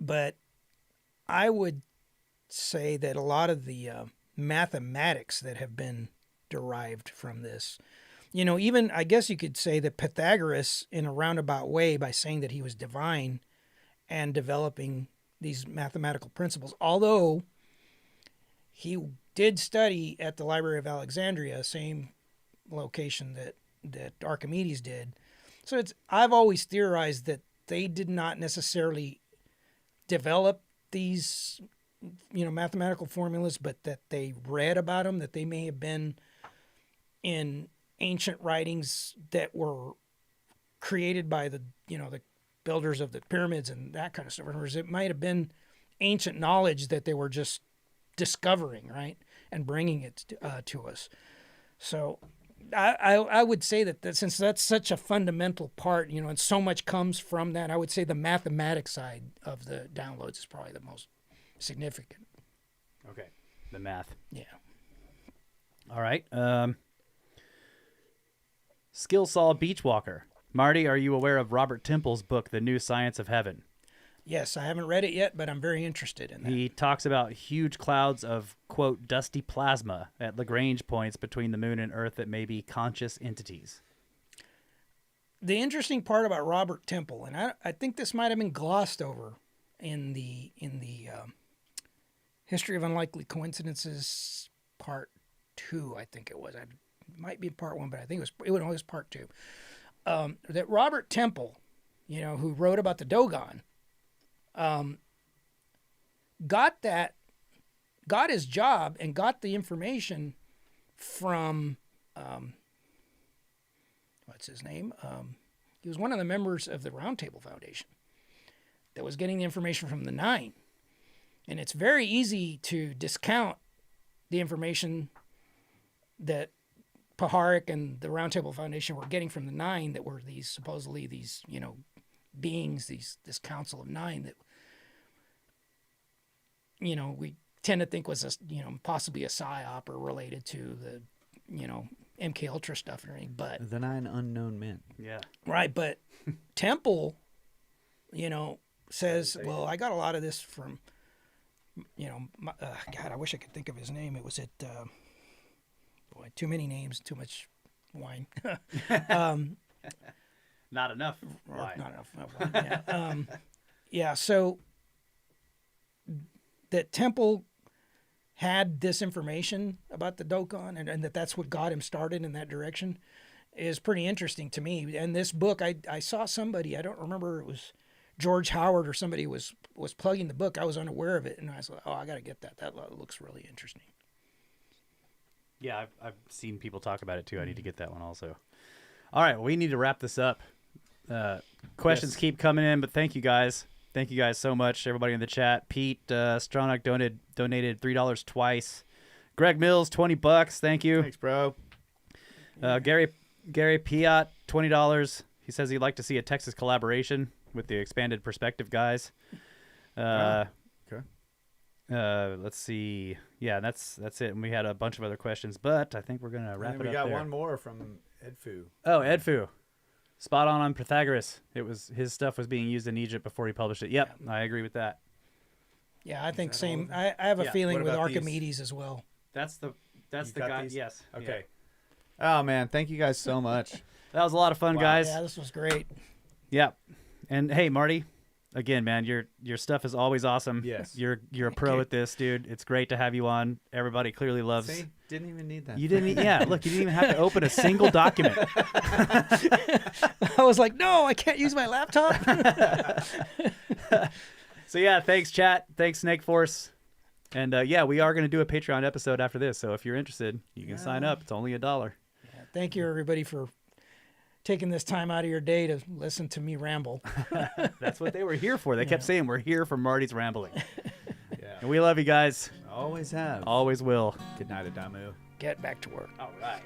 But I would say that a lot of the mathematics that have been derived from this, even I guess you could say that Pythagoras, in a roundabout way, by saying that he was divine and developing these mathematical principles, although he did study at the Library of Alexandria, same location that Archimedes did. So I've always theorized that they did not necessarily develop these, mathematical formulas, but that they read about them, that they may have been in ancient writings that were created by the builders of the pyramids and that kind of stuff. Or it might have been ancient knowledge that they were just discovering, right, and bringing it to us. So I would say that since that's such a fundamental part, and so much comes from that, I would say the mathematics side of the downloads is probably the most significant. Okay. The math. Yeah. All right. Skillsaw Beachwalker. Marty, are you aware of Robert Temple's book, The New Science of Heaven? Yes, I haven't read it yet, but I'm very interested in that. He talks about huge clouds of, quote, dusty plasma at Lagrange points between the moon and Earth that may be conscious entities. The interesting part about Robert Temple, and I think this might have been glossed over in the History of Unlikely Coincidences Part 2, I think it was. It might be Part 1, but I think it was Part 2. That Robert Temple, who wrote about the Dogon, got his job and got the information from what's his name? He was one of the members of the Round Table Foundation that was getting the information from the Nine. And it's very easy to discount the information that Paharic and the Round Table Foundation were getting from the Nine, that were supposedly these beings, this council of nine that we tend to think was possibly a psyop or related to the MK Ultra stuff and everything, but The 9 unknown men. Yeah. right. But Temple, says, well, I got a lot of this from, God, I wish I could think of his name. It was boy, too many names, too much wine. Not enough. Not enough wine. Yeah. Yeah. So that Temple had this information about the Dokkan and that's what got him started in that direction is pretty interesting to me. And this book, I saw somebody, I don't remember, it was George Howard or somebody was plugging the book. I was unaware of it. And I was like, oh, I got to get that. That looks really interesting. Yeah, I've seen people talk about it too. I need to get that one also. All right, well, we need to wrap this up. Questions keep coming in, but thank you guys. Thank you guys so much, everybody in the chat. Pete Stronach donated $3 twice. Greg Mills, $20. Thank you. Thanks, bro. Gary Piat, $20. He says he'd like to see a Texas collaboration with the Expanded Perspective guys. Okay. Let's see. Yeah, that's it. And we had a bunch of other questions, but I think we're gonna wrap it up. We got there. one more from Edfu. Oh, Edfu. Spot on Pythagoras. It was his stuff was being used in Egypt before he published it. Yep, I agree with that. Yeah, I think same. I have a feeling What with about Archimedes as well. That's the guy. These? Yes. Okay. Yeah. Oh man, thank you guys so much. That was a lot of fun, guys. Yeah, this was great. Yep. And hey, Marty, again, man, your stuff is always awesome. Yes. You're a pro at this, dude. It's great to have you on. Everybody clearly loves. See, didn't even need that. You didn't. Yeah. Look, you didn't even have to open a single document. I was like, no, I can't use my laptop. So yeah, thanks chat. Thanks Snake Force. And yeah, we are going to do a Patreon episode after this. So if you're interested, you can sign up. It's only $1. Yeah, thank you everybody for taking this time out of your day to listen to me ramble. That's what they were here for. They kept saying we're here for Marty's rambling. Yeah. And we love you guys. Always have. Always will. Good night, Adamu. Get back to work. All right.